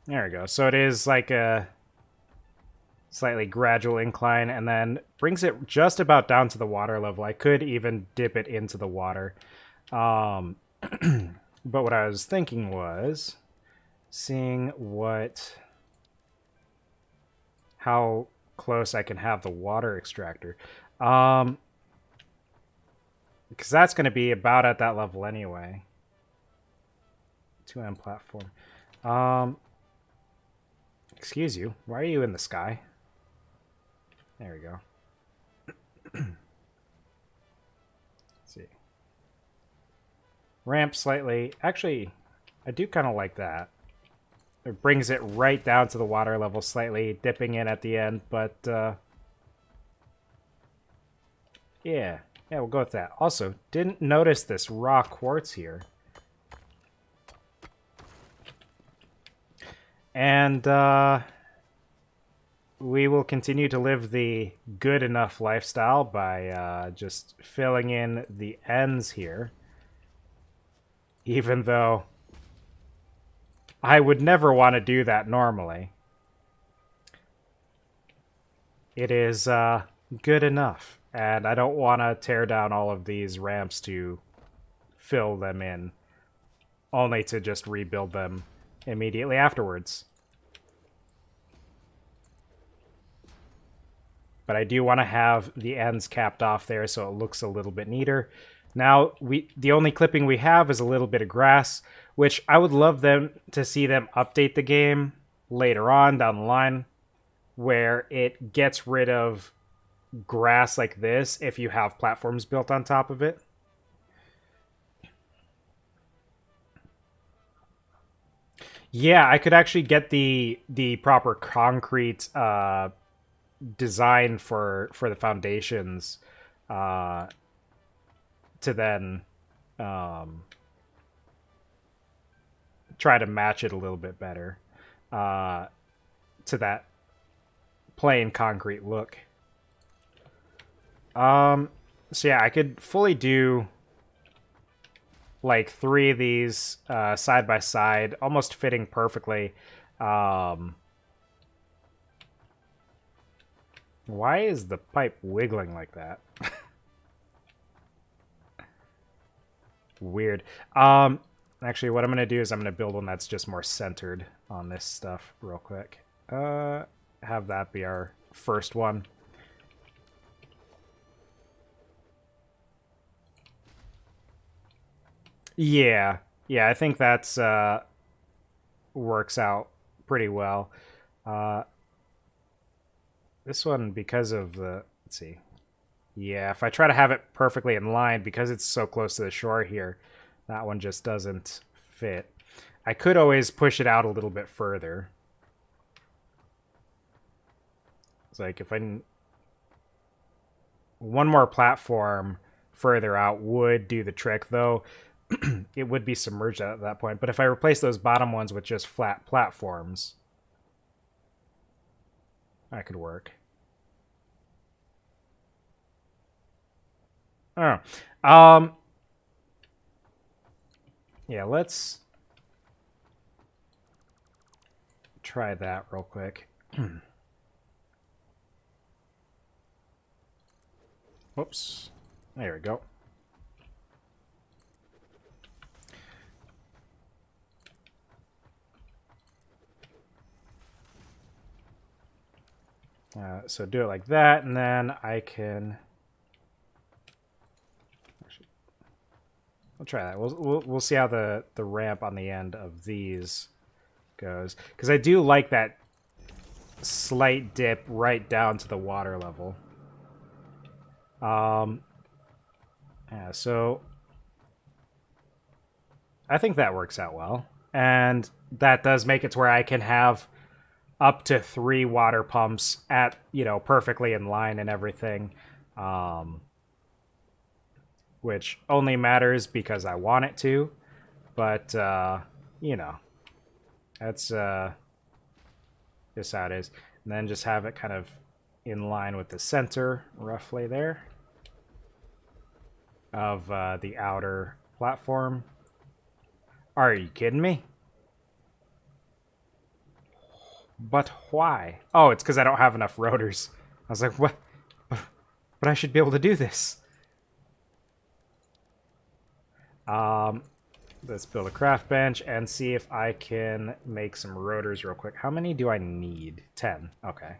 There we go. So it is like a slightly gradual incline and then brings it just about down to the water level. I could even dip it into the water. But what I was thinking was seeing what how close I can have the water extractor. Because that's going to be about at that level anyway. 2M platform. Excuse you. Why are you in the sky? There we go. Let's see. Ramp slightly. Actually, I do kind of like that. It brings it right down to the water level slightly, dipping in at the end, but yeah, we'll go with that. Also, didn't notice this raw quartz here. And we will continue to live the good enough lifestyle by just filling in the ends here. Even though I would never want to do that normally. It is good enough. And I don't want to tear down all of these ramps to fill them in, only to just rebuild them immediately afterwards. But I do want to have the ends capped off there so it looks a little bit neater. Now, the only clipping we have is a little bit of grass, which I would love them to see them update the game later on down the line, where it gets rid of grass like this if you have platforms built on top of it. Yeah, I could actually get the proper concrete design for the foundations to then try to match it a little bit better to that plain concrete look. So yeah, I could fully do like 3 of these side by side, almost fitting perfectly. Why is the pipe wiggling like that? Weird. Actually, what I'm going to do is I'm going to build one that's just more centered on this stuff real quick. Have that be our first one. Yeah. Yeah, I think that's works out pretty well. This one, because of the... Let's see. Yeah, if I try to have it perfectly in line, because it's so close to the shore here, that one just doesn't fit. I could always push it out a little bit further. It's like if I... One more platform further out would do the trick, though it would be submerged at that point. But if I replace those bottom ones with just flat platforms, that could work. Oh. Yeah, let's try that real quick. Whoops. There we go. So do it like that, and then I can... We'll try that. We'll see how the ramp on the end of these goes, because I do like that slight dip right down to the water level. Yeah, so I think that works out well, and that does make it to where I can have up to 3 water pumps at, you know, perfectly in line and everything. Which only matters because I want it to, but you know, that's just how it is. And then just have it kind of in line with the center, roughly there, of the outer platform. Are you kidding me? But why? Oh, it's because I don't have enough rotors. I was like, what? But I should be able to do this. Let's build a craft bench and see if I can make some rotors real quick. How many do I need? 10. Okay.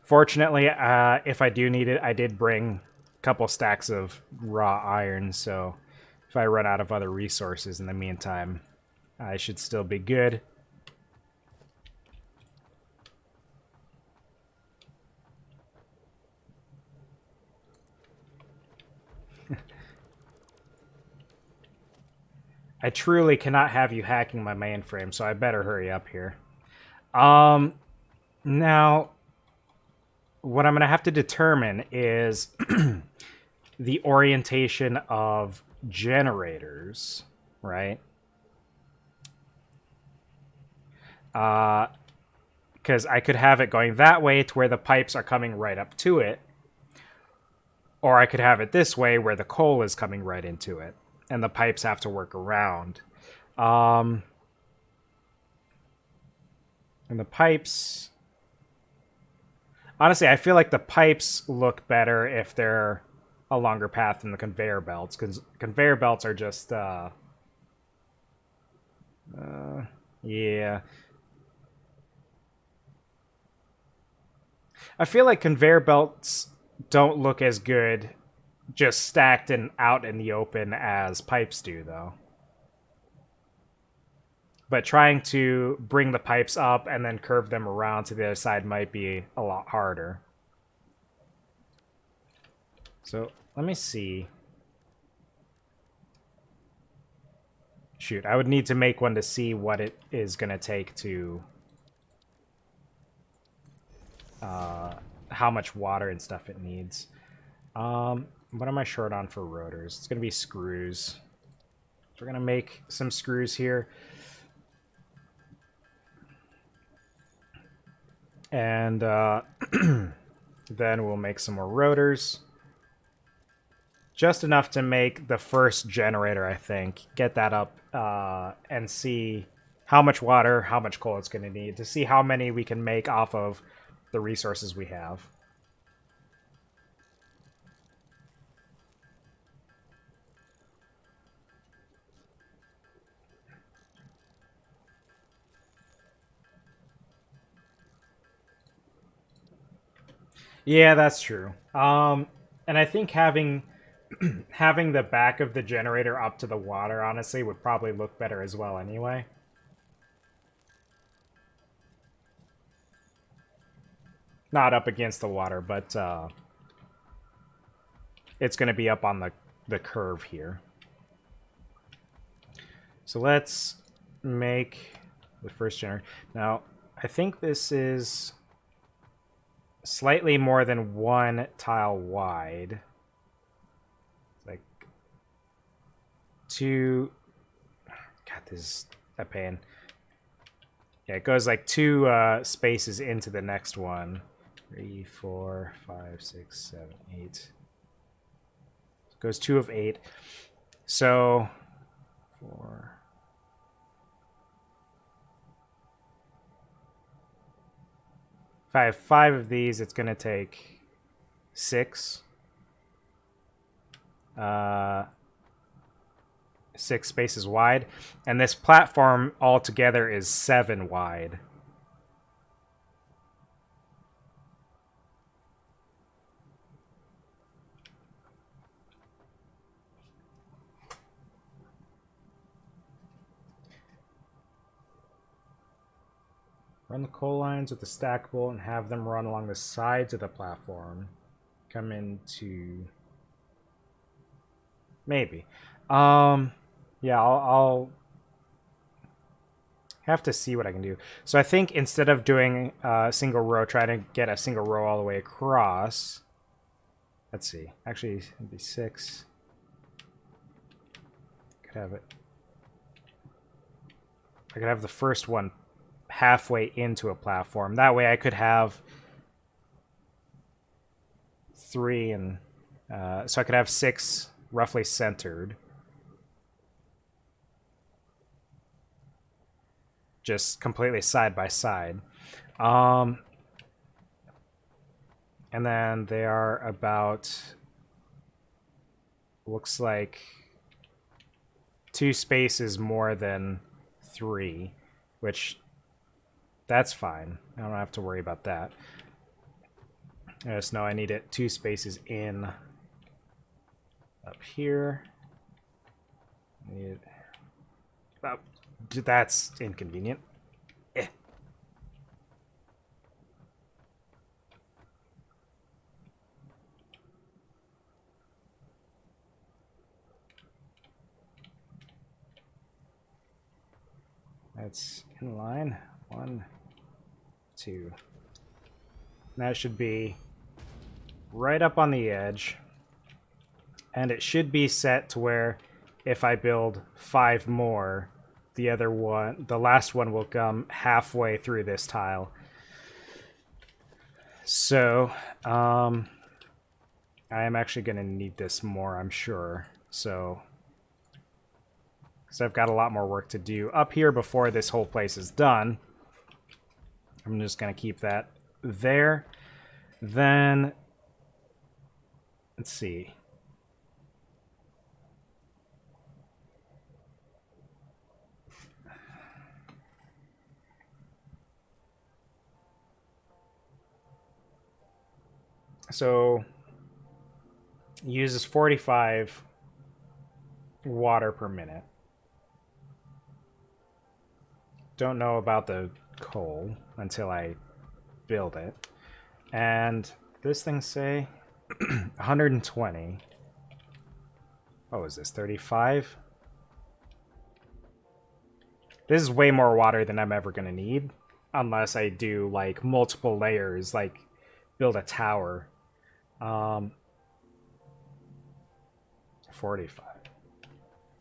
Fortunately, if I do need it, I did bring a couple stacks of raw iron, so if I run out of other resources in the meantime, I should still be good. I truly cannot have you hacking my mainframe, so I better hurry up here. Now, what I'm going to have to determine is the orientation of generators, right? Because I could have it going that way to where the pipes are coming right up to it, or I could have it this way where the coal is coming right into it, and the pipes have to work around. And the pipes... Honestly, I feel like the pipes look better if they're a longer path than the conveyor belts, because conveyor belts are just... yeah. I feel like conveyor belts don't look as good just stacked and out in the open as pipes do, though. But trying to bring the pipes up and then curve them around to the other side might be a lot harder. So let me see. Shoot, I would need to make one to see what it is going to take to... how much water and stuff it needs. What am I short on for rotors? It's going to be screws. So we're going to make some screws here. And then we'll make some more rotors. Just enough to make the first generator, I think. Get that up and see how much water, how much coal it's going to need. To see how many we can make off of the resources we have. Yeah, that's true. And I think having having the back of the generator up to the water, honestly, would probably look better as well anyway. Not up against the water, but it's going to be up on the curve here. So let's make the first generator. Now, I think this is slightly more than one tile wide. It's like two... God, this is a pain. Yeah, it goes like two spaces into the next one. 3, 4, 5, 6, 7, 8. It goes 2 of 8. So 4. If I have 5 of these, it's going to take 6. 6 spaces wide. And this platform altogether is 7 wide. Run the coal lines with the stackable and have them run along the sides of the platform. Come into... Maybe. Yeah, I'll have to see what I can do. So I think instead of doing a single row, try to get a single row all the way across. Let's see. Actually, it'd be 6. Could have it. I could have the first one halfway into a platform. That way I could have 3 and... so I could have 6 roughly centered. Just completely side by side. And then they are about... Looks like 2 spaces more than 3, which... That's fine. I don't have to worry about that. I just know I need it 2 spaces in up here. Need it. Oh, that's inconvenient. Eh. That's in line. 1, 2. That should be right up on the edge. And it should be set to where if I build 5 more, the last one will come halfway through this tile. So, I am actually going to need this more, I'm sure. So, because I've got a lot more work to do up here before this whole place is done. I'm just going to keep that there. Then, let's see. So, uses 45 water per minute. Don't know about the coal until I build it. And this thing say 120. Oh, is this 35? This is way more water than I'm ever going to need. Unless I do, like, multiple layers, like, build a tower. 45.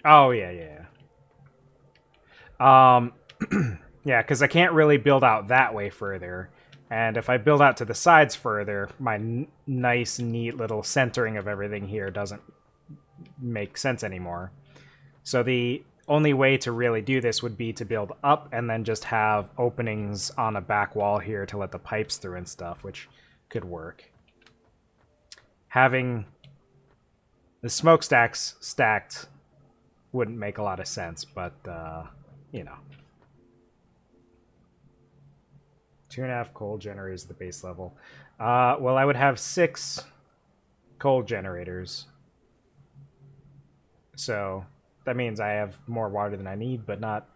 Oh, yeah. Yeah, because I can't really build out that way further. And if I build out to the sides further, my nice, neat little centering of everything here doesn't make sense anymore. So the only way to really do this would be to build up and then just have openings on a back wall here to let the pipes through and stuff, which could work. Having the smokestacks stacked wouldn't make a lot of sense, but, you know. 2.5 coal generators at the base level. Well, I would have 6 coal generators. So that means I have more water than I need, but not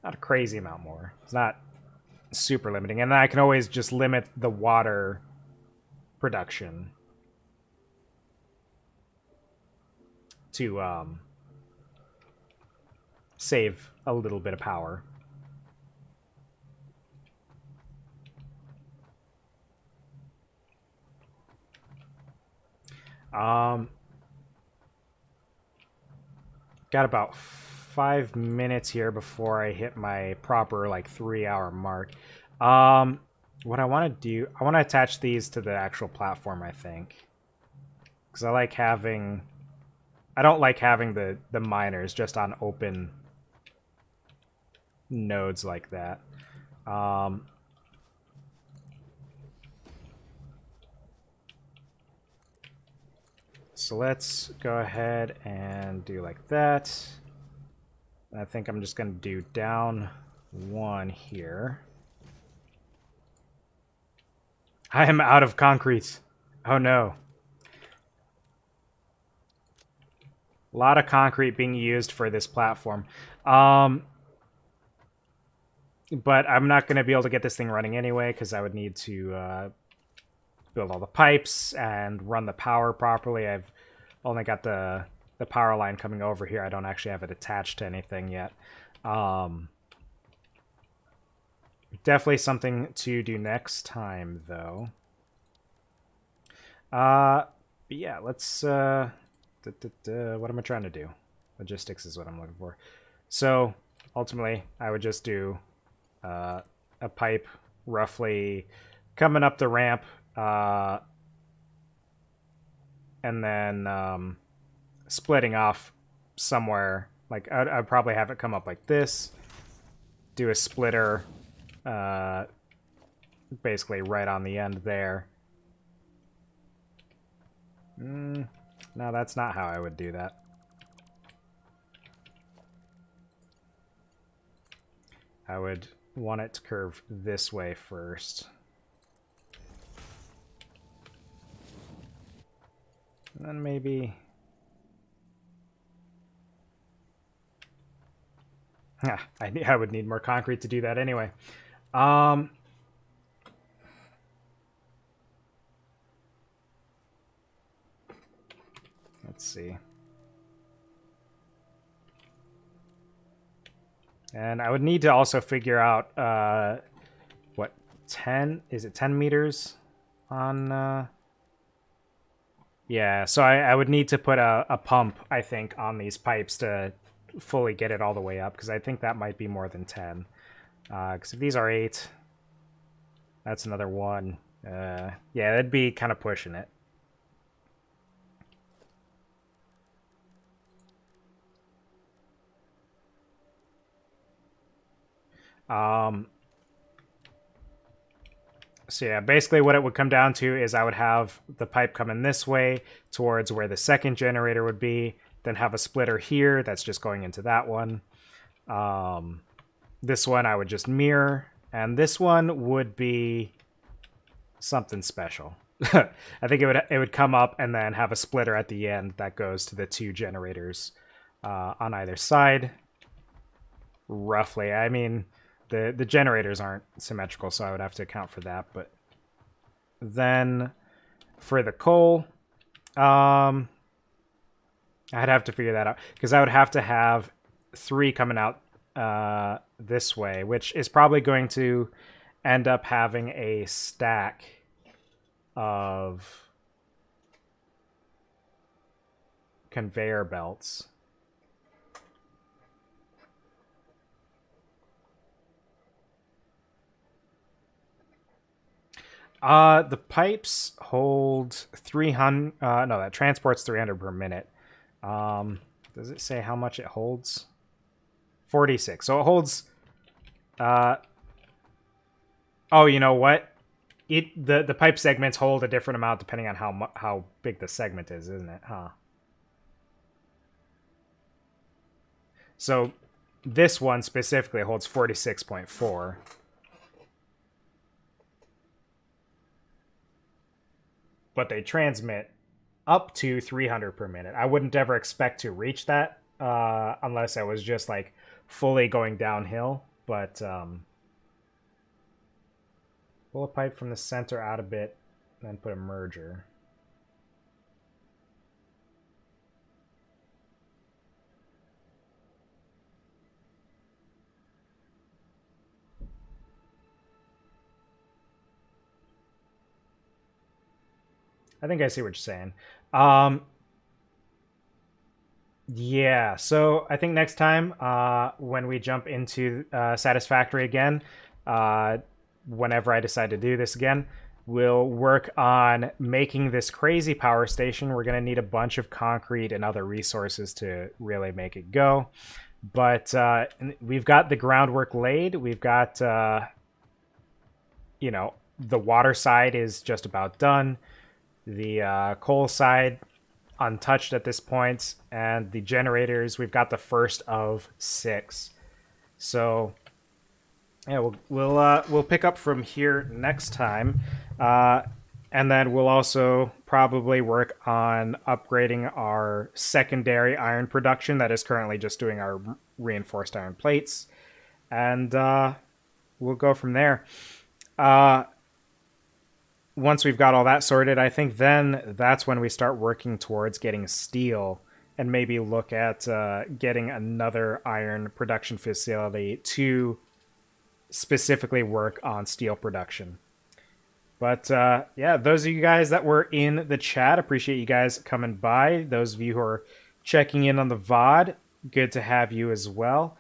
a crazy amount more. It's not super limiting. And I can always just limit the water production to save a little bit of power. Got about 5 minutes here before I hit my proper, like, 3-hour mark. What I want to do, I want to attach these to the actual platform, I think. Because I don't like having the miners just on open nodes like that. So let's go ahead and do like that. I think I'm just going to do down 1 here. I am out of concrete. Oh no. A lot of concrete being used for this platform. But I'm not going to be able to get this thing running anyway because I would need to build all the pipes and run the power properly. I've only got the power line coming over here. I don't actually have it attached to anything yet. Definitely something to do next time, though. But yeah, let's... what am I trying to do? Logistics is what I'm looking for. So, ultimately, I would just do a pipe roughly coming up the ramp, and then splitting off somewhere. Like, I'd probably have it come up like this, do a splitter basically right on the end there. No, that's not how I would do that. I would want it to curve this way first. And then maybe... I would need more concrete to do that anyway. Let's see. And I would need to also figure out what 10 is it 10 meters on yeah, so I would need to put a pump, I think, on these pipes to fully get it all the way up, because I think that might be more than 10. Because if these are 8, that's another 1. Yeah, that'd be kind of pushing it. So yeah, basically what it would come down to is I would have the pipe coming this way towards where the second generator would be, then have a splitter here that's just going into that one. This one I would just mirror, and this one would be something special. I think it would come up and then have a splitter at the end that goes to the 2 generators on either side. Roughly, I mean, the generators aren't symmetrical, so I would have to account for that. But then for the coal, I'd have to figure that out, because I would have to have 3 coming out this way, which is probably going to end up having a stack of conveyor belts. The pipes hold 300. No, that transports 300 per minute. Does it say how much it holds? 46. So it holds. Oh, you know what? The pipe segments hold a different amount depending on how big the segment is, isn't it? Huh. So this one specifically holds 46.4. But they transmit up to 300 per minute. I wouldn't ever expect to reach that unless I was just like fully going downhill. But pull a pipe from the center out a bit, and then put a merger. I think I see what you're saying. Yeah, so I think next time when we jump into Satisfactory again, whenever I decide to do this again, we'll work on making this crazy power station. We're going to need a bunch of concrete and other resources to really make it go. But we've got the groundwork laid. We've got, the water side is just about done. The coal side untouched at this point, and the generators, we've got the first of 6. So yeah, we'll pick up from here next time, and then we'll also probably work on upgrading our secondary iron production that is currently just doing our reinforced iron plates, and we'll go from there. Once we've got all that sorted, I think then that's when we start working towards getting steel and maybe look at getting another iron production facility to specifically work on steel production. But yeah, those of you guys that were in the chat, appreciate you guys coming by. Those of you who are checking in on the VOD, good to have you as well.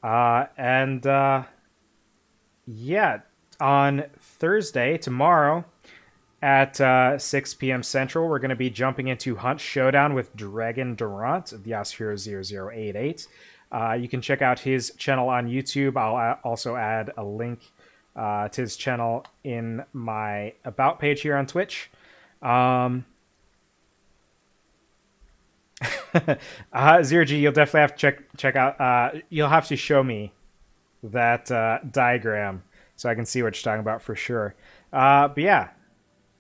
And yeah, on Thursday, tomorrow, at 6 p.m. Central, we're going to be jumping into Hunt Showdown with Dragon Durant of the Yashiro0088. You can check out his channel on YouTube. I'll also add a link to his channel in my About page here on Twitch. Zero G, you'll definitely have to check out. You'll have to show me that diagram so I can see what you're talking about for sure. But yeah,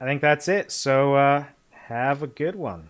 I think that's it. So have a good one.